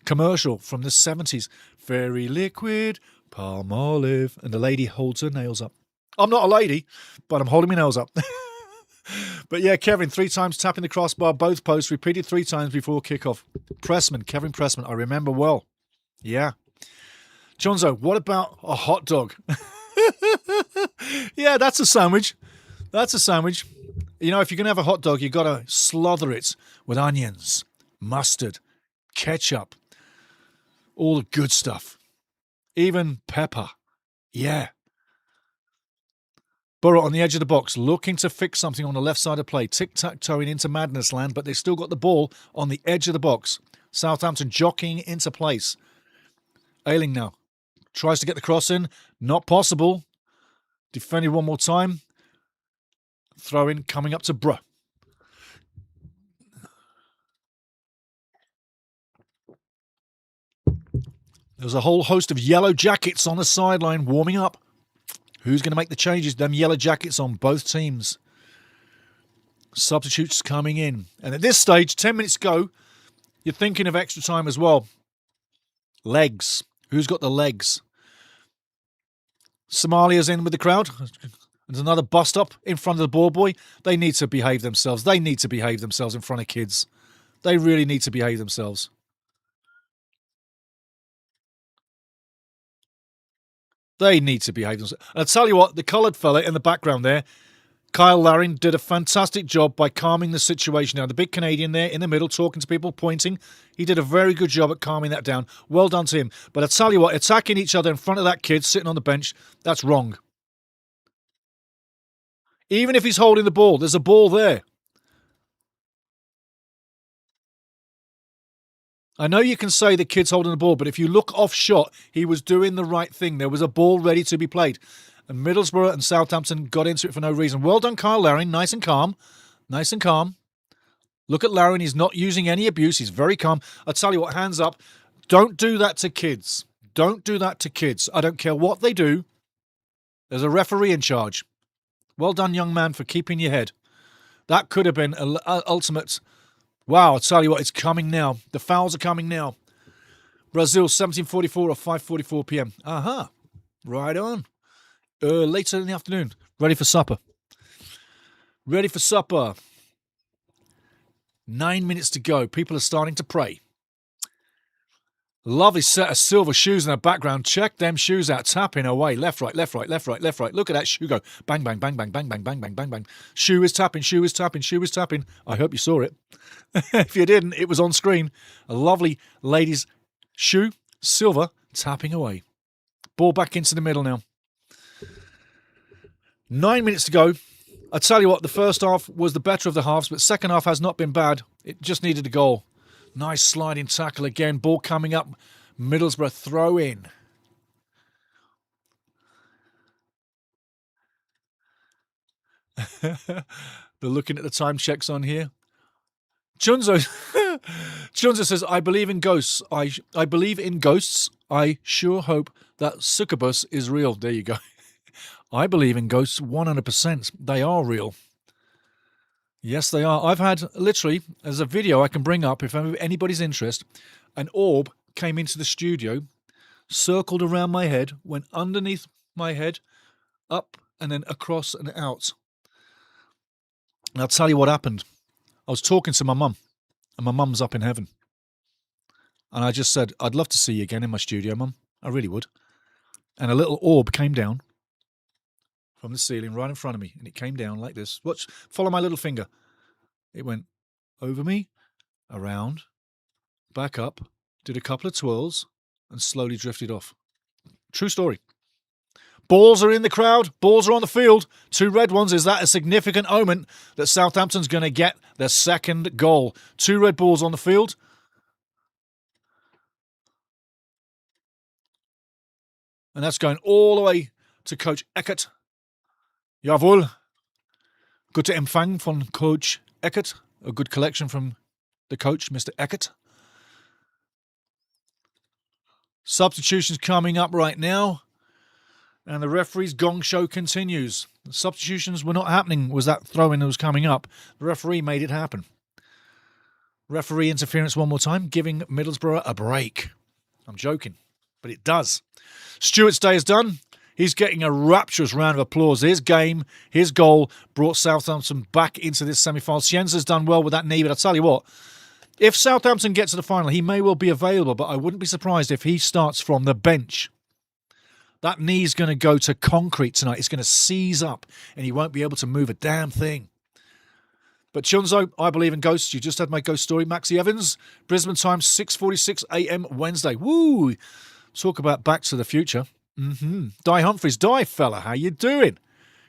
Commercial from the 70s. Very liquid Palmolive. And the lady holds her nails up. I'm not a lady, but I'm holding my nails up. But yeah, Kevin, 3 times tapping the crossbar, both posts, repeated 3 times before kickoff. Pressman, Kevin Pressman, I remember well. Yeah. Chonzo, what about a hot dog? Yeah, that's a sandwich. That's a sandwich. You know, if you're going to have a hot dog, you've got to slather it with onions, mustard, ketchup, all the good stuff. Even pepper. Yeah. Borough on the edge of the box, looking to fix something on the left side of play. Tic-tac-toeing into madness land, but they've still got the ball on the edge of the box. Southampton jockeying into place. Ayling now. Tries to get the cross in. Not possible. Defended one more time. Throw in coming up to Brough. There's a whole host of yellow jackets on the sideline warming up. Who's going to make the changes? Them yellow jackets on both teams. Substitutes coming in. And at this stage, 10 minutes to go, you're thinking of extra time as well. Legs. Who's got the legs? Somalia's in with the crowd. There's another bust up in front of the ball boy. They need to behave themselves. They need to behave themselves in front of kids. They really need to behave themselves. They need to behave themselves. And I'll tell you what, the coloured fella in the background there, Kyle Larin, did a fantastic job by calming the situation down. The big Canadian there in the middle, talking to people, pointing. He did a very good job at calming that down. Well done to him. But I tell you what, attacking each other in front of that kid sitting on the bench, that's wrong. Even if he's holding the ball, there's a ball there. I know you can say the kid's holding the ball, but if you look off shot, he was doing the right thing. There was a ball ready to be played. And Middlesbrough and Southampton got into it for no reason. Well done, Kyle Larin. Nice and calm. Nice and calm. Look at Larin. He's not using any abuse. He's very calm. I tell you what, hands up. Don't do that to kids. Don't do that to kids. I don't care what they do. There's a referee in charge. Well done, young man, for keeping your head. That could have been an ultimate... Wow, I tell you what, it's coming now. The fouls are coming now. Brazil, 17:44 or 5:44 p.m. Aha, right on. Later in the afternoon. Ready for supper. Ready for supper. 9 minutes to go. People are starting to pray. Lovely set of silver shoes in the background. Check them shoes out. Tapping away. Left, right, left, right, left, right, left, right. Look at that shoe go. Bang, bang, bang, bang, bang, bang, bang, bang, bang, bang. Shoe is tapping, shoe is tapping, shoe is tapping. I hope you saw it. If you didn't, it was on screen. A lovely lady's shoe, silver, tapping away. Ball back into the middle now. 9 minutes to go. I tell you what, the first half was the better of the halves, but second half has not been bad. It just needed a goal. Nice sliding tackle again. Ball coming up. Middlesbrough throw in. They're looking at the time checks on here. Chunzo says, I believe in ghosts. I believe in ghosts. I sure hope that succubus is real. There you go. I believe in ghosts 100%. They are real. Yes, they are. I've had, literally, as a video I can bring up if anybody's interest, an orb came into the studio, circled around my head, went underneath my head, up and then across and out. And I'll tell you what happened. I was talking to my mum, and my mum's up in heaven. And I just said, I'd love to see you again in my studio, Mum. I really would. And a little orb came down from the ceiling right in front of me. And it came down like this. Watch, follow my little finger. It went over me, around, back up, did a couple of twirls, and slowly drifted off. True story. Balls are in the crowd. Balls are on the field. 2 red ones. Is that a significant omen that Southampton's going to get their second goal? 2 red balls on the field. And that's going all the way to Coach Eckert. Jawohl. Gute Empfang von Coach Eckert. A good collection from the coach, Mr. Eckert. Substitutions coming up right now. And the referee's gong show continues. The substitutions were not happening. Was that throw-in that was coming up? The referee made it happen. Referee interference one more time, giving Middlesbrough a break. I'm joking, but it does. Stewart's day is done. He's getting a rapturous round of applause. His game, his goal, brought Southampton back into this semi-final. Scienza's done well with that knee, but I'll tell you what, if Southampton get to the final, he may well be available, but I wouldn't be surprised if he starts from the bench. That knee's going to go to concrete tonight. It's going to seize up, and he won't be able to move a damn thing. But Chunzo, I believe in ghosts. You just had my ghost story. Maxi Evans, Brisbane time, 6:46 a.m. Wednesday. Woo! Talk about Back to the Future. Di Humphries. Di, fella, how you doing?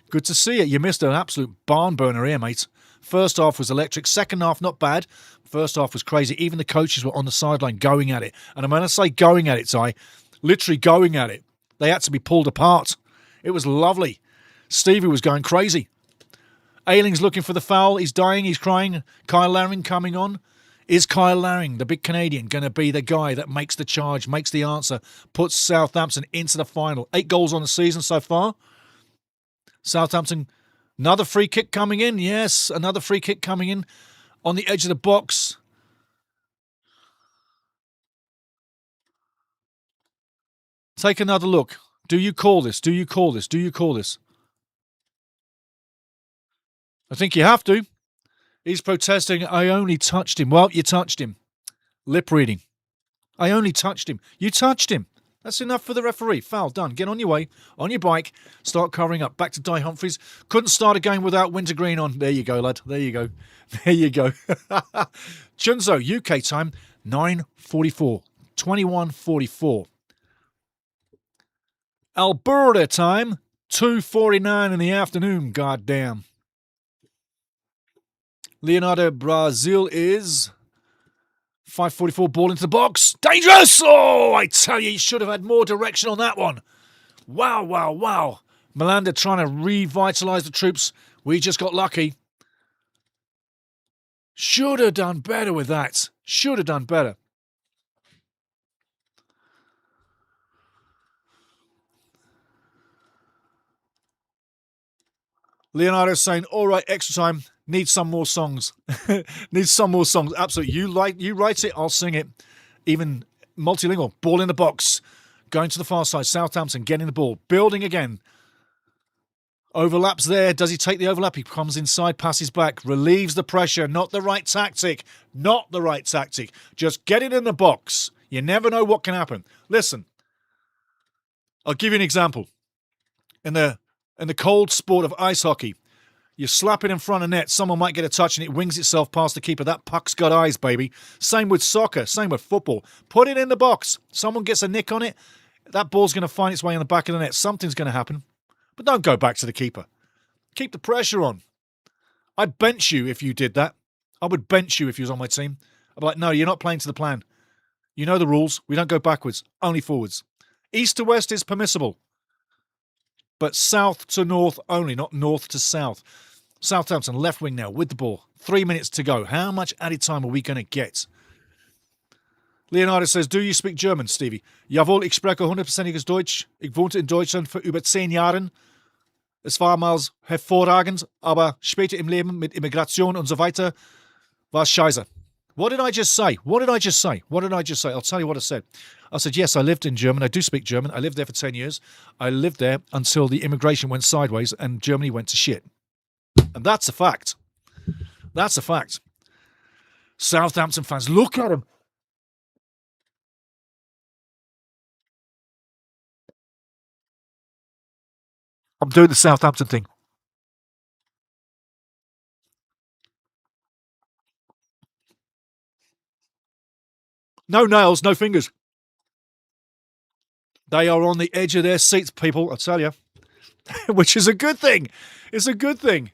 Good to see you. You missed an absolute barn burner here, mate. First half was electric. Second half, not bad. First half was crazy. Even the coaches were on the sideline going at it. And I'm going to say going at it, Di. Literally going at it. They had to be pulled apart. It was lovely. Stevie was going crazy. Ayling's looking for the foul. He's dying. He's crying. Kyle Laring coming on. Is Kyle Laring, the big Canadian, going to be the guy that makes the charge, makes the answer, puts Southampton into the final? 8 goals on the season so far. Southampton, another free kick coming in. Yes, another free kick coming in on the edge of the box. Take another look. Do you call this? Do you call this? Do you call this? I think you have to. He's protesting, I only touched him. Well, you touched him. Lip reading. I only touched him. You touched him. That's enough for the referee. Foul, done. Get on your way, on your bike, start covering up. Back to Di Humphries. Couldn't start a game without wintergreen on. There you go, lad. There you go. There you go. Chunzo, UK time, 9:44. 21:44. Alberta time, 2:49 in the afternoon. Goddamn. Leonardo Brazil is 5:44, ball into the box. Dangerous! Oh, I tell you should have had more direction on that one. Wow, wow, wow. Melanda trying to revitalise the troops. We just got lucky. Should have done better with that. Should have done better. Leonardo's saying, all right, extra time. Need some more songs. Need some more songs. Absolutely. You write it, I'll sing it. Even multilingual. Ball in the box. Going to the far side. Southampton getting the ball. Building again. Overlaps there. Does he take the overlap? He comes inside, passes back. Relieves the pressure. Not the right tactic. Not the right tactic. Just get it in the box. You never know what can happen. Listen. I'll give you an example. In the cold sport of ice hockey, you slap it in front of net, someone might get a touch and it wings itself past the keeper. That puck's got eyes, baby. Same with soccer, same with football. Put it in the box. Someone gets a nick on it, that ball's going to find its way in the back of the net. Something's going to happen. But don't go back to the keeper. Keep the pressure on. I'd bench you if you did that. I would bench you if you was on my team. I'd be like, no, you're not playing to the plan. You know the rules. We don't go backwards, only forwards. East to west is permissible. But south to north only, not north to south. Southampton left wing now with the ball. 3 minutes to go. How much added time are we going to get? Leonardo says, do you speak German, Stevie? Jawohl, ich spreche 100%iges Deutsch. Ich wohnte in Deutschland für über 10 Jahren. Es war mal hervorragend, aber später im Leben mit Immigration und so weiter war es scheiße. What did I just say? What did I just say? What did I just say? I'll tell you what I said. I said, yes, I lived in Germany. I do speak German. I lived there for 10 years. I lived there until the immigration went sideways and Germany went to shit. And that's a fact. That's a fact. Southampton fans, look at them. I'm doing the Southampton thing. No nails, no fingers. They are on the edge of their seats, people, I tell you. Which is a good thing. It's a good thing.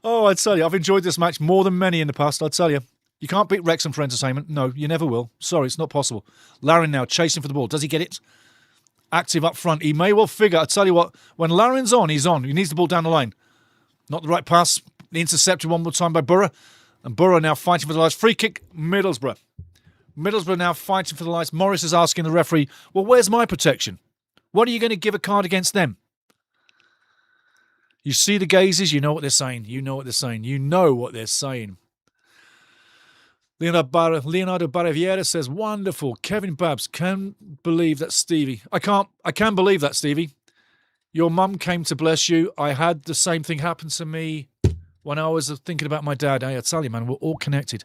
Oh, I tell you, I've enjoyed this match more than many in the past, I tell you. You can't beat Wrexham for entertainment. No, you never will. Sorry, it's not possible. Larin now chasing for the ball. Does he get it? Active up front. He may well figure. I tell you what, when Larin's on, he's on. He needs the ball down the line. Not the right pass. Intercepted one more time by Borough. And Borough now fighting for the last free kick. Middlesbrough. Middlesbrough now fighting for the lights. Morris is asking the referee, well, where's my protection? What are you going to give a card against them? You see the gazes, you know what they're saying. You know what they're saying. You know what they're saying. Leonardo Barriviera says, wonderful. Kevin Babs, can believe that Stevie. I can believe that, Stevie. Your mum came to bless you. I had the same thing happen to me when I was thinking about my dad. I tell you, man, we're all connected.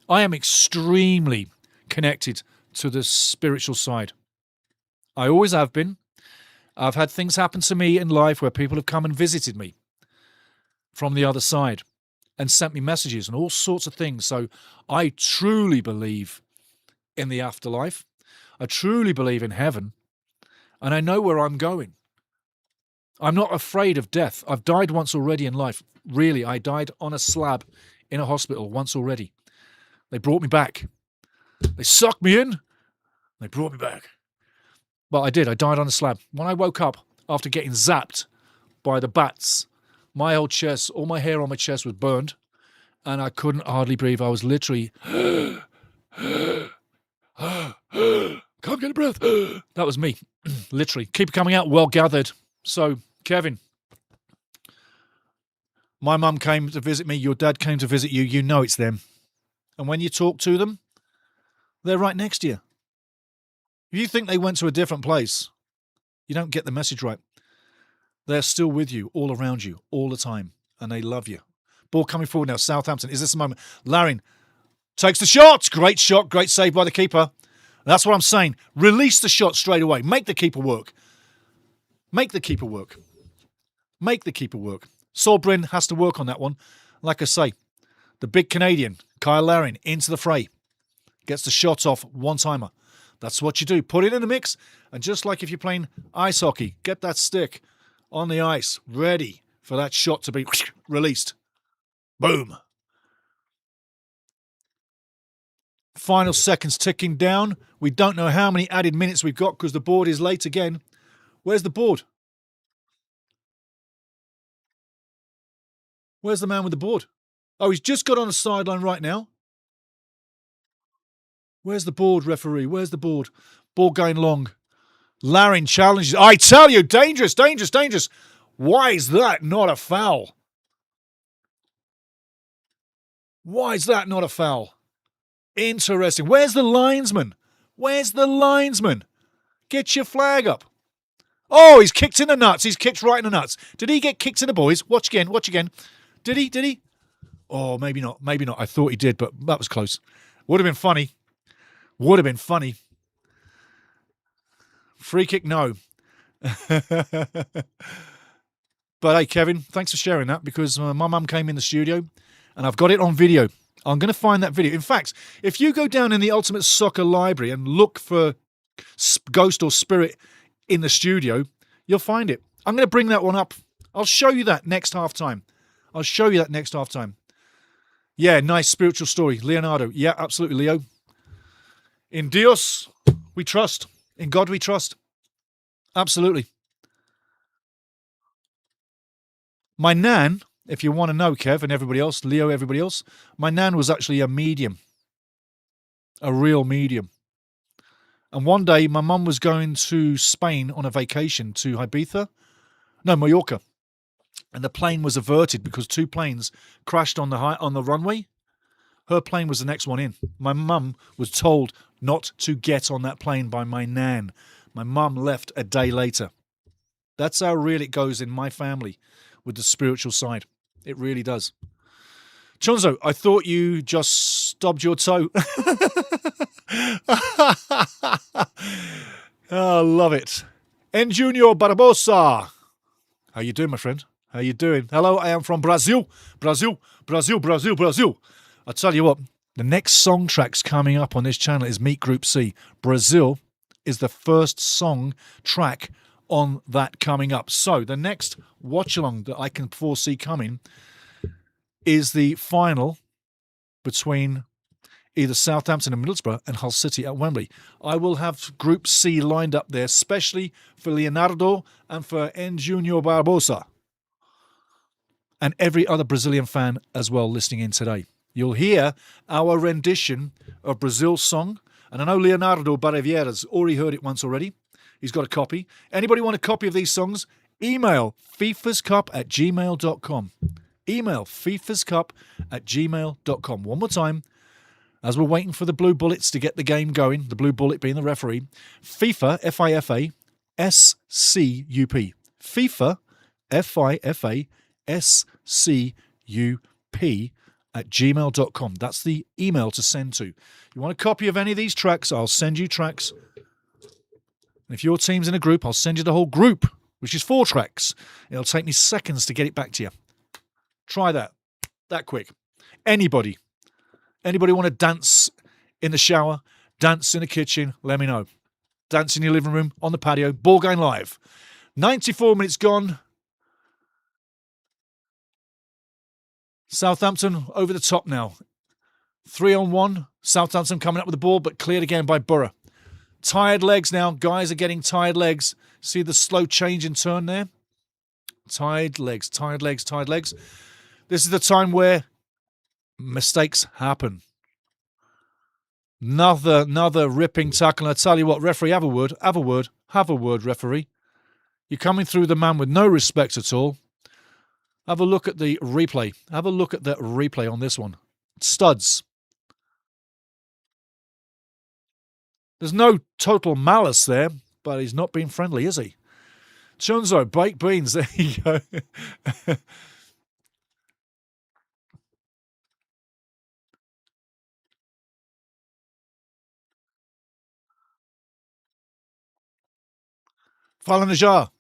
I am extremely connected to the spiritual side. I always have been. I've had things happen to me in life where people have come and visited me from the other side and sent me messages and all sorts of things. So I truly believe in the afterlife. I truly believe in heaven. And I know where I'm going. I'm not afraid of death. I've died once already in life. Really, I died on a slab in a hospital once already. They brought me back. They sucked me in. They brought me back. But I did. I died on a slab. When I woke up after getting zapped by the bats, my whole chest, all my hair on my chest was burned, and I couldn't hardly breathe. I was literally, can't get a breath. That was me, literally. Keep it coming out, well gathered. So, Kevin, my mum came to visit me. Your dad came to visit you. You know it's them. And when you talk to them, they're right next to you. If you think they went to a different place, you don't get the message right. They're still with you, all around you, all the time, and they love you. Ball coming forward now, Southampton. Is this the moment? Larin takes the shot. Great shot, great save by the keeper. That's what I'm saying. Release the shot straight away. Make the keeper work. Make the keeper work. Make the keeper work. Solbrin has to work on that one. Like I say, the big Canadian, Kyle Larin, into the fray. Gets the shot off, one-timer. That's what you do. Put it in the mix, and just like if you're playing ice hockey, get that stick on the ice, ready for that shot to be released. Boom. Final seconds ticking down. We don't know how many added minutes we've got because the board is late again. Where's the board? Where's the man with the board? Oh, he's just got on the sideline right now. Where's the board, referee? Where's the board? Ball going long. Larin challenges. I tell you, dangerous, dangerous, dangerous. Why is that not a foul? Why is that not a foul? Interesting. Where's the linesman? Where's the linesman? Get your flag up. Oh, he's kicked in the nuts. He's kicked right in the nuts. Did he get kicked in the boys? Watch again. Watch again. Did he? Did he? Oh, maybe not. Maybe not. I thought he did, but that was close. Would have been funny. Would have been funny. Free kick, no. But hey, Kevin, thanks for sharing that because my mum came in the studio and I've got it on video. I'm going to find that video. In fact, if you go down in the Ultimate Soccer library and look for Ghost or Spirit in the studio, you'll find it. I'm going to bring that one up. I'll show you that next half-time. I'll show you that next half-time. Yeah, nice spiritual story. Leonardo. Yeah, absolutely, Leo. In Dios, we trust. In God, we trust. Absolutely. My nan, if you want to know, Kev, and everybody else, Leo, everybody else, my nan was actually a medium. A real medium. And one day, my mum was going to Spain on a vacation to Ibiza. No, Mallorca. And the plane was averted because two planes crashed on the runway. Her plane was the next one in. My mum was told not to get on that plane by my nan. My mum left a day later. That's how real it goes in my family with the spiritual side. It really does. Chonzo, I thought you just stubbed your toe. Oh, love it. N Junior Barbosa. How you doing, my friend? How you doing? Hello, I am from Brazil. Brazil. I tell you what, the next song tracks coming up on this channel is Meet Group C. Brazil is the first song track on that coming up. So the next watch-along that I can foresee coming is the final between either Southampton and Middlesbrough and Hull City at Wembley. I will have Group C lined up there, especially for Leonardo and for N Junior Barbosa. And every other Brazilian fan as well listening in today. You'll hear our rendition of Brazil's song. And I know Leonardo Barreviera's already heard it once already. He's got a copy. Anybody want a copy of these songs? Email fifascup@gmail.com. Email fifascup@gmail.com. One more time, as we're waiting for the Blue Bullets to get the game going, the Blue Bullet being the referee. FIFA, FIFA, SCUP. FIFA, FIFA, SCUP @gmail.com. That's the email to send to. You want a copy of any of these tracks, I'll send you tracks. And if your team's in a group, I'll send you the whole group, which is 4 tracks. It'll take me seconds to get it back to you. Try that quick. Anybody want to dance in the shower, dance in the kitchen, let me know. Dance in your living room, on the patio, ball game live. 94 minutes gone. Southampton over the top now. 3-on-1. Southampton coming up with the ball, but cleared again by Borough. Tired legs now. Guys are getting tired legs. See the slow change in turn there? Tired legs. This is the time where mistakes happen. Another ripping tackle. And I tell you what, referee, have a word, referee. You're coming through the man with no respect at all. Have a look at the replay. On this one. Studs. There's no total malice there, but he's not being friendly, is he? Chunzo, baked beans. There you go. Falanajar.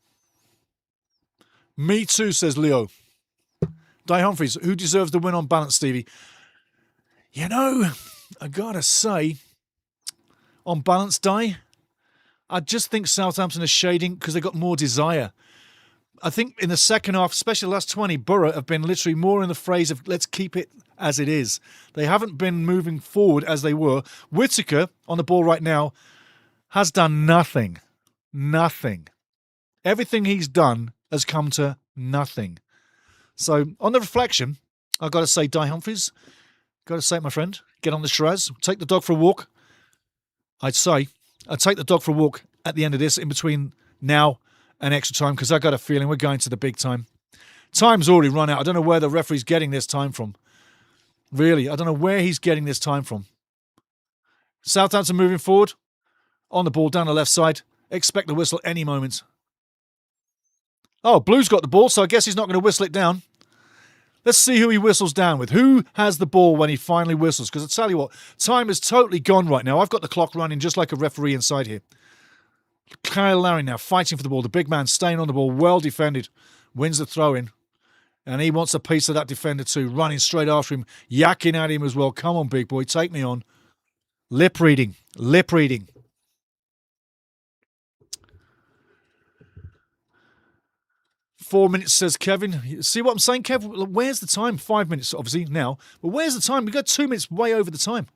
Me too, says Leo. Di Humphries, who deserves the win on balance, Stevie? You know, I gotta say, on balance, Di, I just think Southampton are shading because they got more desire. I think in the second half, especially the last 20, Borough have been literally more in the phrase of let's keep it as it is. They haven't been moving forward as they were. Whittaker, on the ball right now, has done nothing. Nothing. Everything he's done has come to nothing. So, on the reflection, I've got to say, Di Humphries, got to say it, my friend, get on the Shiraz, take the dog for a walk. I'd say, I'd take the dog for a walk at the end of this, in between now and extra time, because I've got a feeling we're going to the big time. Time's already run out. I don't know where the referee's getting this time from. Really, I don't know where he's getting this time from. Southampton moving forward, on the ball, down the left side. Expect the whistle any moment. Oh, Blue's got the ball, so I guess he's not going to whistle it down. Let's see who he whistles down with. Who has the ball when he finally whistles? Because I tell you what, time is totally gone right now. I've got the clock running just like a referee inside here. Kyle Larry now fighting for the ball. The big man staying on the ball, well defended. Wins the throw-in. And he wants a piece of that defender too. Running straight after him, yakking at him as well. Come on, big boy, take me on. Lip reading. 4 minutes, says Kevin. See what I'm saying, Kev? Where's the time? 5 minutes, obviously, now. But where's the time? We've got 2 minutes way over the time.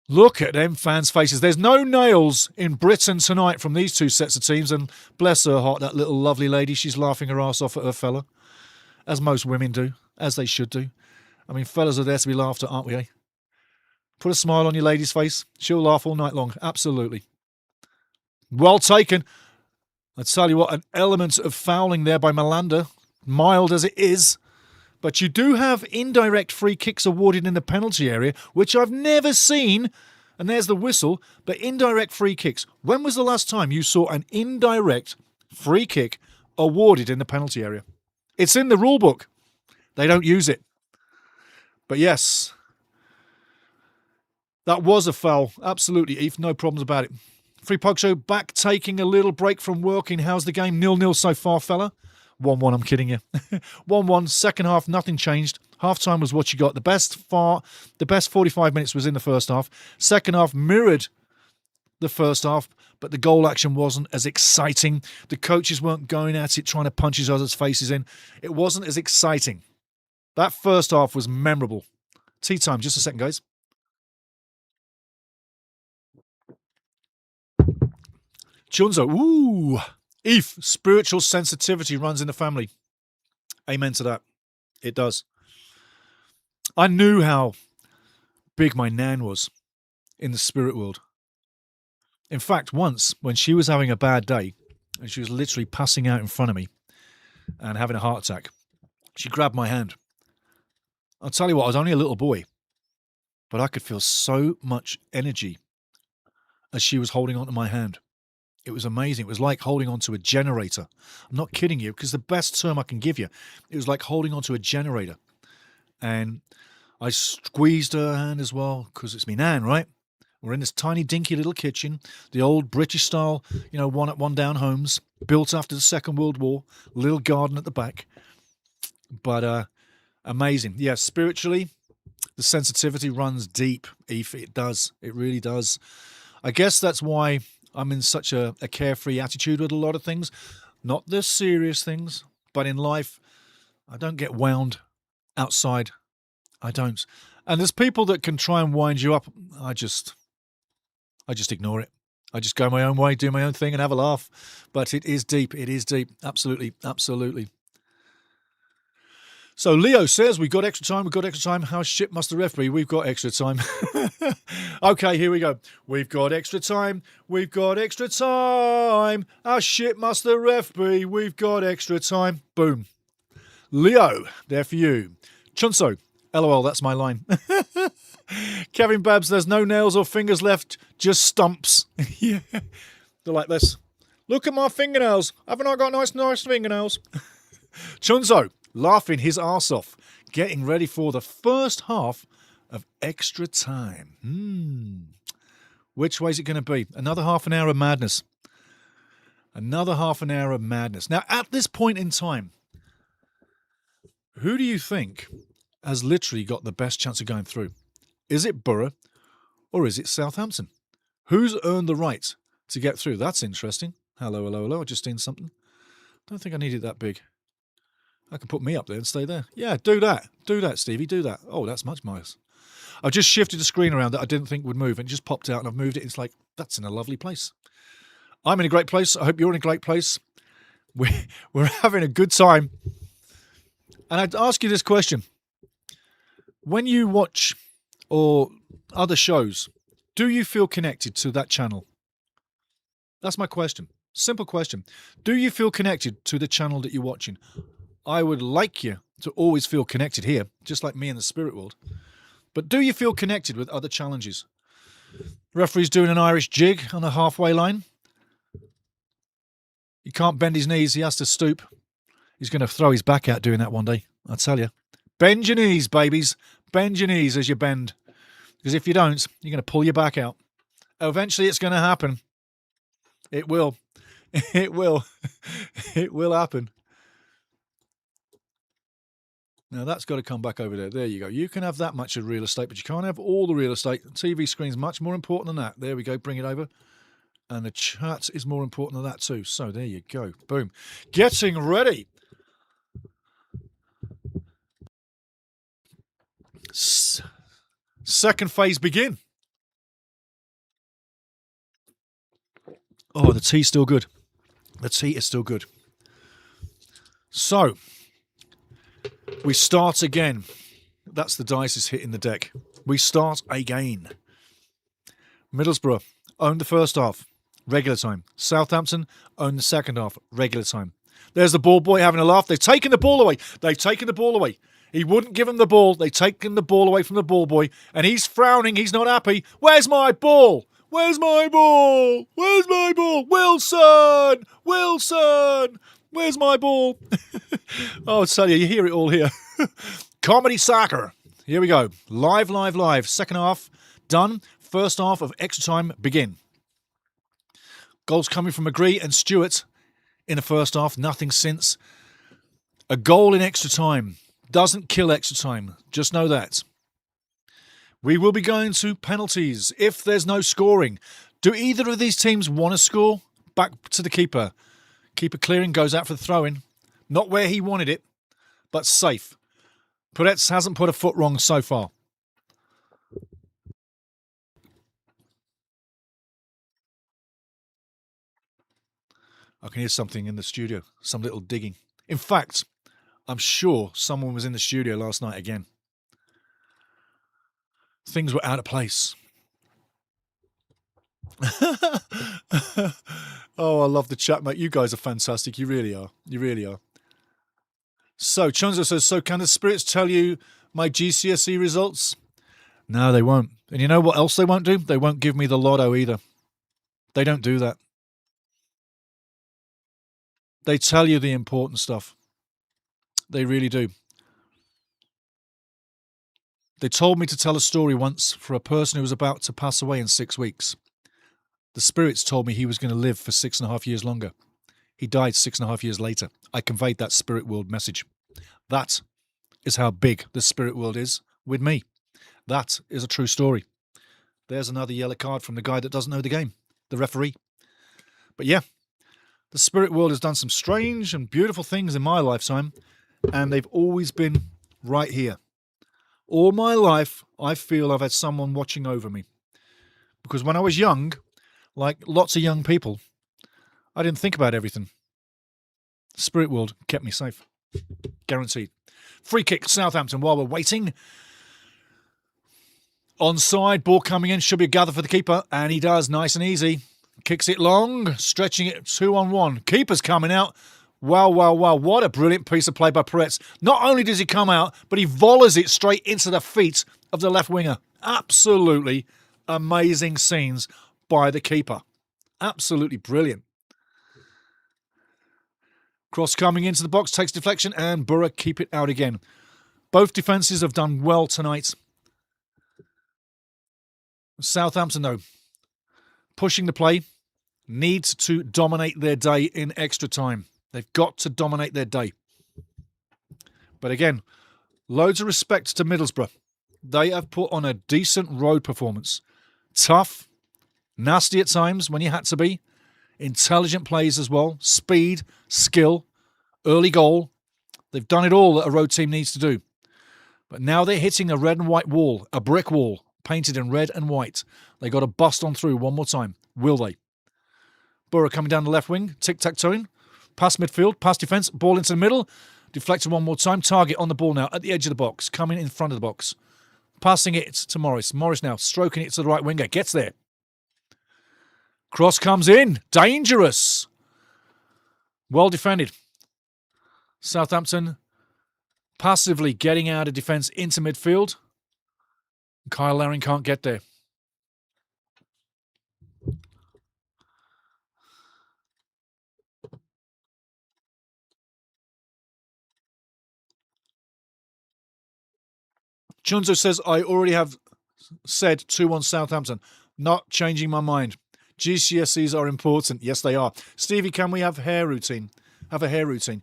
Look at them fans' faces. There's no nails in Britain tonight from these two sets of teams. And bless her heart, that little lovely lady, she's laughing her ass off at her fella. As most women do. As they should do. I mean, fellas are there to be laughed at, aren't we, eh? Put a smile on your lady's face. She'll laugh all night long. Absolutely. Well taken. I tell you what, an element of fouling there by Malander, mild as it is. But you do have indirect free kicks awarded in the penalty area, which I've never seen. And there's the whistle, but indirect free kicks. When was the last time you saw an indirect free kick awarded in the penalty area? It's in the rule book. They don't use it. But yes, that was a foul. Absolutely, Eve. No problems about it. Free Pug Show back, taking a little break from working. How's the game? 0-0 so far, fella. 1-1, I'm kidding you. 1-1, second half, nothing changed. Half-time was what you got. The best 45 minutes was in the first half. Second half mirrored the first half, but the goal action wasn't as exciting. The coaches weren't going at it, trying to punch each other's faces in. It wasn't as exciting. That first half was memorable. Tea time, just a second, guys. Chunzo, ooh. Eve, spiritual sensitivity runs in the family. Amen to that. It does. I knew how big my nan was in the spirit world. In fact, once when she was having a bad day and she was literally passing out in front of me and having a heart attack, she grabbed my hand. I'll tell you what, I was only a little boy, but I could feel so much energy as she was holding onto my hand. It was amazing. It was like holding onto a generator. I'm not kidding you, because the best term I can give you, it was like holding onto a generator. And I squeezed her hand as well, because it's me nan, right? We're in this tiny, dinky little kitchen, the old British style, one up, one down homes, built after the Second World War, little garden at the back. But amazing. Yeah, spiritually, the sensitivity runs deep, Eve. It does. It really does. I guess that's why I'm in such a carefree attitude with a lot of things. Not the serious things, but in life, I don't get wound outside. I don't. And there's people that can try and wind you up. I just ignore it. I just go my own way, do my own thing and have a laugh. But it is deep. It is deep. Absolutely. Absolutely. So Leo says, we've got extra time. How shit must the ref be? We've got extra time. Okay, here we go. We've got extra time. How shit must the ref be? We've got extra time. Boom. Leo, there for you. Chunso, LOL, that's my line. Kevin Babs, there's no nails or fingers left, just stumps. Yeah. They're like this. Look at my fingernails. Haven't I got nice fingernails? Chunso, laughing his arse off, getting ready for the first half of extra time. Which way is it going to be? Another half an hour of madness. Now, at this point in time, who do you think has literally got the best chance of going through? Is it Borough or is it Southampton? Who's earned the right to get through? That's interesting. Hello. I just seen something. Don't think I need it that big. I can put me up there and stay there. Yeah, do that. Do that, Stevie. Do that. Oh, that's much nice. I've just shifted the screen around that I didn't think would move and it just popped out and I've moved it. It's like, that's in a lovely place. I'm in a great place. I hope you're in a great place. We're having a good time. And I'd ask you this question. When you watch or other shows, do you feel connected to that channel? That's my question. Simple question. Do you feel connected to the channel that you're watching? I would like you to always feel connected here, just like me in the spirit world. But do you feel connected with other challenges? Referee's doing an Irish jig on the halfway line. He can't bend his knees. He has to stoop. He's going to throw his back out doing that one day. I tell you. Bend your knees, babies. Bend your knees as you bend. Because if you don't, you're going to pull your back out. Eventually it's going to happen. It will. It will. It will happen. Now that's got to come back over there. There you go. You can have that much of real estate, but you can't have all the real estate. The TV screen's much more important than that. There we go. Bring it over. And the chat is more important than that too. So there you go. Boom. Getting ready. Second phase begin. Oh, the tea's still good. The tea is still good. So we start again. That's the dice is hitting the deck. We start again. Middlesbrough owned the first half, regular time. Southampton owned the second half, regular time. There's the ball boy having a laugh. They've taken the ball away. They've taken the ball away. He wouldn't give him the ball. They've taken the ball away from the ball boy. And he's frowning. He's not happy. Where's my ball? Where's my ball? Where's my ball? Wilson! Wilson! Where's my ball? Oh, I tell you hear it all here. Comedy soccer. Here we go. Live, live, live. Second half done. First half of extra time begin. Goals coming from McGree and Stewart in the first half. Nothing since. A goal in extra time. Doesn't kill extra time. Just know that. We will be going to penalties if there's no scoring. Do either of these teams want to score? Back to the keeper. Keeper clearing, goes out for the throw-in. Not where he wanted it, but safe. Puretz hasn't put a foot wrong so far. I can hear something in the studio. Some little digging. In fact, I'm sure someone was in the studio last night again. Things were out of place. Oh, I love the chat, mate. You guys are fantastic. You really are. You really are. So, Chunzo says, so can the spirits tell you my GCSE results? No, they won't. And you know what else they won't do? They won't give me the lotto either. They don't do that. They tell you the important stuff. They really do. They told me to tell a story once for a person who was about to pass away in 6 weeks. The spirits told me he was going to live for 6.5 years longer. He died 6.5 years later. I conveyed that spirit world message. That is how big the spirit world is with me. That is a true story. There's another yellow card from the guy that doesn't know the game, the referee. But yeah, the spirit world has done some strange and beautiful things in my lifetime, and they've always been right here. All my life, I feel I've had someone watching over me. Because when I was young, like lots of young people, I didn't think about everything. The spirit world kept me safe. Guaranteed. Free kick, Southampton, while we're waiting. Onside, ball coming in, should be a gather for the keeper, and he does, nice and easy. Kicks it long, stretching it 2-on-1. Keeper's coming out. Wow, wow, wow. What a brilliant piece of play by Puretz. Not only does he come out, but he volleys it straight into the feet of the left winger. Absolutely amazing scenes by the keeper. Absolutely brilliant. Cross coming into the box, takes deflection, and Borough keep it out again. Both defences have done well tonight. Southampton, though, pushing the play, needs to dominate their day in extra time. They've got to dominate their day. But again, loads of respect to Middlesbrough. They have put on a decent road performance. Tough, nasty at times when you had to be. Intelligent plays as well. Speed, skill, early goal. They've done it all that a road team needs to do. But now they're hitting a red and white wall, a brick wall, painted in red and white. They got to bust on through one more time. Will they? Borough coming down the left wing, tic-tac-toeing. Past midfield, past defence, ball into the middle. Deflected one more time. Target on the ball now at the edge of the box. Coming in front of the box. Passing it to Morris. Morris now stroking it to the right winger. Gets there. Cross comes in. Dangerous. Well defended. Southampton passively getting out of defence into midfield. Kyle Laring can't get there. Chunzo says, I already have said 2-1 Southampton. Not changing my mind. GCSEs are important. Yes, they are. Stevie, can we have hair routine? Have a hair routine.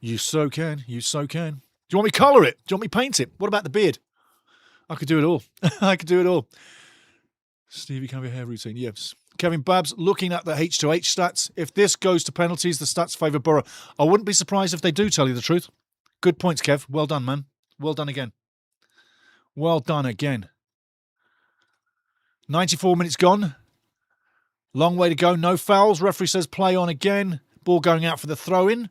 You so can. You so can. Do you want me to colour it? Do you want me to paint it? What about the beard? I could do it all. I could do it all. Stevie, can we have a hair routine? Yes. Kevin Babs, looking at the H2H stats. If this goes to penalties, the stats favour Borough. I wouldn't be surprised if they do tell you the truth. Good points, Kev. Well done, man. Well done again. Well done again. 94 minutes gone. Long way to go. No fouls. Referee says play on again. Ball going out for the throw-in.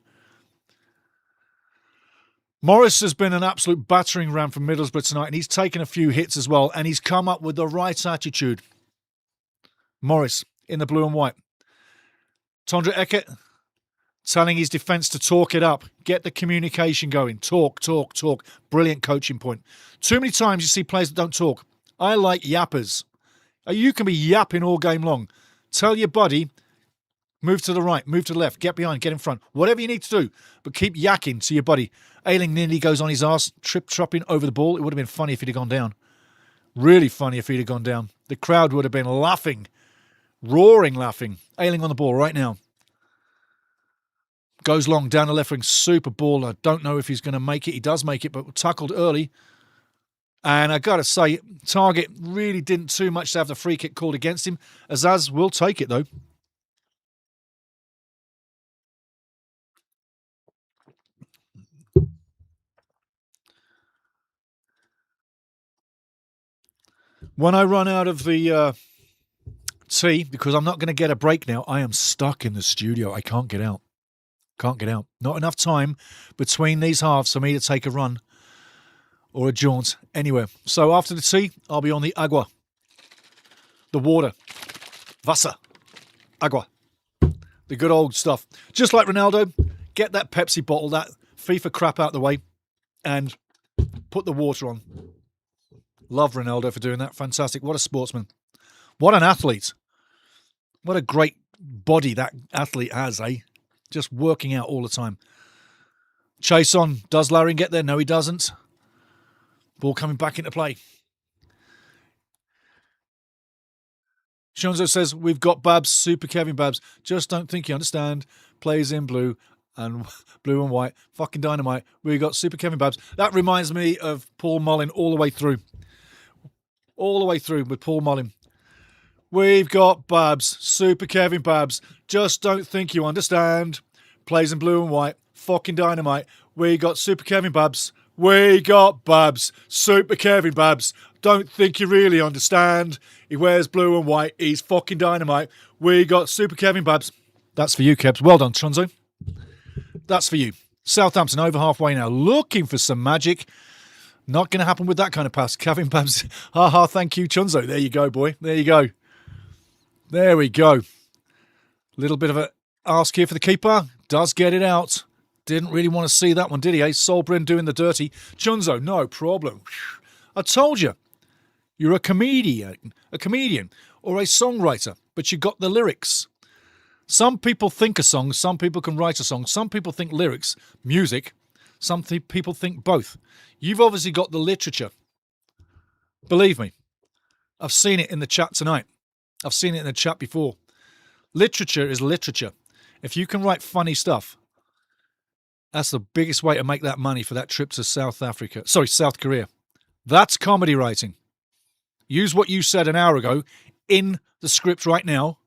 Morris has been an absolute battering ram from Middlesbrough tonight, and he's taken a few hits as well, and he's come up with the right attitude. Morris in the blue and white. Tondra Eckert telling his defence to talk it up. Get the communication going. Talk, talk, talk. Brilliant coaching point. Too many times you see players that don't talk. I like yappers. You can be yapping all game long. Tell your buddy, Move to the right, move to the left, get behind, get in front. Whatever you need to do, but keep yakking to your buddy. Ayling nearly goes on his arse, trip-tropping over the ball. It would have been funny if he'd have gone down. Really funny if he'd have gone down. The crowd would have been laughing, roaring laughing. Ayling on the ball right now. Goes long, down the left wing, super baller. Don't know if he's going to make it. He does make it, but tackled early. And I got to say, Target really didn't too much to have the free kick called against him. Azaz will take it, though. When I run out of the tea, because I'm not going to get a break now, I am stuck in the studio. I can't get out. Can't get out. Not enough time between these halves for me to take a run or a jaunt anywhere. So after the tea, I'll be on the agua. The water. Wasser. Agua. The good old stuff. Just like Ronaldo, get that Pepsi bottle, that FIFA crap out the way, and put the water on. Love Ronaldo for doing that. Fantastic. What a sportsman. What an athlete. What a great body that athlete has, eh? Just working out all the time. Chase on. Does Larin get there? No, he doesn't. Ball coming back into play. Shonzo says, we've got Babs, Super Kevin Babs. Just don't think you understand. Plays in blue and white. Fucking dynamite. We got Super Kevin Babs. That reminds me of Paul Mullin all the way through. All the way through with Paul Mullin. We've got Babs, Super Kevin Babs. Just don't think you understand. Plays in blue and white. Fucking dynamite. We got Super Kevin Babs. We got Babs, Super Kevin Babs. Don't think you really understand. He wears blue and white. He's fucking dynamite. We got Super Kevin Babs. That's for you, Kebs. Well done, Chunzo. That's for you. Southampton over halfway now. Looking for some magic. Not going to happen with that kind of pass. Kevin Babs. Ha, thank you, Chunzo. There you go, boy. There you go. There we go. Little bit of a ask here for the keeper. Does get it out. Didn't really want to see that one, did he? Solbrin doing the dirty. Chunzo, no problem. I told you. You're a comedian or a songwriter, but you got the lyrics. Some people think a song, some people can write a song, some people think lyrics, music, some people think both. You've obviously got the literature. Believe me, I've seen it in the chat tonight. I've seen it in the chat before. Literature is literature. If you can write funny stuff, that's the biggest way to make that money for that trip to South Korea. That's comedy writing. Use what you said an hour ago in the script right now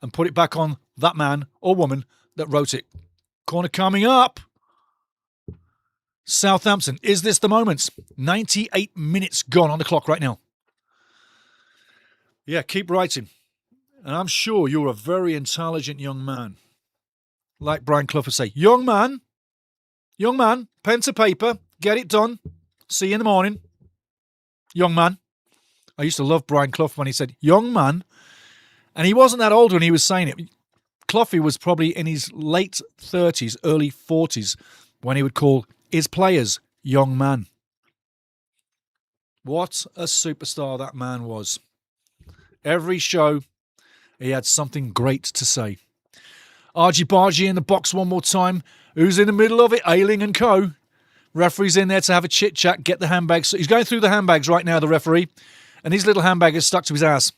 and put it back on that man or woman that wrote it. Corner coming up. Southampton. Is this the moment? 98 minutes gone on the clock right now. Yeah, keep writing. And I'm sure you're a very intelligent young man. Like Brian Clough would say, young man, pen to paper, get it done. See you in the morning. Young man. I used to love Brian Clough when he said, young man. And he wasn't that old when he was saying it. Cloughie was probably in his late 30s, early 40s, when he would call his players young man. What a superstar that man was. Every show, he had something great to say. Argy Bargy in the box one more time. Who's in the middle of it? Ayling and co. Referee's in there to have a chit-chat, get the handbags. He's going through the handbags right now, the referee. And his little handbag is stuck to his ass.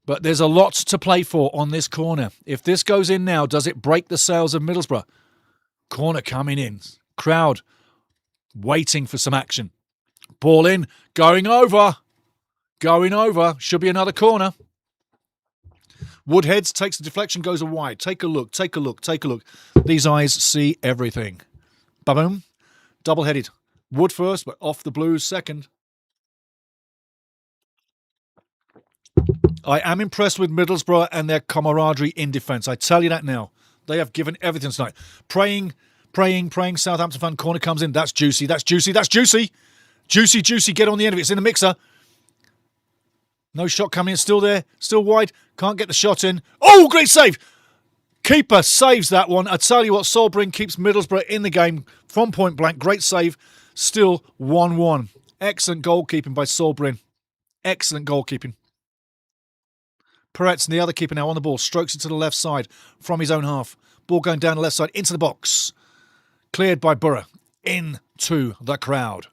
But there's a lot to play for on this corner. If this goes in now, does it break the sails of Middlesbrough? Corner coming in. Crowd waiting for some action. Ball in. Going over. Should be another corner. Woodheads takes the deflection, goes wide. Take a look. These eyes see everything. Ba-boom. Double-headed. Wood first, but off the Blues second. I am impressed with Middlesbrough and their camaraderie in defence. I tell you that now. They have given everything tonight. Praying. Southampton fan corner comes in. That's juicy. Juicy, get on the end of it. It's in the mixer. No shot coming in. Still there. Still wide. Can't get the shot in. Oh, great save. Keeper saves that one. I tell you what, Solbrin keeps Middlesbrough in the game from point blank. Great save. Still 1-1. Excellent goalkeeping by Solbrin. Excellent goalkeeping. Peretz, the other keeper now on the ball, strokes it to the left side from his own half. Ball going down the left side into the box. Cleared by Borough into the crowd.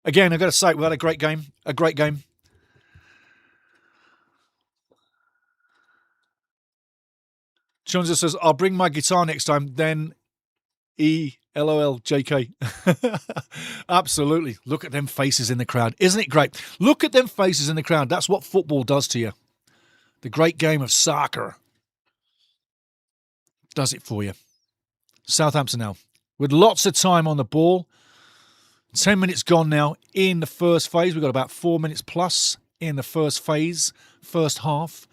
Again, I've got to say, we had a great game. A great game. Chunza says, I'll bring my guitar next time, then LOL JK. Absolutely. Look at them faces in the crowd. Isn't it great? Look at them faces in the crowd. That's what football does to you. The great game of soccer does it for you. Southampton now, with lots of time on the ball. 10 minutes gone now in the first phase. We've got about 4 minutes plus in the first phase, first half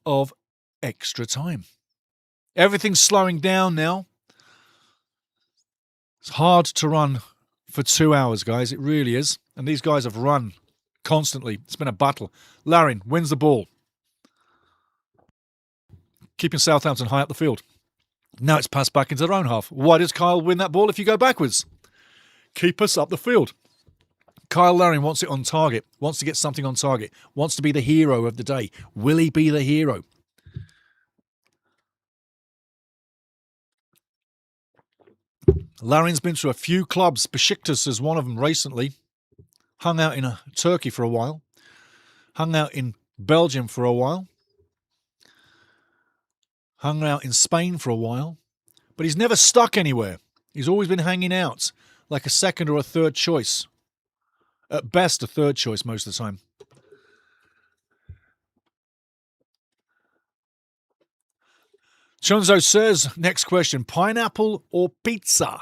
of extra time. Everything's slowing down now. It's hard to run for 2 hours, guys. It really is. And these guys have run constantly. It's been a battle. Larin wins the ball, keeping Southampton high up the field. Now it's passed back into their own half. Why does Kyle win that ball if you go backwards? Keep us up the field. Kyle Larin wants it on target, wants to get something on target, wants to be the hero of the day. Will he be the hero? Larin's been to a few clubs. Besiktas is one of them recently. Hung out in Turkey for a while. Hung out in Belgium for a while. Hung out in Spain for a while. But he's never stuck anywhere. He's always been hanging out like a second or a third choice. At best, a third choice most of the time. Chunzo says, next question, pineapple or pizza?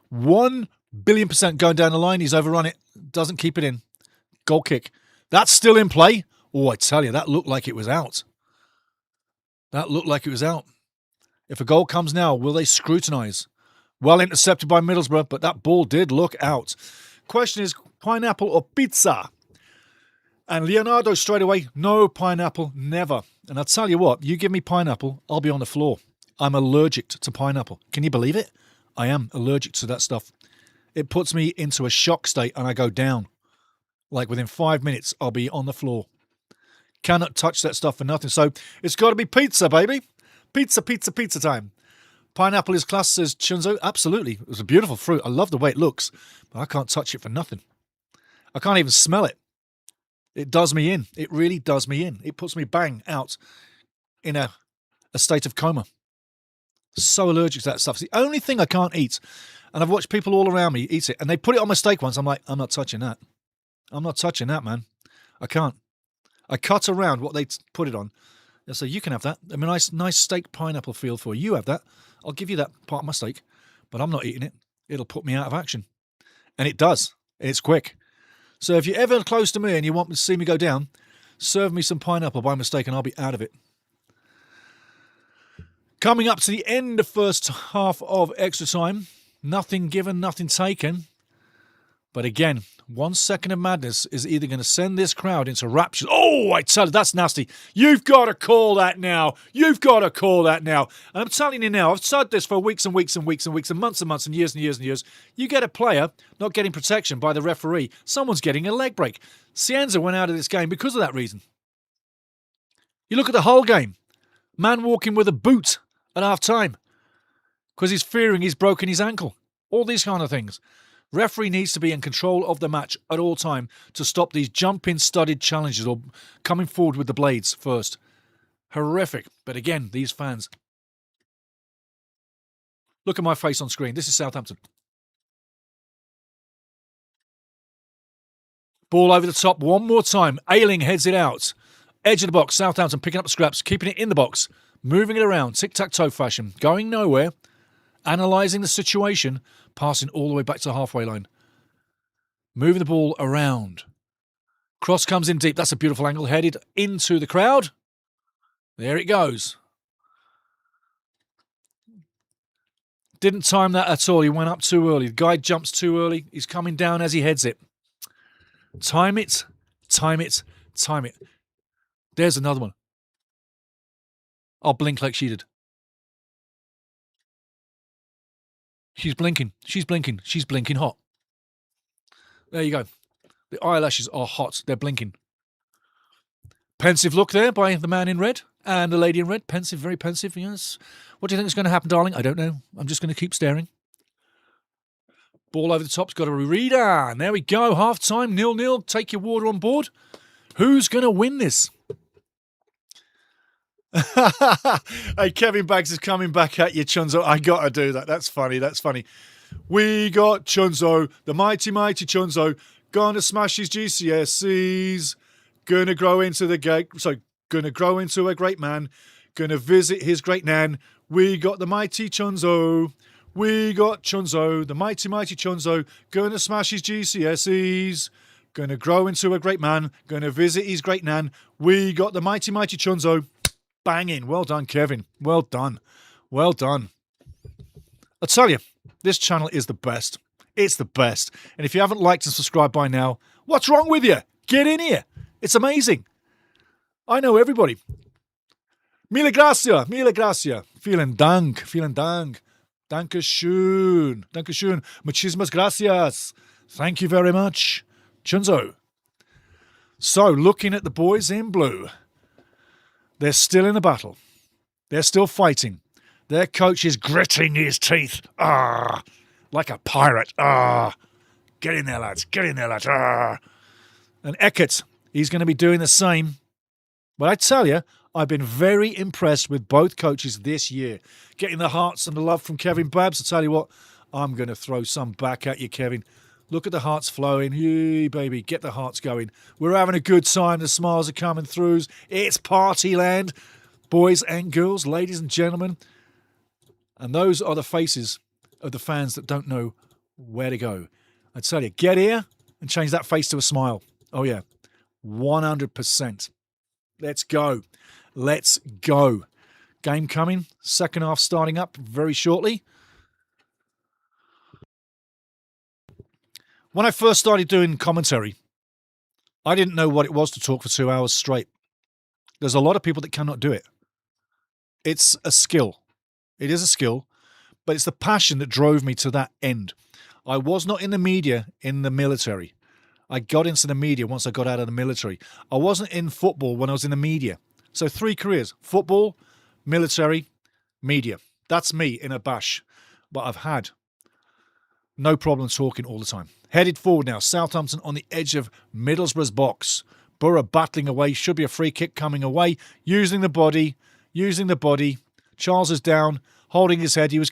1 billion% going down the line. He's overrun it. Doesn't keep it in. Goal kick. That's still in play. Oh, I tell you, that looked like it was out. That looked like it was out. If a goal comes now, will they scrutinise? Well intercepted by Middlesbrough, but that ball did look out. Question is, pineapple or pizza? And Leonardo straight away, no pineapple, never. And I'll tell you what, you give me pineapple, I'll be on the floor. I'm allergic to pineapple. Can you believe it? I am allergic to that stuff. It puts me into a shock state and I go down. Like within 5 minutes, I'll be on the floor. Cannot touch that stuff for nothing. So it's got to be pizza, baby. Pizza, pizza, pizza time. Pineapple is class, says Chunzo. Absolutely. It was a beautiful fruit. I love the way it looks, but I can't touch it for nothing. I can't even smell it. It does me in. It really does me in. It puts me bang out in a state of coma. So allergic to that stuff. It's the only thing I can't eat. And I've watched people all around me eat it. And they put it on my steak once. I'm like, I'm not touching that. I'm not touching that, man. I can't. I cut around what they put it on. They say, you can have that. I mean, nice steak pineapple feel for you. You have that. I'll give you that part of my steak. But I'm not eating it. It'll put me out of action. And it does. It's quick. So if you're ever close to me and you want to see me go down, serve me some pineapple by mistake and I'll be out of it. Coming up to the end of first half of extra time. Nothing given, nothing taken. But again, 1 second of madness is either going to send this crowd into rapture. Oh, I tell you, that's nasty. You've got to call that now. You've got to call that now. And I'm telling you now, I've said this for weeks and weeks and weeks and weeks and months and years and years and years. You get a player not getting protection by the referee, someone's getting a leg break. Cienza went out of this game because of that reason. You look at the whole game. Man walking with a boot at half-time because he's fearing he's broken his ankle. All these kind of things. Referee needs to be in control of the match at all time to stop these jump-in studded challenges or coming forward with the blades first. Horrific. But again, these fans. Look at my face on screen. This is Southampton. Ball over the top one more time. Ayling heads it out. Edge of the box. Southampton picking up the scraps, keeping it in the box, moving it around, tic-tac-toe fashion, going nowhere, analysing the situation, passing all the way back to the halfway line. Moving the ball around. Cross comes in deep. That's a beautiful angle. Headed into the crowd. There it goes. Didn't time that at all. He went up too early. The guy jumps too early. He's coming down as he heads it. Time it. Time it. Time it. There's another one. I'll blink like she did. She's blinking. She's blinking. She's blinking hot. There you go. The eyelashes are hot. They're blinking. Pensive look there by the man in red and the lady in red. Pensive, very pensive, yes. What do you think is going to happen, darling? I don't know. I'm just going to keep staring. Ball over the top's got to read on. There we go. Half time, 0-0. Take your water on board. Who's going to win this? Hey, Kevin Baggs is coming back at you, Chunzo. I got to do that. That's funny. That's funny. We got Chunzo, the mighty, mighty Chunzo, gonna smash his GCSEs, gonna grow into gonna grow into a great man, gonna visit his great nan. We got the mighty Chunzo. We got Chunzo, the mighty, mighty Chunzo, gonna smash his GCSEs, gonna grow into a great man, gonna visit his great nan. We got the mighty, mighty Chunzo. Banging. Well done, Kevin. Well done. Well done. I tell you, this channel is the best. It's the best. And if you haven't liked and subscribed by now, what's wrong with you? Get in here. It's amazing. I know everybody. Mille gracia. Mille gracia. Vielen Dank. Vielen Dank. Dankeschön. Dankeschön. Muchísimas gracias. Thank you very much. Chunzo. So, looking at the boys in blue. They're still in the battle. They're still fighting. Their coach is gritting his teeth. Ah, like a pirate. Ah, get in there, lads. Get in there, lads. Ah. And Eckert, he's going to be doing the same. But I tell you, I've been very impressed with both coaches this year. Getting the hearts and the love from Kevin Babs. I tell you what, I'm going to throw some back at you, Kevin. Look at the hearts flowing. Yee, baby, get the hearts going. We're having a good time. The smiles are coming through. It's party land, boys and girls, ladies and gentlemen. And those are the faces of the fans that don't know where to go. I tell you, get here and change that face to a smile. Oh, yeah, 100%. Let's go. Let's go. Game coming. Second half starting up very shortly. When I first started doing commentary, I didn't know what it was to talk for 2 hours straight. There's a lot of people that cannot do it. It's a skill. It is a skill, but it's the passion that drove me to that end. I was not in the media in the military. I got into the media once I got out of the military. I wasn't in football when I was in the media. So 3 careers: football, military, media. That's me in a bash. But I've had no problem talking all the time. Headed forward now. Southampton on the edge of Middlesbrough's box. Borough battling away. Should be a free kick coming away. Using the body. Charles is down, holding his head. He was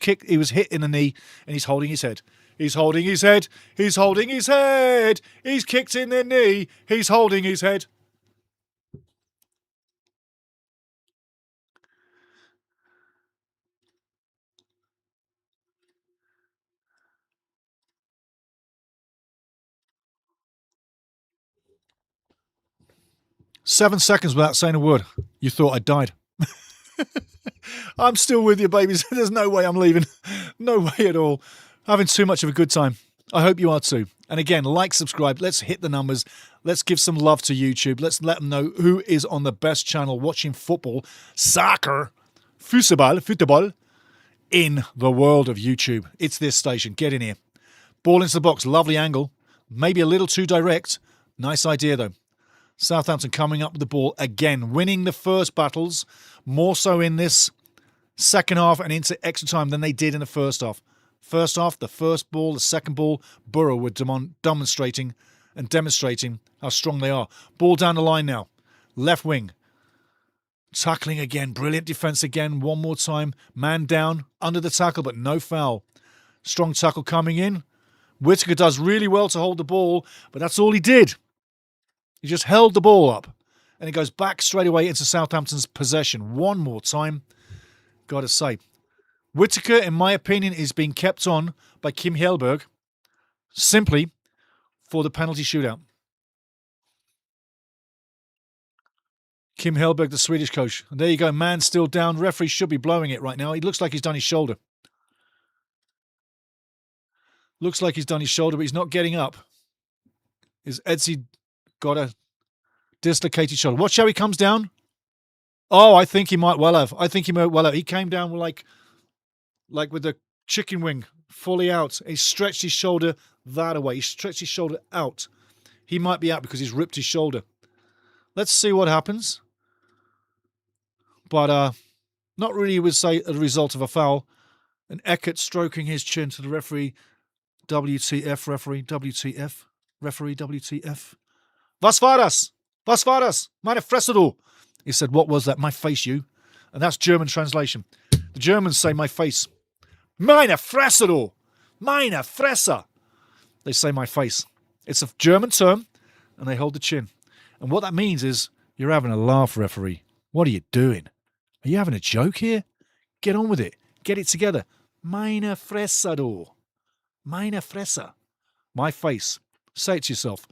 hit in the knee, and he's holding his head. He's holding his head. He's holding his head. He's kicked in the knee. He's holding his head. "7 seconds without saying a word. You thought I died." I'm still with you, babies. There's no way I'm leaving. No way at all. Having too much of a good time. I hope you are too. And again, like, subscribe. Let's hit the numbers. Let's give some love to YouTube. Let's let them know who is on the best channel watching football, soccer, football in the world of YouTube. It's this station. Get in here. Ball into the box. Lovely angle. Maybe a little too direct. Nice idea, though. Southampton coming up with the ball again, winning the first battles, more so in this second half and into extra time than they did in the first half. First half, the first ball, the second ball, Borough were demonstrating how strong they are. Ball down the line now. Left wing. Tackling again. Brilliant defence again. One more time. Man down. Under the tackle, but no foul. Strong tackle coming in. Whittaker does really well to hold the ball, but that's all he did. He just held the ball up. And it goes back straight away into Southampton's possession. One more time. Got to say. Whittaker, in my opinion, is being kept on by Kim Hjelberg simply for the penalty shootout. Kim Hjelberg, the Swedish coach. And there you go. Man still down. Referee should be blowing it right now. He looks like he's done his shoulder. Looks like he's done his shoulder, but he's not getting up. Is Edsy got a dislocated shoulder? Watch how he comes down. Oh, I think he might well have. He came down like with the chicken wing fully out. He stretched his shoulder that away. He stretched his shoulder out. He might be out because he's ripped his shoulder. Let's see what happens. But not really, would say, a result of a foul. And Eckert stroking his chin to the referee. WTF, referee, WTF, referee, WTF. Was war das? Was war das? Meine Fresse, du. He said, what was that? My face, you. And that's German translation. The Germans say my face. Meine Fresse, du. Meine Fresse. They say my face. It's a German term, and they hold the chin. And what that means is, you're having a laugh, referee. What are you doing? Are you having a joke here? Get on with it. Get it together. Meine Fresse, du. Meine Fresse. My face. Say it to yourself.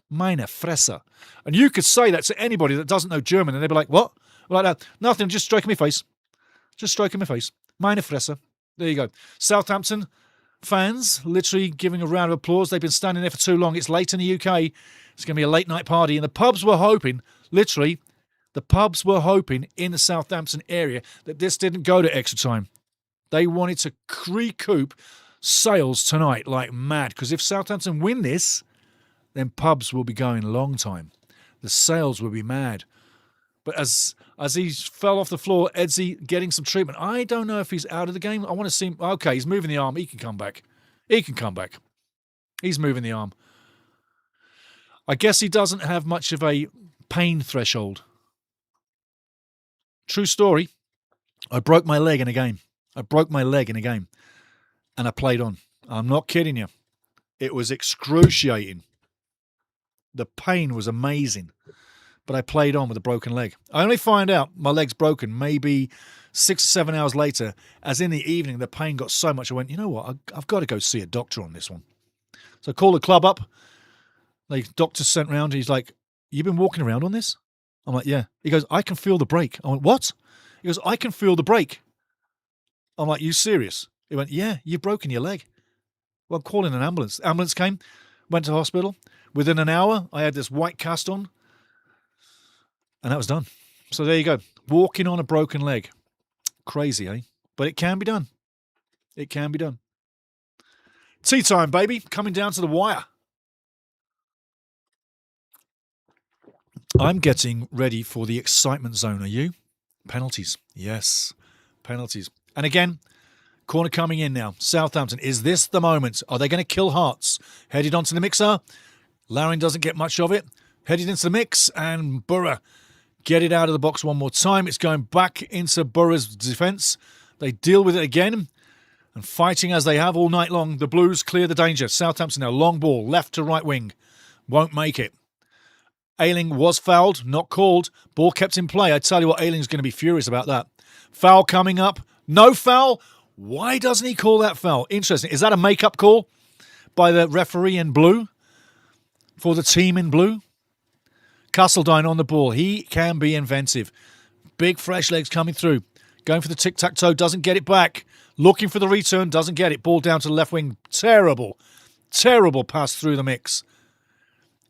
Meine Fresse. And you could say that to anybody that doesn't know German, and they'd be like, what? Like that. Nothing, just stroking my face. Just stroking my face. Meine Fresse. There you go. Southampton fans literally giving a round of applause. They've been standing there for too long. It's late in the UK. It's going to be a late night party. And the pubs were hoping, literally, the pubs were hoping in the Southampton area that this didn't go to extra time. They wanted to recoup sales tonight like mad. Because if Southampton win this, then pubs will be going a long time. The sales will be mad. But as he fell off the floor, Edsy getting some treatment. I don't know if he's out of the game. I want to see him. Okay, he's moving the arm. He can come back. He can come back. He's moving the arm. I guess he doesn't have much of a pain threshold. True story. I broke my leg in a game. I broke my leg in a game. And I played on. I'm not kidding you. It was excruciating. The pain was amazing. But I played on with a broken leg. I only find out my leg's broken maybe 6 or 7 hours later, as in the evening the pain got so much I went, you know what, I've got to go see a doctor on this one. So I called the club up. The doctor sent round. He's like, you've been walking around on this? I'm like, yeah. He goes, I can feel the break. I went, what? He goes, I can feel the break. I'm like, you serious? He went, yeah, you've broken your leg. Well, I'm calling an ambulance. The ambulance came, went to hospital. Within an hour, I had this white cast on. And that was done. So there you go. Walking on a broken leg. Crazy, eh? But it can be done. It can be done. Tea time, baby. Coming down to the wire. I'm getting ready for the excitement zone. Are you? Penalties. Yes. Penalties. And again, corner coming in now. Southampton. Is this the moment? Are they going to kill Hearts? Headed onto the mixer. Larin doesn't get much of it. Headed into the mix. And Borough get it out of the box one more time. It's going back into Borough's defence. They deal with it again. And fighting as they have all night long, the Blues clear the danger. Southampton now, long ball, left to right wing. Won't make it. Ayling was fouled, not called. Ball kept in play. I tell you what, Ayling's going to be furious about that. Foul coming up. No foul. Why doesn't he call that foul? Interesting. Is that a make-up call by the referee in blue? For the team in blue? Castledine on the ball. He can be inventive. Big fresh legs coming through. Going for the tic-tac-toe. Doesn't get it back. Looking for the return. Doesn't get it. Ball down to the left wing. Terrible. Terrible pass through the mix.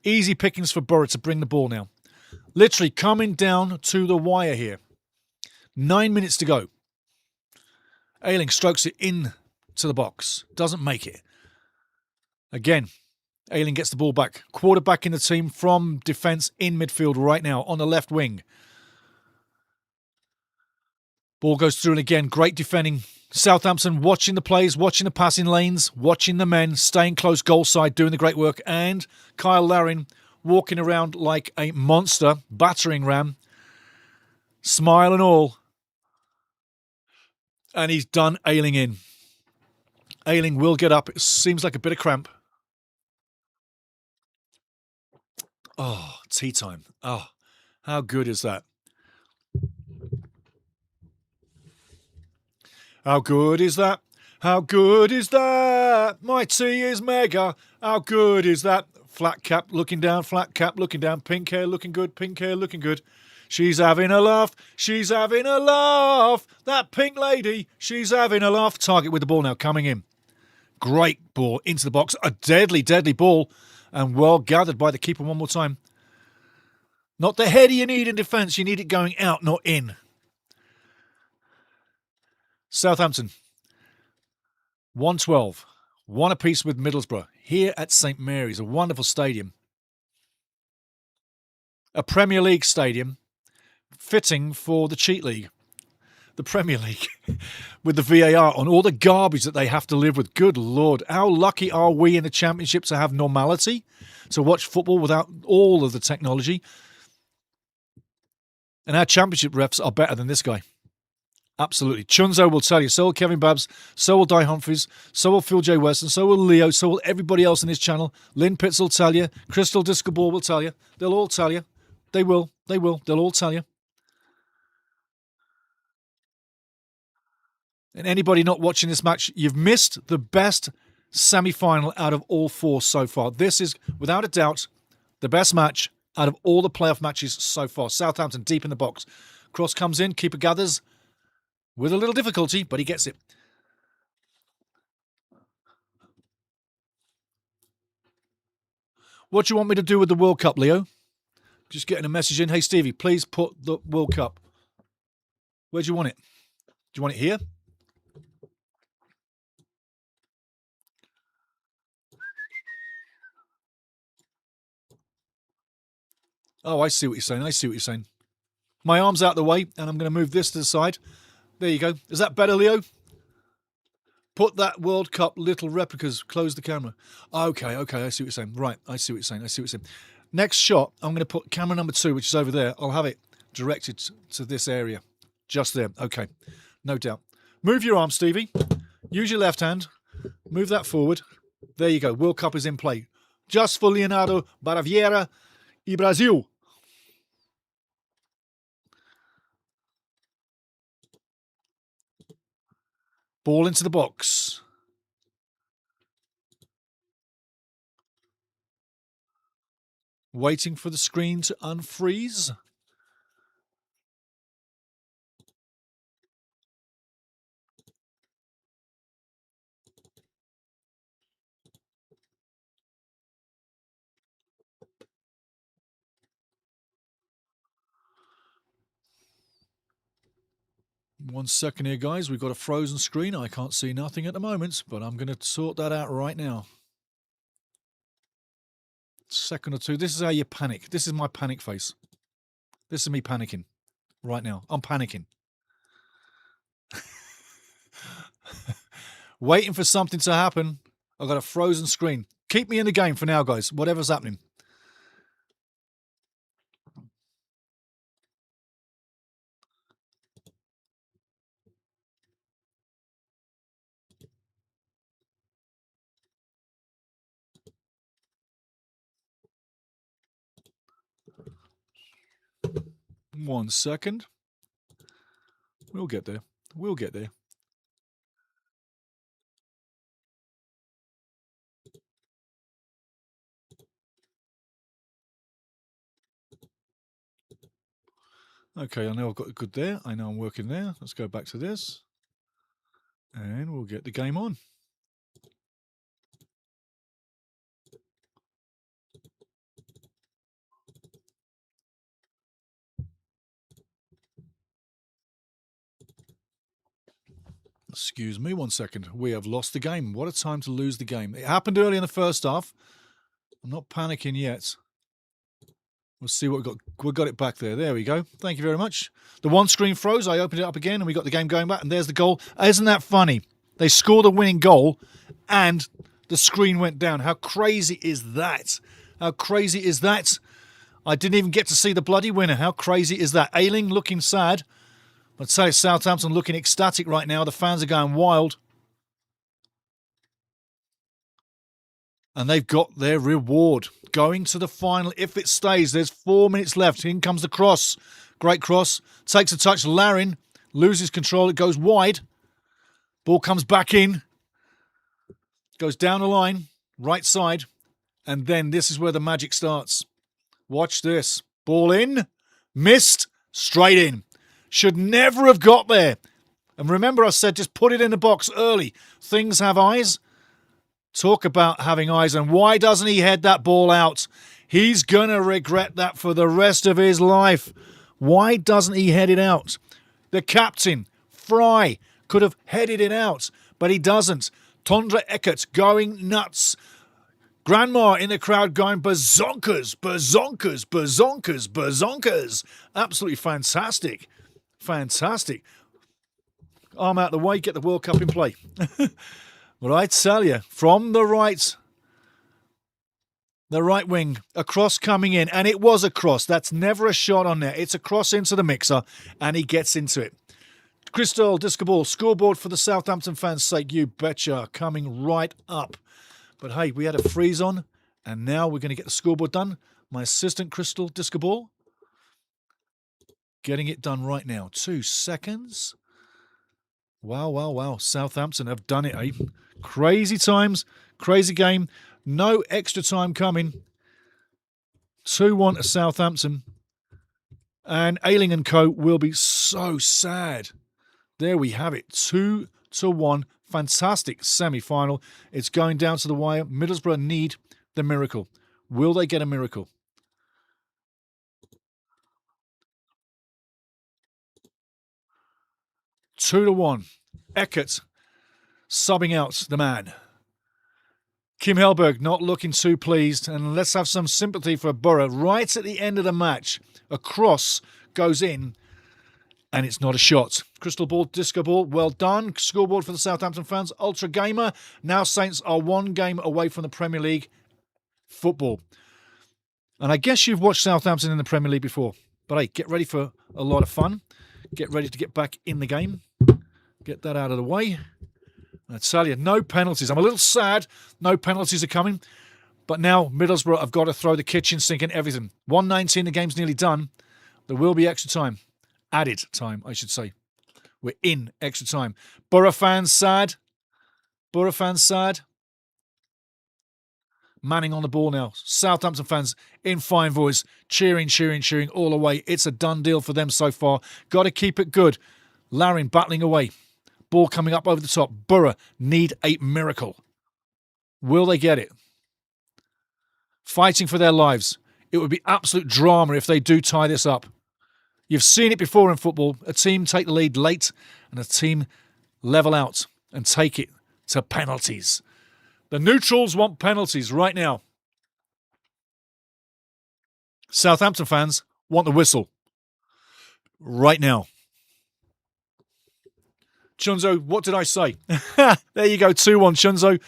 Easy pickings for Borough to bring the ball now. Literally coming down to the wire here. 9 minutes to go. Ayling strokes it in to the box. Doesn't make it. Again, Ayling gets the ball back. Quarterback in the team from defence in midfield right now on the left wing. Ball goes through and again, great defending. Southampton watching the plays, watching the passing lanes, watching the men, staying close goal side, doing the great work. And Kyle Larin walking around like a monster, battering ram. Smile and all. And he's done Ayling in. Ayling will get up. It seems like a bit of cramp. Oh, tea time. Oh, how good is that? How good is that? How good is that? My tea is mega. How good is that? Flat cap looking down, flat cap looking down. Pink hair looking good, pink hair looking good. She's having a laugh. She's having a laugh. That pink lady, she's having a laugh. Target with the ball now coming in. Great ball into the box. A deadly, deadly ball. And well gathered by the keeper one more time. Not the header you need in defence. You need it going out, not in. Southampton, 1-12, one apiece with Middlesbrough, here at St Mary's, a wonderful stadium. a Premier League stadium fitting for the cheat league. The Premier League with the VAR on all the garbage that they have to live with. Good Lord, how lucky are we in the Championship to have normality, to watch football without all of the technology? And our Championship refs are better than this guy. Absolutely. Chunzo will tell you. So will Kevin Babs. So will Di Humphries. So will Phil J. Weston. So will Leo. So will everybody else in his channel. Lynn Pitts will tell you. Crystal Discoball will tell you. They'll all tell you. They will. They will. They'll all tell you. And anybody not watching this match, you've missed the best semi-final out of all four so far. This is, without a doubt, the best match out of all the playoff matches so far. Southampton deep in the box. Cross comes in. Keeper gathers. With a little difficulty, but he gets it. What do you want me to do with the World Cup, Leo? Just getting a message in. Hey, Stevie, please put the World Cup. Where do you want it? Do you want it here? Oh, I see what you're saying. I see what you're saying. My arm's out the way, and I'm going to move this to the side. There you go. Is that better, Leo? Put that World Cup little replicas. Close the camera. Okay. I see what you're saying. Right. I see what you're saying. Next shot, I'm going to put camera number 2, which is over there. I'll have it directed to this area. Just there. Okay. No doubt. Move your arm, Stevie. Use your left hand. Move that forward. There you go. World Cup is in play. Just for Leonardo Baraviera e Brasil. Ball into the box. Waiting for the screen to unfreeze. One second here, guys. We've got a frozen screen. I can't see nothing at the moment, but I'm going to sort that out right now. Second or two. This is how you panic. This is my panic face. This is me panicking right now. I'm panicking. Waiting for something to happen. I've got a frozen screen. Keep me in the game for now, guys. Whatever's happening. One second. We'll get there. We'll get there. Okay, I know I've got it good there. I know I'm working there. Let's go back to this. And we'll get the game on. Excuse me, one second. We have lost the game. What a time to lose the game. It happened early in the first half. I'm not panicking yet. We'll see what we've got. We've got it back there. There we go. Thank you very much. The one screen froze. I opened it up again and we got the game going back. And there's the goal. Isn't that funny? They scored the winning goal and the screen went down. How crazy is that? How crazy is that? I didn't even get to see the bloody winner. How crazy is that? Ayling looking sad. I'd say Southampton looking ecstatic right now. The fans are going wild. And they've got their reward. Going to the final. If it stays, there's 4 minutes left. In comes the cross. Great cross. Takes a touch. Larin loses control. It goes wide. Ball comes back in. Goes down the line. Right side. And then this is where the magic starts. Watch this. Ball in. Missed. Straight in. Should never have got there. And remember I said just put it in the box early. Things have eyes. Talk about having eyes. And why doesn't he head that ball out? He's going to regret that for the rest of his life. Why doesn't he head it out? The captain, Fry, could have headed it out, but he doesn't. Tondra Eckert going nuts. Grandma in the crowd going bazonkers, bazonkers, bazonkers, bazonkers. Absolutely fantastic. Fantastic. Arm out of the way, get the World Cup in play. But I tell you, from the right wing, a cross coming in, and it was a cross. That's never a shot on there. It's a cross into the mixer, and he gets into it. Crystal disco ball, scoreboard for the Southampton fans' sake, you betcha, coming right up. But hey, we had a freeze on, and now we're going to get the scoreboard done. My assistant, Crystal disco ball, getting it done right now. 2 seconds. Wow, wow, wow. Southampton have done it, eh? Crazy times, crazy game. No extra time coming. 2-1 to Southampton. And Ayling and co will be so sad. There we have it. 2-1. Fantastic semi-final. It's going down to the wire. Middlesbrough need the miracle. Will they get a miracle? Two to 1. Eckert subbing out the man. Kim Helberg not looking too pleased, and let's have some sympathy for Borough. Right at the end of the match, a cross goes in, and it's not a shot. Crystal ball, disco ball, well done. Scoreboard for the Southampton fans. Ultra Gamer. Now Saints are 1 game away from the Premier League football. And I guess you've watched Southampton in the Premier League before. But hey, get ready for a lot of fun. Get ready to get back in the game. Get that out of the way. I tell you, no penalties. I'm a little sad. No penalties are coming. But now Middlesbrough have got to throw the kitchen sink and everything. 1:19, the game's nearly done. There will be extra time. Added time, I should say. We're in extra time. Borough fans sad. Borough fans sad. Manning on the ball now. Southampton fans in fine voice. Cheering, cheering, cheering all the way. It's a done deal for them so far. Got to keep it good. Larin battling away. Ball coming up over the top. Borough need a miracle. Will they get it? Fighting for their lives. It would be absolute drama if they do tie this up. You've seen it before in football. A team take the lead late and a team level out and take it to penalties. The neutrals want penalties right now. Southampton fans want the whistle right now. Chunzo, what did I say? There you go, 2-1, Chunzo.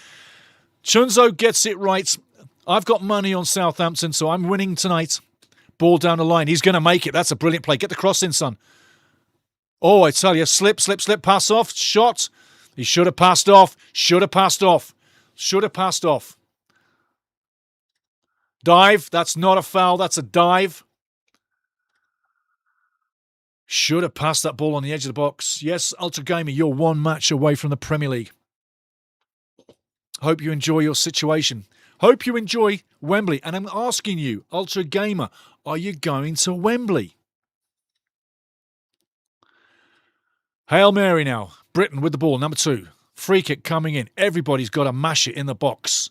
Chunzo gets it right. I've got money on Southampton, so I'm winning tonight. Ball down the line. He's going to make it. That's a brilliant play. Get the cross in, son. Oh, I tell you, slip, slip, slip, pass off, shot. He should have passed off. Should have passed off. Should have passed off. Dive. That's not a foul. That's a dive. Should have passed that ball on the edge of the box. Yes, Ultra Gamer, you're 1 match away from the Premier League. Hope you enjoy your situation. Hope you enjoy Wembley. And I'm asking you, Ultra Gamer, are you going to Wembley? Hail Mary now. Britain with the ball, number 2. Free kick coming in. Everybody's got to mash it in the box.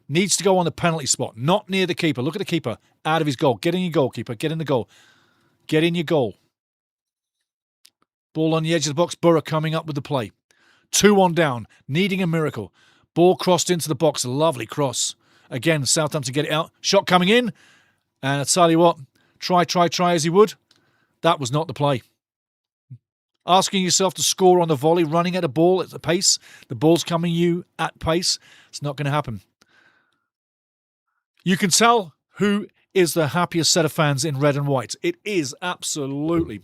Needs to go on the penalty spot, not near the keeper. Look at the keeper. Out of his goal. Get in your goal, keeper. Get in the goal. Get in your goal. Ball on the edge of the box. Borough coming up with the play. 2-1 down. Needing a miracle. Ball crossed into the box. Lovely cross. Again, Southampton get it out. Shot coming in. And I tell you what, try as he would. That was not the play. Asking yourself to score on the volley, running at a ball at the pace. The ball's coming you at pace. It's not going to happen. You can tell who is the happiest set of fans in red and white. It is absolutely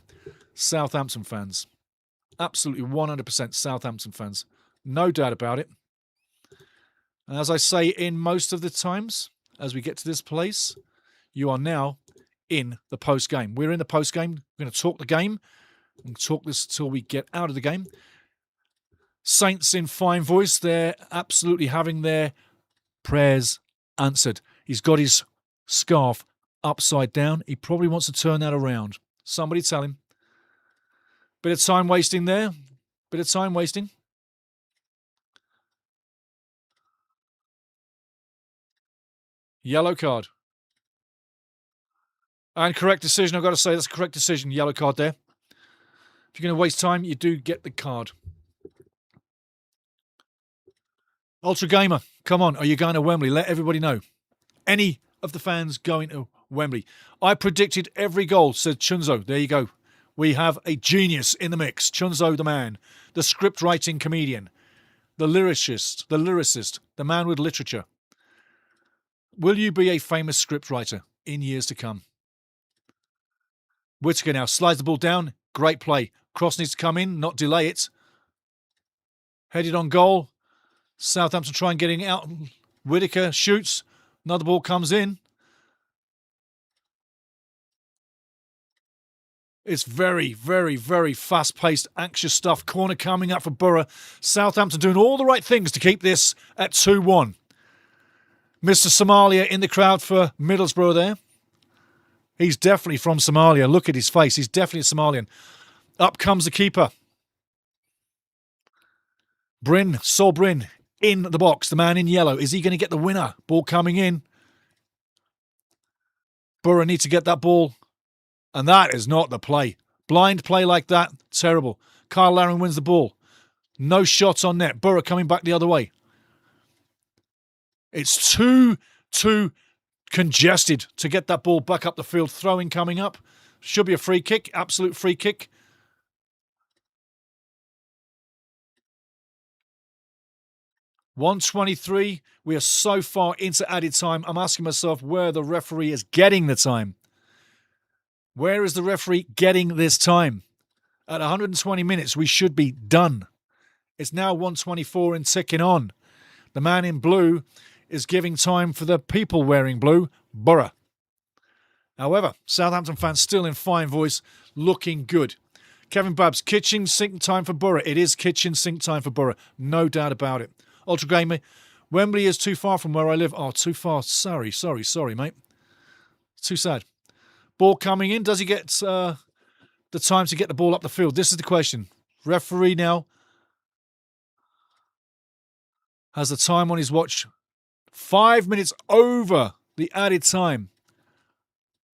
Southampton fans. Absolutely 100% Southampton fans. No doubt about it. And as I say in most of the times, as we get to this place, you are now in the post-game. We're in the post-game. We're going to talk the game. We'll talk this until we get out of the game. Saints in fine voice. They're absolutely having their prayers answered. He's got his scarf upside down. He probably wants to turn that around. Somebody tell him. Bit of time wasting there. Bit of time wasting. Yellow card. And correct decision. I've got to say that's a correct decision. Yellow card there. If you're going to waste time, you do get the card. Ultra Gamer, come on. Are you going to Wembley? Let everybody know. any of the fans going to Wembley. I predicted every goal, said Chunzo. There you go. We have a genius in the mix. Chunzo the man, the script-writing comedian, the lyricist, the man with literature. Will you be a famous scriptwriter in years to come? Whittaker now slides the ball down. Great play. Cross needs to come in, not delay it. Headed on goal. Southampton try and getting out. Whittaker shoots. Another ball comes in. It's very, very, very fast-paced, anxious stuff. Corner coming up for Borough. Southampton doing all the right things to keep this at 2-1. Mr. Somalia in the crowd for Middlesbrough there. He's definitely from Somalia. Look at his face. He's definitely a Somalian. Up comes the keeper. Sol Bryn, in the box. The man in yellow. Is he going to get the winner? Ball coming in. Borough need to get that ball. And that is not the play. Blind play like that, terrible. Kyle Laring wins the ball. No shots on net. Borough coming back the other way. It's too congested to get that ball back up the field. Throwing coming up. Should be a free kick. Absolute free kick. $1:23. We are so far into added time. I'm asking myself where the referee is getting the time. Where is the referee getting this time? At 120 minutes, we should be done. It's now 1:24 and ticking on. The man in blue is giving time for the people wearing blue, Borough. However, Southampton fans still in fine voice, looking good. Kevin Babbs, kitchen sink time for Borough. It is kitchen sink time for Borough. No doubt about it. Ultra Gamer, Wembley is too far from where I live. Oh, too far. Sorry, mate. Too sad. Ball coming in. Does he get the time to get the ball up the field? This is the question. Referee now has the time on his watch. 5 minutes over the added time.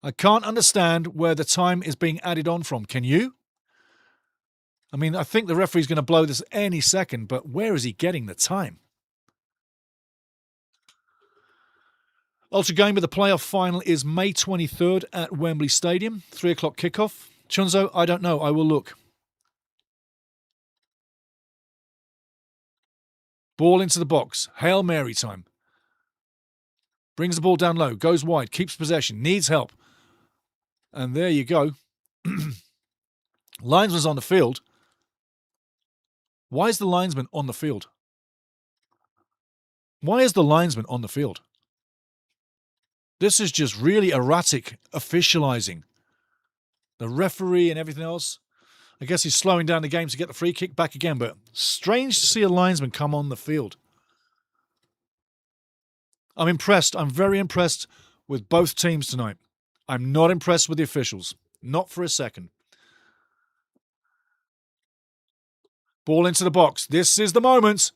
I can't understand where the time is being added on from. Can you? I mean, I think the referee's going to blow this any second, but where is he getting the time? Ultra Gamer, the playoff final is May 23rd at Wembley Stadium. 3 o'clock kickoff. Chunzo, I don't know. I will look. Ball into the box. Hail Mary time. Brings the ball down low. Goes wide. Keeps possession. Needs help. And there you go. Linesman's on the field. Why is the linesman on the field? Why is the linesman on the field? This is just really erratic officializing. The referee and everything else. I guess he's slowing down the game to get the free kick back again, but strange to see a linesman come on the field. I'm impressed. I'm very impressed with both teams tonight. I'm not impressed with the officials. Not for a second. Ball into the box. This is the moment.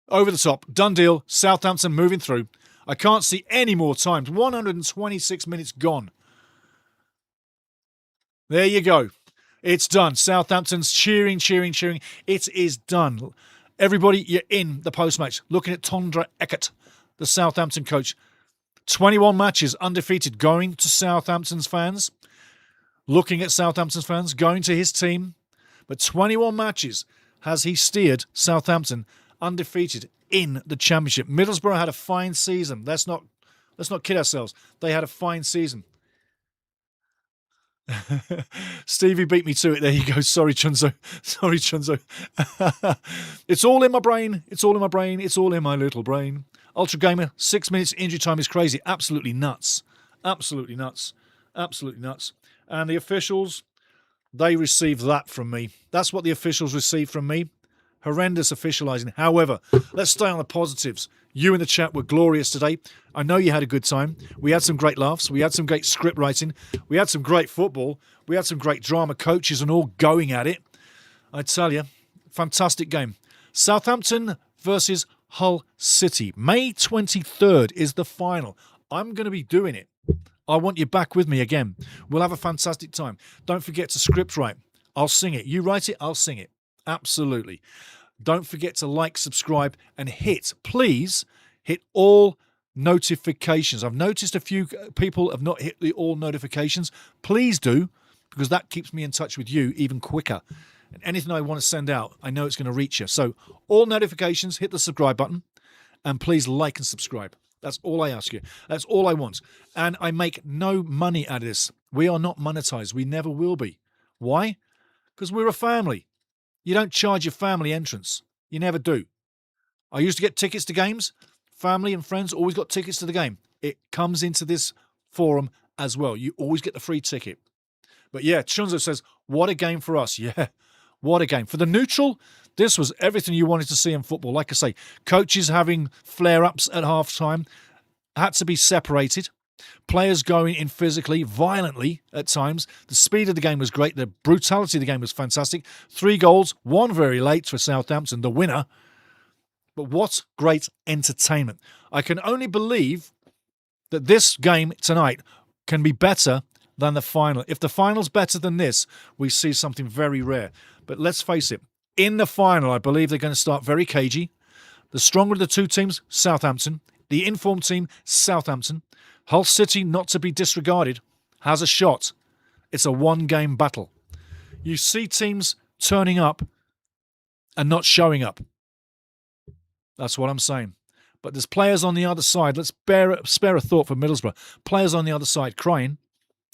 Over the top. Done deal. Southampton moving through. I can't see any more times. 126 minutes gone. There you go. It's done. Southampton's cheering. It is done. Everybody, you're in the post-match. Looking at Tondra Eckert, the Southampton coach. 21 matches undefeated going to Southampton's fans. Looking at Southampton's fans, going to his team. But 21 matches has he steered Southampton undefeated in the Championship. Middlesbrough had a fine season. Let's not kid ourselves. They had a fine season. Stevie beat me to it. There you go. Sorry, Chunzo. It's all in my brain. It's all in my little brain. Ultra Gamer, 6 minutes injury time is crazy. Absolutely nuts. And the officials, they received that from me. That's what the officials received from me. Horrendous officialising. However, let's stay on the positives. You in the chat were glorious today. I know you had a good time. We had some great laughs. We had some great script writing. We had some great football. We had some great drama coaches and all going at it. I tell you, fantastic game. Southampton versus Hull City. May 23rd is the final. I'm going to be doing it. I want you back with me again. We'll have a fantastic time. Don't forget to script write. I'll sing it. You write it, I'll sing it. Absolutely. Don't forget to like, subscribe, and please hit all notifications. I've noticed a few people have not hit the all notifications. Please do, because that keeps me in touch with you even quicker. And anything I want to send out, I know it's going to reach you. So all notifications, hit the subscribe button, and please like and subscribe. That's all I ask you. That's all I want. And I make no money out of this. We are not monetized. We never will be. Why? Because we're a family. You don't charge your family entrance. You never do. I used to get tickets to games. Family and friends always got tickets to the game. It comes into this forum as well. You always get the free ticket. But yeah, Chunzo says, what a game for us. Yeah, what a game. For the neutral, this was everything you wanted to see in football. Like I say, coaches having flare-ups at half-time, had to be separated. Players going in physically, violently at times. The speed of the game was great. The brutality of the game was fantastic. 3 goals, 1 very late for Southampton, the winner. But what great entertainment. I can only believe that this game tonight can be better than the final. If the final's better than this, we see something very rare. But let's face it, in the final, I believe they're going to start very cagey. The stronger of the two teams, Southampton. The informed team, Southampton. Hull City, not to be disregarded, has a shot. It's a one-game battle. You see teams turning up and not showing up. That's what I'm saying. But there's players on the other side. Let's spare a thought for Middlesbrough. Players on the other side crying,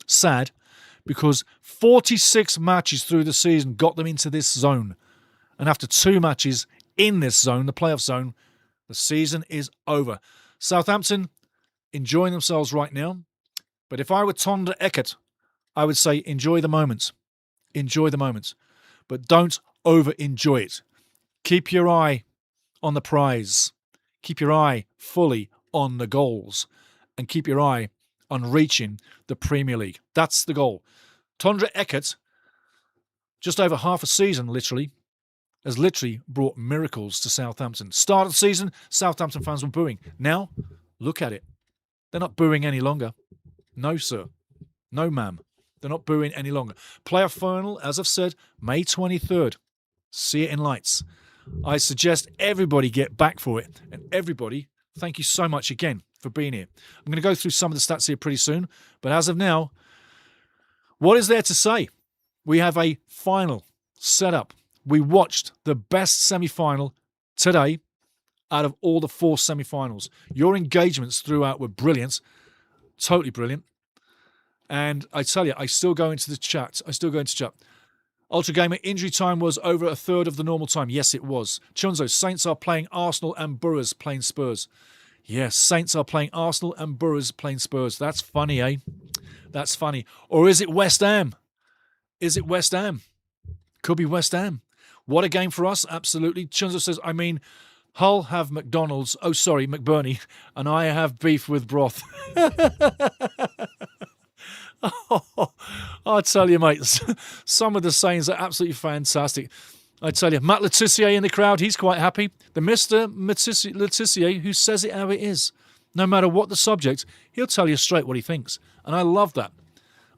sad, because 46 matches through the season got them into this zone. And after 2 matches in this zone, the playoff zone, the season is over. Southampton enjoying themselves right now. But if I were Tonda Eckert, I would say enjoy the moment. Enjoy the moment. But don't over-enjoy it. Keep your eye on the prize. Keep your eye fully on the goals. And keep your eye on reaching the Premier League. That's the goal. Tondra Eckert, just over half a season, has literally brought miracles to Southampton. Start of the season, Southampton fans were booing. Now, look at it. They're not booing any longer. No, sir. No, ma'am. They're not booing any longer. Playoff final, as I've said, May 23rd. See it in lights. I suggest everybody get back for it. And everybody, thank you so much again for being here. I'm going to go through some of the stats here pretty soon. But as of now, what is there to say? We have a final set up. We watched the best semi-final today out of all the 4 semi-finals. Your engagements throughout were brilliant. Totally brilliant. And I tell you, I still go into the chat. Ultra Gamer, injury time was over a third of the normal time. Yes, it was. Chunzo, Saints are playing Arsenal and Boroughs playing Spurs. Yes, Saints are playing Arsenal and Boroughs playing Spurs. That's funny, eh? That's funny. Or is it West Ham? Is it West Ham? Could be West Ham. What a game for us. Absolutely. Chunzo says, I mean, Hull have McDonald's. Oh, sorry, McBurney. And I have beef with broth. Oh, I tell you, mate, some of the sayings are absolutely fantastic. I tell you, Matt Letitia in the crowd, he's quite happy. The Mr. Letitia who says it how it is. No matter what the subject, he'll tell you straight what he thinks. And I love that.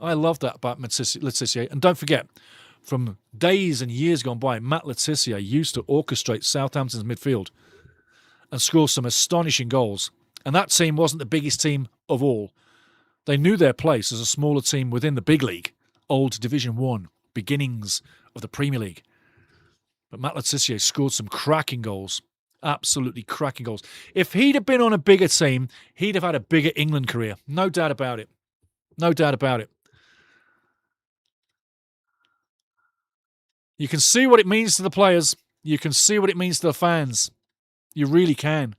I love that about Letitia. And don't forget, from days and years gone by, Matt Letitia used to orchestrate Southampton's midfield and score some astonishing goals. And that team wasn't the biggest team of all. They knew their place as a smaller team within the big league, old Division 1, beginnings of the Premier League. But Matt Letitia scored some cracking goals, absolutely cracking goals. If he'd have been on a bigger team, he'd have had a bigger England career. No doubt about it. No doubt about it. You can see what it means to the players. You can see what it means to the fans. You really can.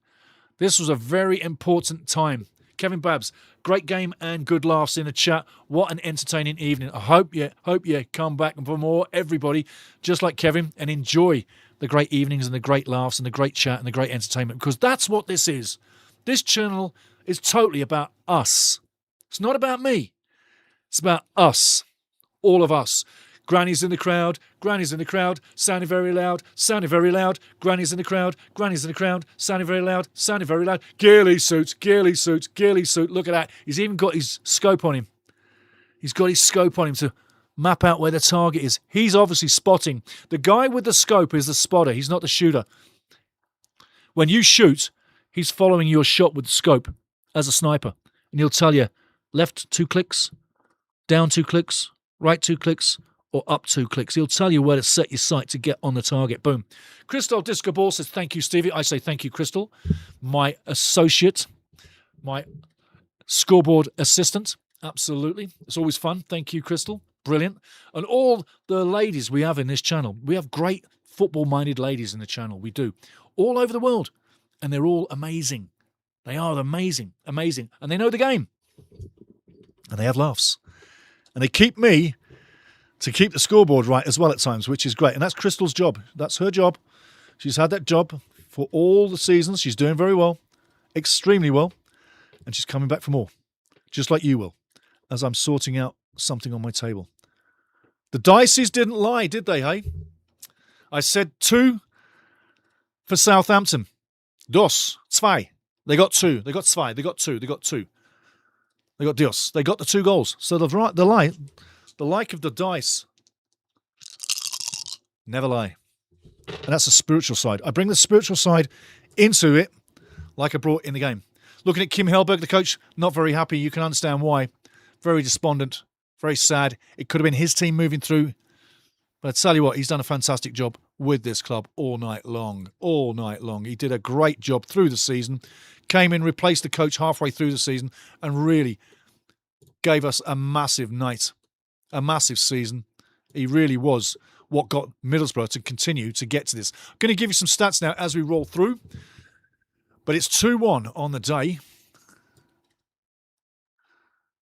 This was a very important time. Kevin Babs, great game and good laughs in the chat. What an entertaining evening. I hope you come back for more, everybody, just like Kevin, and enjoy the great evenings and the great laughs and the great chat and the great entertainment, because that's what this is. This channel is totally about us. It's not about me. It's about us. All of us. Granny's in the crowd, Granny's in the crowd, sounding very loud, Granny's in the crowd, Granny's in the crowd, sounding very loud, Gearly suit, look at that. He's even got his scope on him. He's got his scope on him to map out where the target is. He's obviously spotting. The guy with the scope is the spotter, he's not the shooter. When you shoot, He's following your shot with the scope as a sniper. And he'll tell you left 2 clicks, down 2 clicks, right 2 clicks, or up 2 clicks. He'll tell you where to set your sight to get on the target. Boom. Crystal Disco Ball says, thank you, Stevie. I say thank you, Crystal. My associate, my scoreboard assistant. Absolutely. It's always fun. Thank you, Crystal. Brilliant. And all the ladies we have in this channel. We have great football-minded ladies in the channel. We do. All over the world. And they're all amazing. They are amazing. Amazing. And they know the game. And they have laughs. And they keep me to keep the scoreboard right as well at times, which is great. And that's Crystal's job. That's her job. She's had that job for all the seasons. She's doing very well. Extremely well. And she's coming back for more. Just like you will. As I'm sorting out something on my table. The dices didn't lie, did they, hey? I said 2 for Southampton. Dos. Zwei. They got 2. They got zwei. They got 2. They got 2. They got Dios. They got the 2 goals. So the like of the dice never lie. And that's the spiritual side. I bring the spiritual side into it like I brought in the game. Looking at Kim Helberg, the coach, not very happy. You can understand why. Very despondent. Very sad. It could have been his team moving through. But I tell you what, he's done a fantastic job with this club all night long. All night long. He did a great job through the season. Came in, replaced the coach halfway through the season and really gave us a massive night. A massive season. He really was what got Middlesbrough to continue to get to this. I'm going to give you some stats now as we roll through. But it's 2-1 on the day.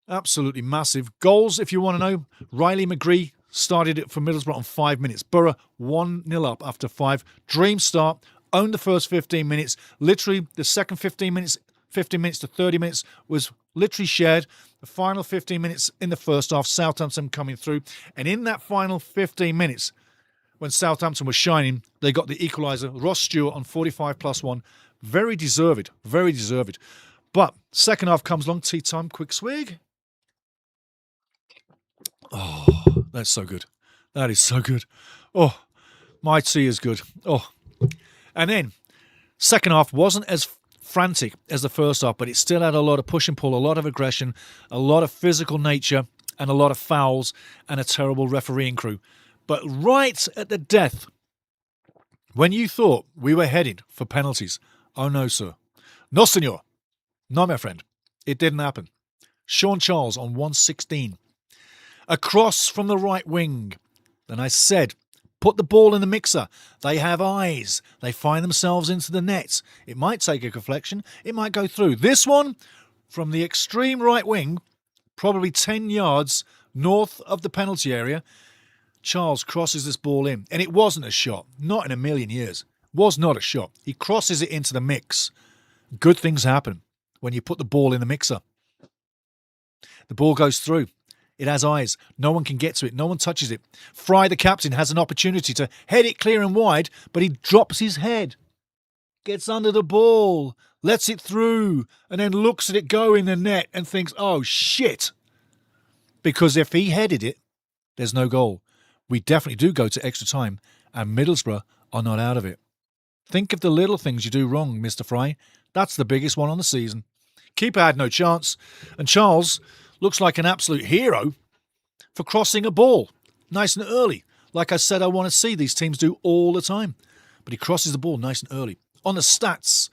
Absolutely massive. Goals, if you want to know. Riley McGree started it for Middlesbrough on 5 minutes. Borough 1-0 up after 5. Dream start. Owned the first 15 minutes. Literally, the second 15 minutes to 30 minutes was literally shared. The final 15 minutes in the first half, Southampton coming through. And in that final 15 minutes, when Southampton was shining, they got the equalizer. Ross Stewart on 45+1. Very deserved. Very deserved. But second half comes along. Tea time. Quick swig. Oh, that's so good. That is so good. Oh, my tea is good. Oh. And then, second half wasn't as frantic as the first half, but it still had a lot of push and pull, a lot of aggression, a lot of physical nature, and a lot of fouls, and a terrible refereeing crew. But right at the death, when you thought we were headed for penalties, oh no, sir. No, senor. No, my friend. It didn't happen. Sean Charles on 116. A cross from the right wing. And I said, put the ball in the mixer. They have eyes. They find themselves into the net. It might take a deflection. It might go through. This one, from the extreme right wing, probably 10 yards north of the penalty area, Charles crosses this ball in. And it wasn't a shot. Not in a million years. Was not a shot. He crosses it into the mix. Good things happen when you put the ball in the mixer. The ball goes through. It has eyes. No one can get to it. No one touches it. Fry, the captain, has an opportunity to head it clear and wide, but he drops his head, gets under the ball, lets it through, and then looks at it go in the net and thinks, oh, shit. Because if he headed it, there's no goal. We definitely do go to extra time, and Middlesbrough are not out of it. Think of the little things you do wrong, Mr. Fry. That's the biggest one on the season. Keeper had no chance, and Charles looks like an absolute hero for crossing a ball nice and early. Like I said, I want to see these teams do all the time. But he crosses the ball nice and early. On the stats,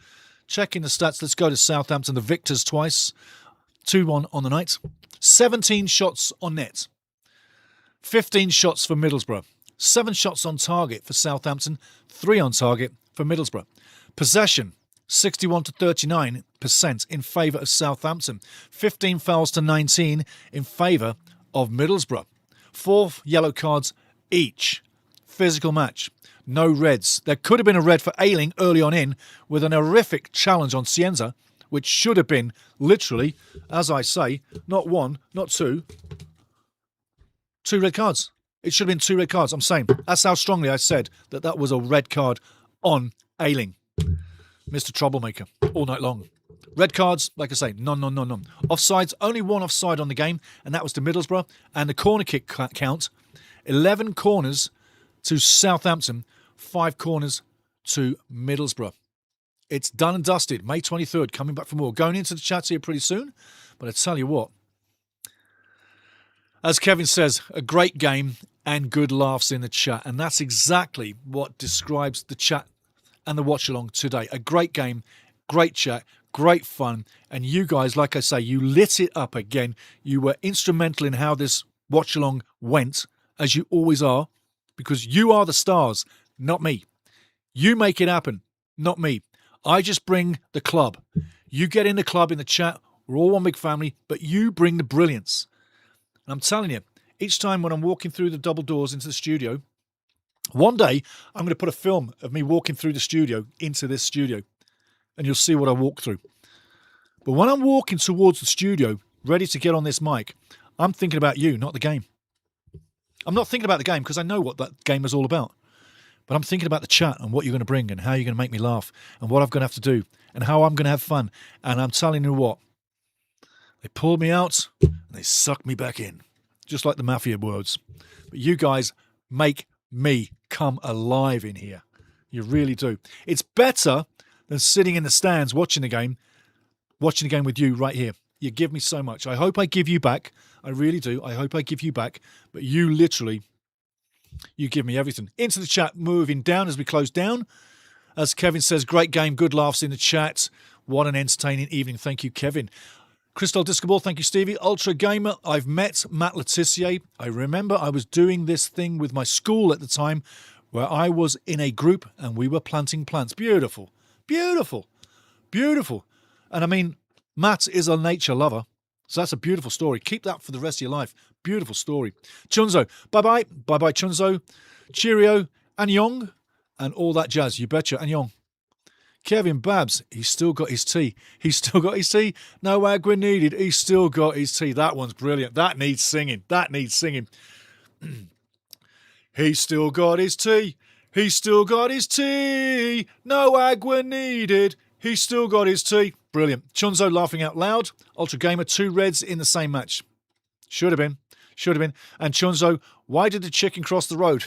checking the stats, let's go to Southampton, the victors twice. 2-1 on the night. 17 shots on net. 15 shots for Middlesbrough. 7 shots on target for Southampton. 3 on target for Middlesbrough. Possession, 61 to 39% in favour of Southampton. 15 fouls to 19 in favour of Middlesbrough. 4 yellow cards each. Physical match. No reds. There could have been a red for Ayling early on in with an horrific challenge on Cienza, which should have been literally, as I say, not 1, not 2. 2 red cards. It should have been 2 red cards. I'm saying that's how strongly I said that was a red card on Ayling. Mr. Troublemaker, all night long. Red cards, like I say, none. Offsides, only 1 offside on the game, and that was to Middlesbrough. And the corner kick count, 11 corners to Southampton, 5 corners to Middlesbrough. It's done and dusted. May 23rd, coming back for more. Going into the chats here pretty soon. But I tell you what, as Kevin says, a great game and good laughs in the chat. And that's exactly what describes the chat and the watch-along today. A great game, great chat, great fun. And you guys, like I say, you lit it up again. You were instrumental in how this watch-along went, as you always are, because you are the stars, not me. You make it happen, not me. I just bring the club. You get in the club, in the chat. We're all one big family, but you bring the brilliance. And I'm telling you, each time when I'm walking through the double doors into the studio, one day I'm going to put a film of me walking through the studio into this studio, and you'll see what I walk through. But when I'm walking towards the studio, ready to get on this mic, I'm thinking about you, not the game. I'm not thinking about the game because I know what that game is all about. But I'm thinking about the chat and what you're going to bring and how you're going to make me laugh and what I'm going to have to do and how I'm going to have fun. And I'm telling you what, they pulled me out and they sucked me back in, just like the mafia words. But you guys make me come alive in here. You really do. It's better than sitting in the stands watching the game with you right here. You give me so much. I hope I give you back. I really do. I hope I give you back. But you literally, you give me everything. Into the chat, moving down as we close down. As Kevin says, great game, good laughs in the chat. What an entertaining evening. Thank you, Kevin. Crystal Discoball, thank you, Stevie. Ultra Gamer, I've met Matt Letitia. I remember I was doing this thing with my school at the time where I was in a group and we were planting plants. Beautiful, beautiful, beautiful. And I mean, Matt is a nature lover. So that's a beautiful story. Keep that for the rest of your life. Beautiful story. Chunzo, bye-bye. Bye-bye, Chunzo. Cheerio. Anyong. And all that jazz. You betcha. Anyong. Kevin Babs, he's still got his tea. He's still got his tea. No agua needed. He's still got his tea. That one's brilliant. That needs singing. That needs singing. He's still got his tea. He's still got his tea. No agua needed. He's still got his tea. Brilliant. Chunzo laughing out loud. Ultra Gamer, 2 reds in the same match. Should have been. Should have been. And Chunzo, why did the chicken cross the road?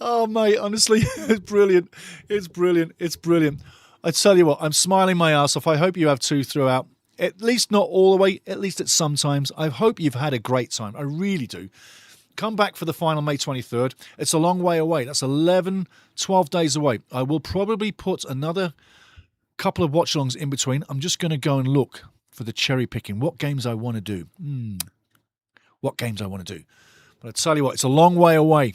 Oh, mate, honestly, it's brilliant. It's brilliant. It's brilliant. I tell you what, I'm smiling my ass off. I hope you have too throughout. At least not all the way, at least at some times. I hope you've had a great time. I really do. Come back for the final May 23rd. It's a long way away. That's 11, 12 days away. I will probably put another couple of watch-alongs in between. I'm just going to go and look for the cherry picking. What games I want to do. What games I want to do. But I tell you what, it's a long way away.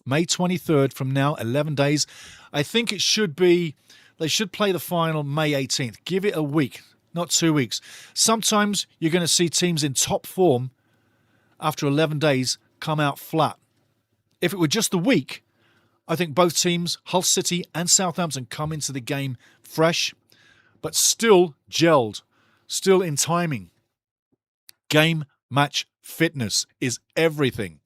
May 23rd from now, 11 days. I think it should be, they should play the final May 18th. Give it a week, not 2 weeks. Sometimes you're going to see teams in top form after 11 days come out flat. If it were just the week, I think both teams, Hull City and Southampton, come into the game fresh, but still gelled, still in timing. Game match fitness is everything.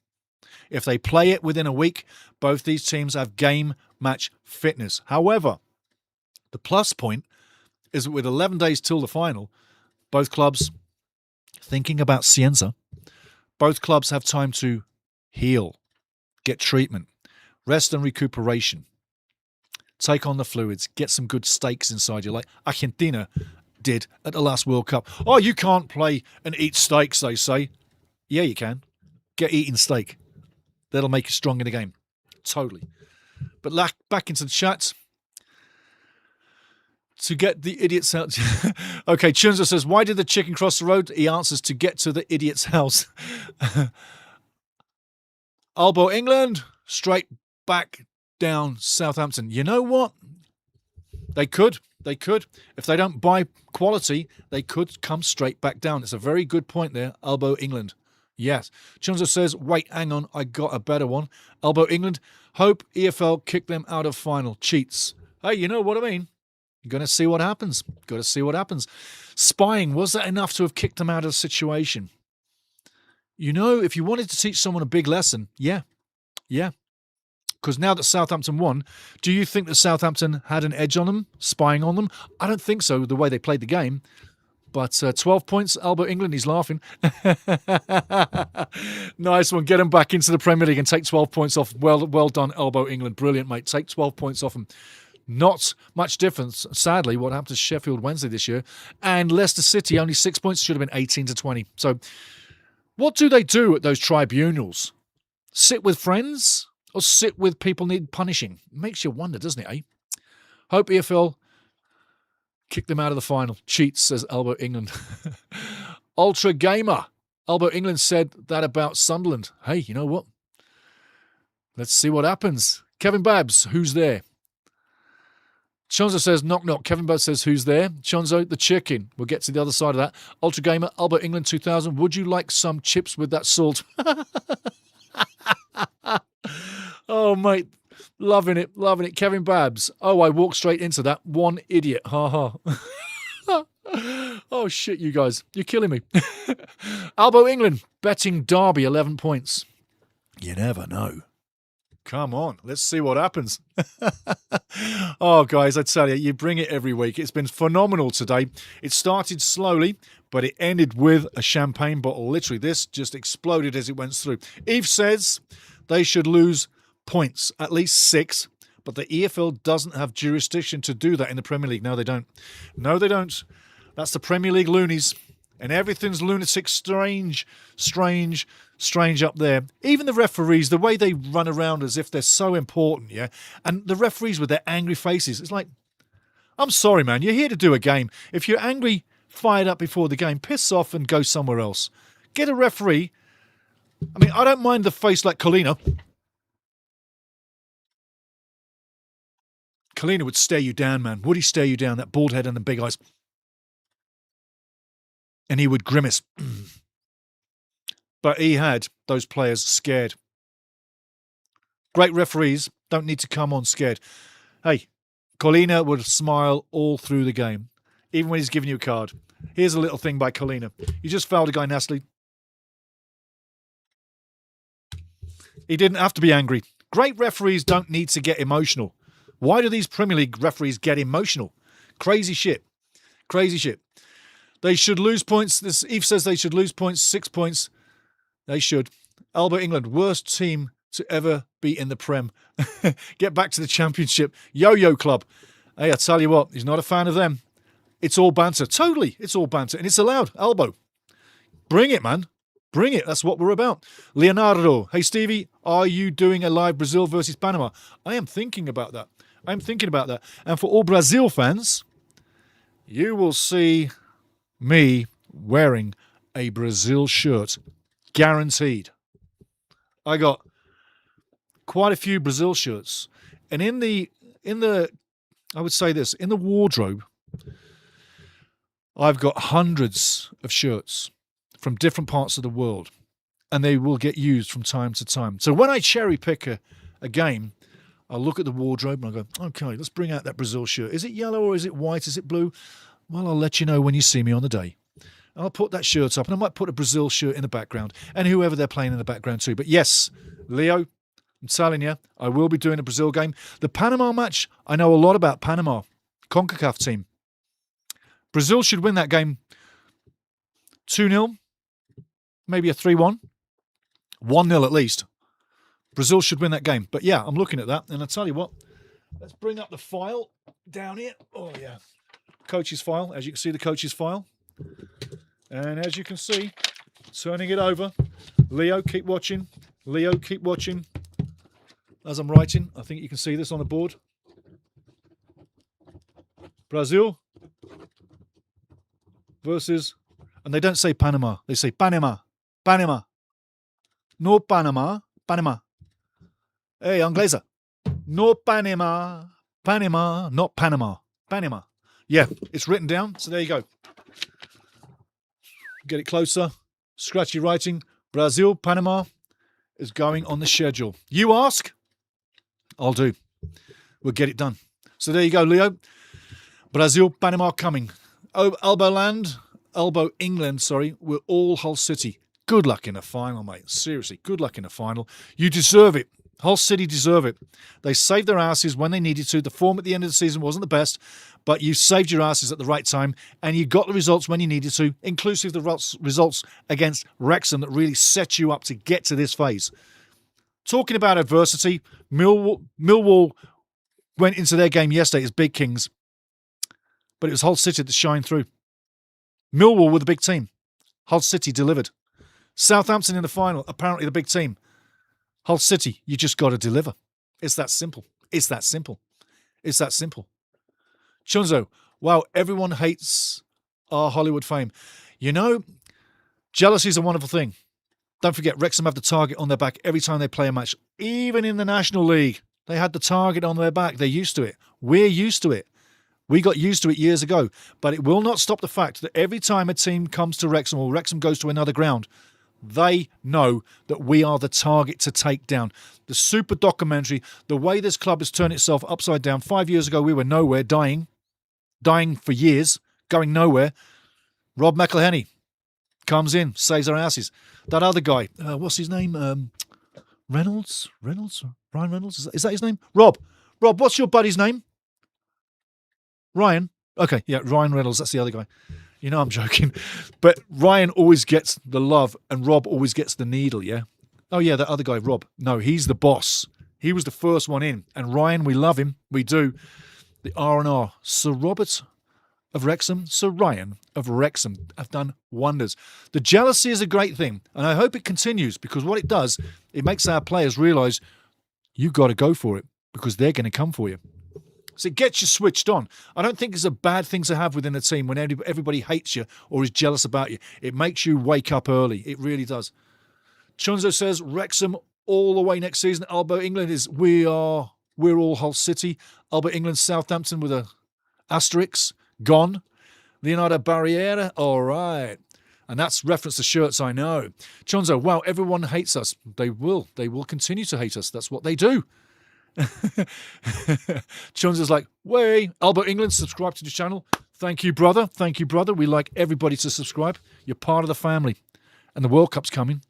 If they play it within a week, both these teams have game match fitness. However, the plus point is that with 11 days till the final, both clubs, thinking about Cienza, both clubs have time to heal, get treatment, rest and recuperation, take on the fluids, get some good steaks inside you like Argentina did at the last World Cup. Oh, you can't play and eat steaks, they say. Yeah, you can. Get eating steak. That'll make you strong in the game. Totally. But back into the chat. To get the idiot's house. Okay, Chunza says, why did the chicken cross the road? He answers, to get to the idiot's house. Elbow England, straight back down Southampton. You know what? They could. They could. If they don't buy quality, they could come straight back down. It's a very good point there, Elbow England. Yes. Chunza says, wait, hang on, I got a better one. Elbow England, hope EFL kick them out of final. Cheats. Hey, you know what I mean? You're going to see what happens. Got to see what happens. Spying, was that enough to have kicked them out of the situation? You know, if you wanted to teach someone a big lesson, yeah. Because now that Southampton won, do you think that Southampton had an edge on them, spying on them? I don't think so, the way they played the game. But 12 points, Elbow England, he's laughing. Nice one. Get him back into the Premier League and take 12 points off. Well done, Elbow England. Brilliant, mate. Take 12 points off him. Not much difference, sadly, what happened to Sheffield Wednesday this year. And Leicester City, only 6 points, should have been 18-20. So what do they do at those tribunals? Sit with friends or sit with people need punishing? Makes you wonder, doesn't it, eh? Hope EFL kick them out of the final. Cheats, says Elbow England. Ultra Gamer. Elbow England said that about Sunderland. Hey, you know what? Let's see what happens. Kevin Babs, who's there? Chonzo says, knock, knock. Kevin Babs says, who's there? Chonzo, the chicken. We'll get to the other side of that. Ultra Gamer, Elbow England 2000. Would you like some chips with that salt? Oh, mate. Loving it, loving it. Kevin Babs. Oh, I walked straight into that. One idiot. Ha ha. Oh, shit, you guys. You're killing me. Elbow England, betting Derby 11 points. You never know. Come on, let's see what happens. Oh, guys, I tell you, you bring it every week. It's been phenomenal today. It started slowly, but it ended with a champagne bottle. Literally, this just exploded as it went through. Eve says they should lose points, at least 6, but the EFL doesn't have jurisdiction to do that in the Premier League. No, they don't. No, they don't. That's the Premier League loonies. And everything's lunatic, strange up there. Even the referees, the way they run around as if they're so important, yeah? And the referees with their angry faces. It's like, I'm sorry, man. You're here to do a game. If you're angry, fired up before the game, piss off and go somewhere else. Get a referee. I mean, I don't mind the face like Colina. Colina would stare you down, man. Would he stare you down? That bald head and the big eyes. And he would grimace. But he had those players scared. Great referees don't need to come on scared. Hey, Colina would smile all through the game, even when he's giving you a card. Here's a little thing by Colina. You just fouled a guy nastily. He didn't have to be angry. Great referees don't need to get emotional. Why do these Premier League referees get emotional? Crazy shit. Crazy shit. They should lose points. This Eve says they should lose points, 6 points. They should. Elbow England, worst team to ever be in the Prem. Get back to the Championship. Yo-Yo Club. Hey, I tell you what, he's not a fan of them. It's all banter. Totally, it's all banter. And it's allowed. Elbow. Bring it, man. Bring it. That's what we're about. Leonardo. Hey, Stevie, are you doing a live Brazil versus Panama? I am thinking about that. I'm thinking about that. And for all Brazil fans, you will see me wearing a Brazil shirt. Guaranteed. I got quite a few Brazil shirts. And in the I would say this, in the wardrobe, I've got hundreds of shirts from different parts of the world. And they will get used from time to time. So when I cherry pick a game, I'll look at the wardrobe and I go, okay, let's bring out that Brazil shirt. Is it yellow or is it white? Is it blue? Well, I'll let you know when you see me on the day. I'll put that shirt up and I might put a Brazil shirt in the background and whoever they're playing in the background too. But yes, Leo, I'm telling you, I will be doing a Brazil game. The Panama match, I know a lot about Panama, CONCACAF team. Brazil should win that game 2-0, maybe a 3-1, 1-0 at least. Brazil should win that game. But yeah, I'm looking at that and I tell you what, let's bring up the file down here. Oh yeah. Coach's file, as you can see, the coach's file. And as you can see, turning it over. Leo, keep watching. Leo, keep watching. As I'm writing, I think you can see this on the board. Brazil versus, and they don't say Panama, they say Panama. Panama. No Panama. Panama. Hey, Anglesa. No Panama. Panama. Not Panama. Panama. Yeah, it's written down, so there you go. Get it closer. Scratchy writing. Brazil, Panama is going on the schedule. You ask, I'll do. We'll get it done. So there you go, Leo. Brazil, Panama coming. Oh, Elbow England, we're all Hull City. Good luck in the final, mate. Seriously, good luck in the final. You deserve it. Hull City deserve it. They saved their asses when they needed to. The form at the end of the season wasn't the best, but you saved your asses at the right time, and you got the results when you needed to, inclusive of the results against Wrexham that really set you up to get to this phase. Talking about adversity, Millwall went into their game yesterday as big kings, but it was Hull City that shined through. Millwall were the big team. Hull City delivered. Southampton in the final, apparently the big team. Hull City, you just got to deliver. It's that simple. It's that simple. It's that simple. Chunzo, wow, everyone hates our Hollywood fame. You know, jealousy is a wonderful thing. Don't forget, Wrexham have the target on their back every time they play a match. Even in the National League, they had the target on their back. They're used to it. We're used to it. We got used to it years ago. But it will not stop the fact that every time a team comes to Wrexham or Wrexham goes to another ground, they know that we are the target to take down. The super documentary, the way this club has turned itself upside down. 5 years ago, we were nowhere, dying for years, going nowhere. Rob McElhenney comes in, saves our asses. That other guy, what's his name? Reynolds? Ryan Reynolds? Is that his name? Rob, what's your buddy's name? Ryan? Okay, yeah, Ryan Reynolds, that's the other guy. You know I'm joking. But Ryan always gets the love and Rob always gets the needle, yeah? Oh, yeah, that other guy, Rob. No, he's the boss. He was the first one in. And Ryan, we love him. We do. The R&R. Sir Robert of Wrexham, Sir Ryan of Wrexham have done wonders. The jealousy is a great thing. And I hope it continues because what it does, it makes our players realise you've got to go for it because they're going to come for you. So it gets you switched on. I don't think it's a bad thing to have within a team when everybody hates you or is jealous about you. It makes you wake up early. It really does. Chunzo says, Wrexham all the way next season. Albo England is, we're all Hull City. Albo England, Southampton with a asterisk, gone. Leonardo Barriera, all right. And that's reference to shirts, I know. Chunzo, wow, everyone hates us. They will. They will continue to hate us. That's what they do. Chunzo's like, way, Albo England, subscribe to the channel. Thank you, brother. Thank you, brother. We like everybody to subscribe. You're part of the family. And the World Cup's coming.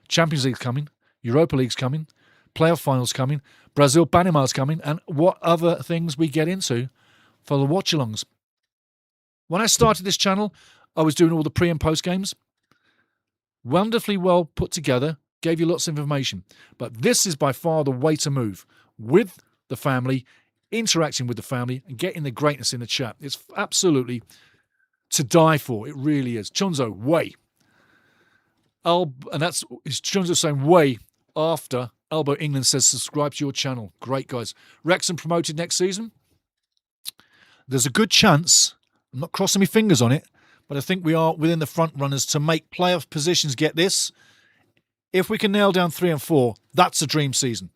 Champions League's coming. Europa League's coming. Playoff finals coming. Brazil Panama's coming. And what other things we get into for the watch-alongs. When I started this channel, I was doing all the pre and post games. Wonderfully well put together. Gave you lots of information. But this is by far the way to move. With the family, interacting with the family, and getting the greatness in the chat. It's absolutely to die for. It really is. Chunzo, way. And that's Chunzo saying way after Albo England says subscribe to your channel. Great, guys. Wrexham promoted next season. There's a good chance, I'm not crossing my fingers on it, but I think we are within the front runners to make playoff positions. Get this. If we can nail down 3 and 4, that's a dream season.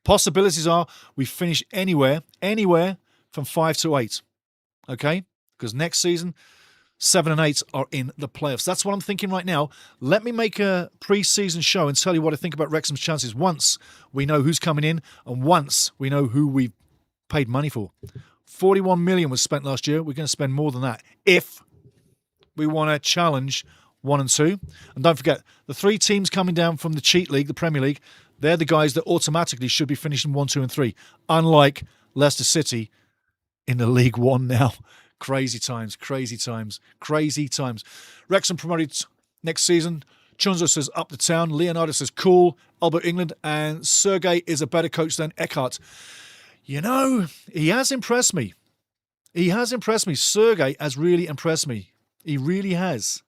Possibilities are we finish anywhere from 5 to 8. Okay? Because next season, 7 and 8 are in the playoffs. That's what I'm thinking right now. Let me make a pre-season show and tell you what I think about Wrexham's chances once we know who's coming in and once we know who we've paid money for. 41 million was spent last year. We're going to spend more than that if we want to challenge 1 and 2. And don't forget, the 3 teams coming down from the cheat league, the Premier League, they're the guys that automatically should be finishing 1, 2 and 3. Unlike Leicester City in the League One now. Crazy times, crazy times, crazy times. Wrexham promoted next season. Chunzo says up the town. Leonardo says cool. Albo England. And Sergey is a better coach than Eckhart. You know, he has impressed me. He has impressed me. Sergey has really impressed me. He really has.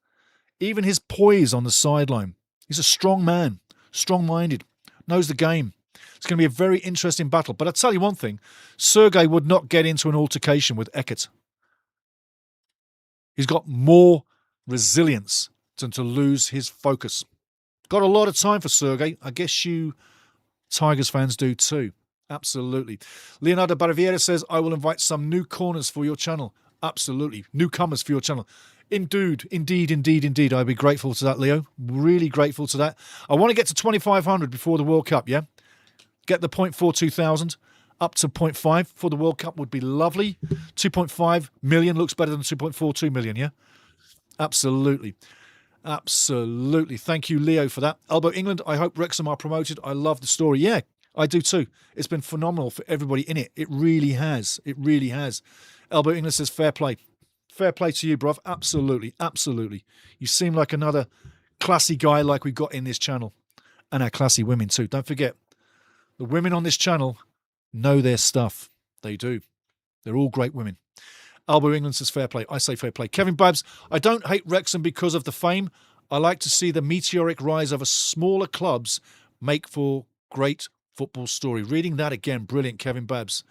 Even his poise on the sideline. He's a strong man, strong-minded, knows the game. It's going to be a very interesting battle. But I'll tell you one thing. Sergey would not get into an altercation with Eckhart. He's got more resilience than to lose his focus. Got a lot of time for Sergey. I guess you Tigers fans do too. Absolutely. Leonardo Barriera says, I will invite some new corners for your channel. Absolutely. Newcomers for your channel. Indeed. I'd be grateful to that, Leo. Really grateful to that. I want to get to 2,500 before the World Cup, yeah? Get the 0.42 thousand up to 0.5 for the World Cup would be lovely. 2.5 million looks better than 2.42 million, yeah? Absolutely. Absolutely. Thank you, Leo, for that. Albo England, I hope Wrexham are promoted. I love the story. Yeah, I do too. It's been phenomenal for everybody in it. It really has. It really has. Albo England says fair play. Fair play to you, bruv. Absolutely. Absolutely. You seem like another classy guy like we've got in this channel. And our classy women too. Don't forget, the women on this channel know their stuff. They do. They're all great women. Albo England says fair play. I say fair play. Kevin Babs, I don't hate Wrexham because of the fame. I like to see the meteoric rise of a smaller clubs make for great football story. Reading that again, brilliant, Kevin Babs.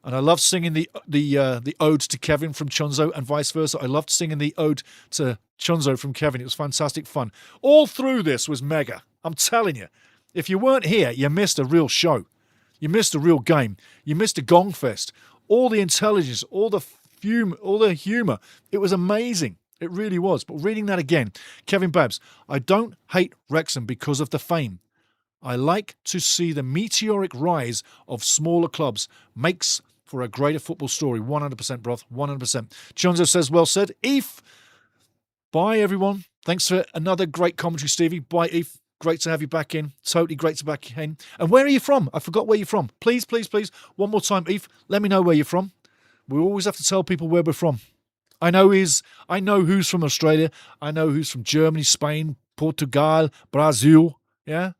And I love singing the ode to Kevin from Chunzo and vice versa. I loved singing the ode to Chunzo from Kevin. It was fantastic fun. All through this was mega. I'm telling you, if you weren't here, you missed a real show. You missed a real game. You missed a gong fest. All the intelligence, all the humour. It was amazing. It really was. But reading that again, Kevin Babs, I don't hate Wrexham because of the fame. I like to see the meteoric rise of smaller clubs makes for a greater football story. 100%, broth. 100%. Chonzo says, well said. Eve, bye, everyone. Thanks for another great commentary, Stevie. Bye, Eve. Great to have you back in. Totally great to be back in. And where are you from? I forgot where you're from. Please, please, please. One more time, Eve. Let me know where you're from. We always have to tell people where we're from. I know who's from Australia. I know who's from Germany, Spain, Portugal, Brazil. Yeah.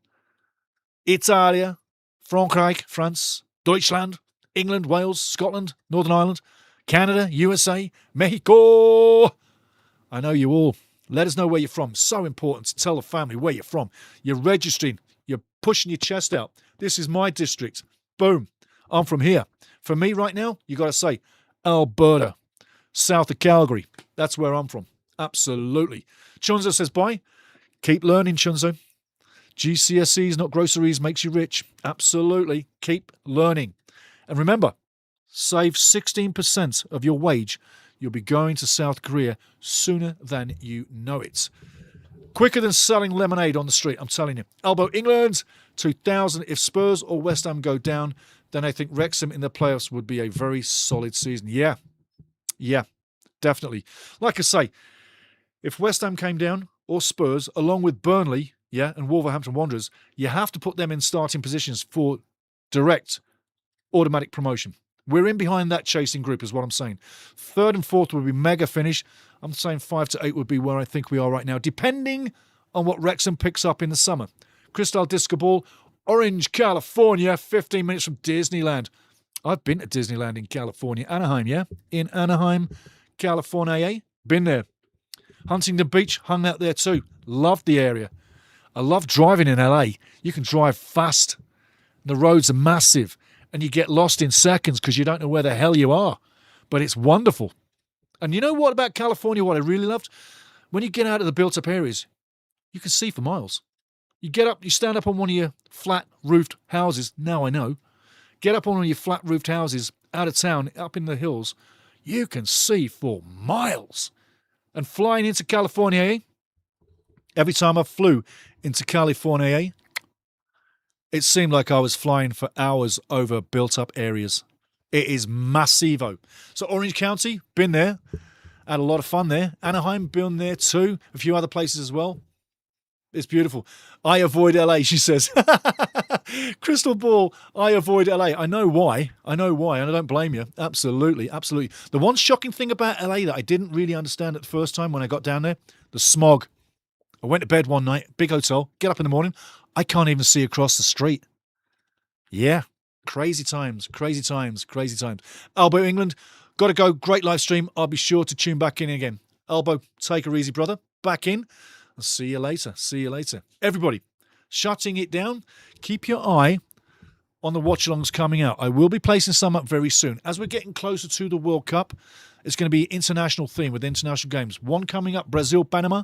Italia, Frankreich, France, Deutschland, England, Wales, Scotland, Northern Ireland, Canada, USA, Mexico. I know you all. Let us know where you're from. So important to tell the family where you're from. You're registering. You're pushing your chest out. This is my district. Boom. I'm from here. For me right now, you got to say Alberta, south of Calgary. That's where I'm from. Absolutely. Chunzo says bye. Keep learning, Chunzo. GCSEs, not groceries, makes you rich. Absolutely. Keep learning. And remember, save 16% of your wage. You'll be going to South Korea sooner than you know it. Quicker than selling lemonade on the street, I'm telling you. Albo England, 2000. If Spurs or West Ham go down, then I think Wrexham in the playoffs would be a very solid season. Yeah, definitely. Like I say, if West Ham came down or Spurs, along with Burnley, and Wolverhampton Wanderers, you have to put them in starting positions for direct automatic promotion. We're in behind that chasing group is what I'm saying. Third and fourth would be mega finish. I'm saying 5 to 8 would be where I think we are right now, depending on what Wrexham picks up in the summer. Crystal Disco Ball, Orange, California, 15 minutes from Disneyland. I've been to Disneyland in California. Anaheim, yeah? In Anaheim, California. Been there. Huntington Beach, hung out there too. Loved the area. I love driving in LA. You can drive fast. The roads are massive. And you get lost in seconds because you don't know where the hell you are. But it's wonderful. And you know what about California, what I really loved? When you get out of the built-up areas, you can see for miles. You get up, you stand up on one of your flat-roofed houses. Now I know. Get up on one of your flat-roofed houses out of town, up in the hills. You can see for miles. And flying into California, every time I flew into California, it seemed like I was flying for hours over built-up areas. It is massivo. So Orange County, been there. Had a lot of fun there. Anaheim, been there too. A few other places as well. It's beautiful. I avoid LA, she says. Crystal Ball, I avoid LA. I know why, and I don't blame you. Absolutely, absolutely. The one shocking thing about LA that I didn't really understand at the first time when I got down there, the smog. I went to bed one night, big hotel, get up in the morning, I can't even see across the street. Yeah, crazy times. Albo England, got to go. Great live stream. I'll be sure to tune back in again. Albo, take her easy, brother. Back in. I'll see you later. Everybody, shutting it down. Keep your eye on the watch-alongs coming out. I will be placing some up very soon. As we're getting closer to the World Cup, it's going to be international theme with international games. One coming up, Brazil, Panama,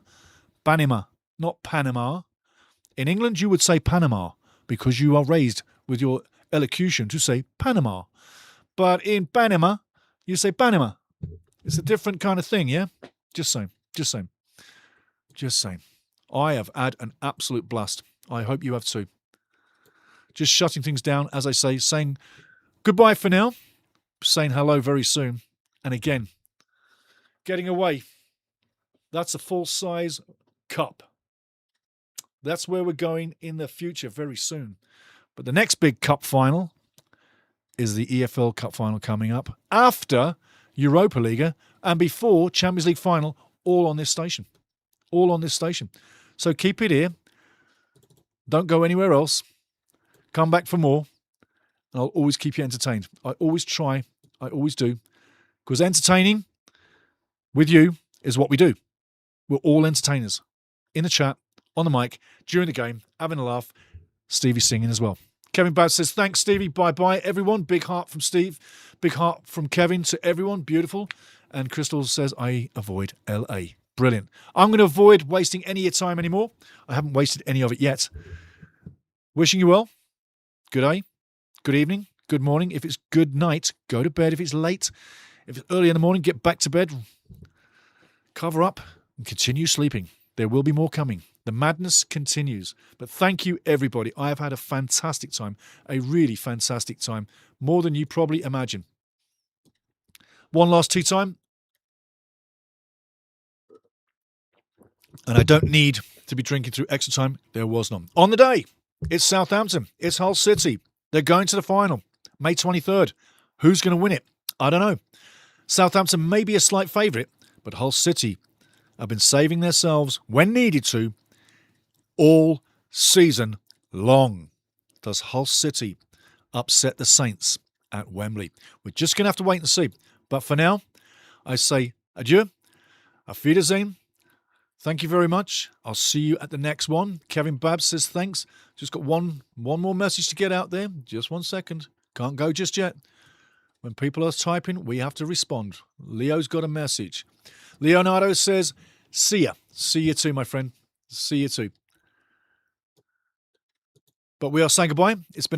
not Panama. In England, you would say Panama because you are raised with your elocution to say Panama. But in Panama, you say Panama. It's a different kind of thing, yeah? Just saying. I have had an absolute blast. I hope you have too. Just shutting things down, as I say, saying goodbye for now, saying hello very soon. And again, getting away. That's a full-size cup. That's where we're going in the future very soon. But the next big cup final is the EFL Cup final coming up after Europa League and before Champions League final, all on this station. So keep it here. Don't go anywhere else. Come back for more. and I'll always keep you entertained. I always try. I always do. Because entertaining with you is what we do. We're all entertainers. In the chat, on the mic, during the game, having a laugh. Stevie singing as well. Kevin Bowes says, thanks, Stevie. Bye-bye, everyone. Big heart from Steve. Big heart from Kevin to everyone. Beautiful. And Crystal says, I avoid LA. Brilliant. I'm going to avoid wasting any of your time anymore. I haven't wasted any of it yet. Wishing you well. Good day. Good evening. Good morning. If it's good night, go to bed. If it's late, if it's early in the morning, get back to bed. Cover up and continue sleeping. There will be more coming. The madness continues. But thank you, everybody. I have had a fantastic time. A really fantastic time. More than you probably imagine. One last tea time. And I don't need to be drinking through extra time. There was none. On the day, it's Southampton. It's Hull City. They're going to the final. May 23rd. Who's going to win it? I don't know. Southampton may be a slight favourite, but Hull City have been saving themselves when needed to all season long. Does Hull City upset the Saints at Wembley? We're just going to have to wait and see. But for now, I say adieu. Auf Wiedersehen. Thank you very much. I'll see you at the next one. Kevin Babs says thanks. Just got one more message to get out there. Just 1 second. Can't go just yet. When people are typing, we have to respond. Leo's got a message. Leonardo says, see ya. See you too, my friend. See you too. But we are saying goodbye. It's been a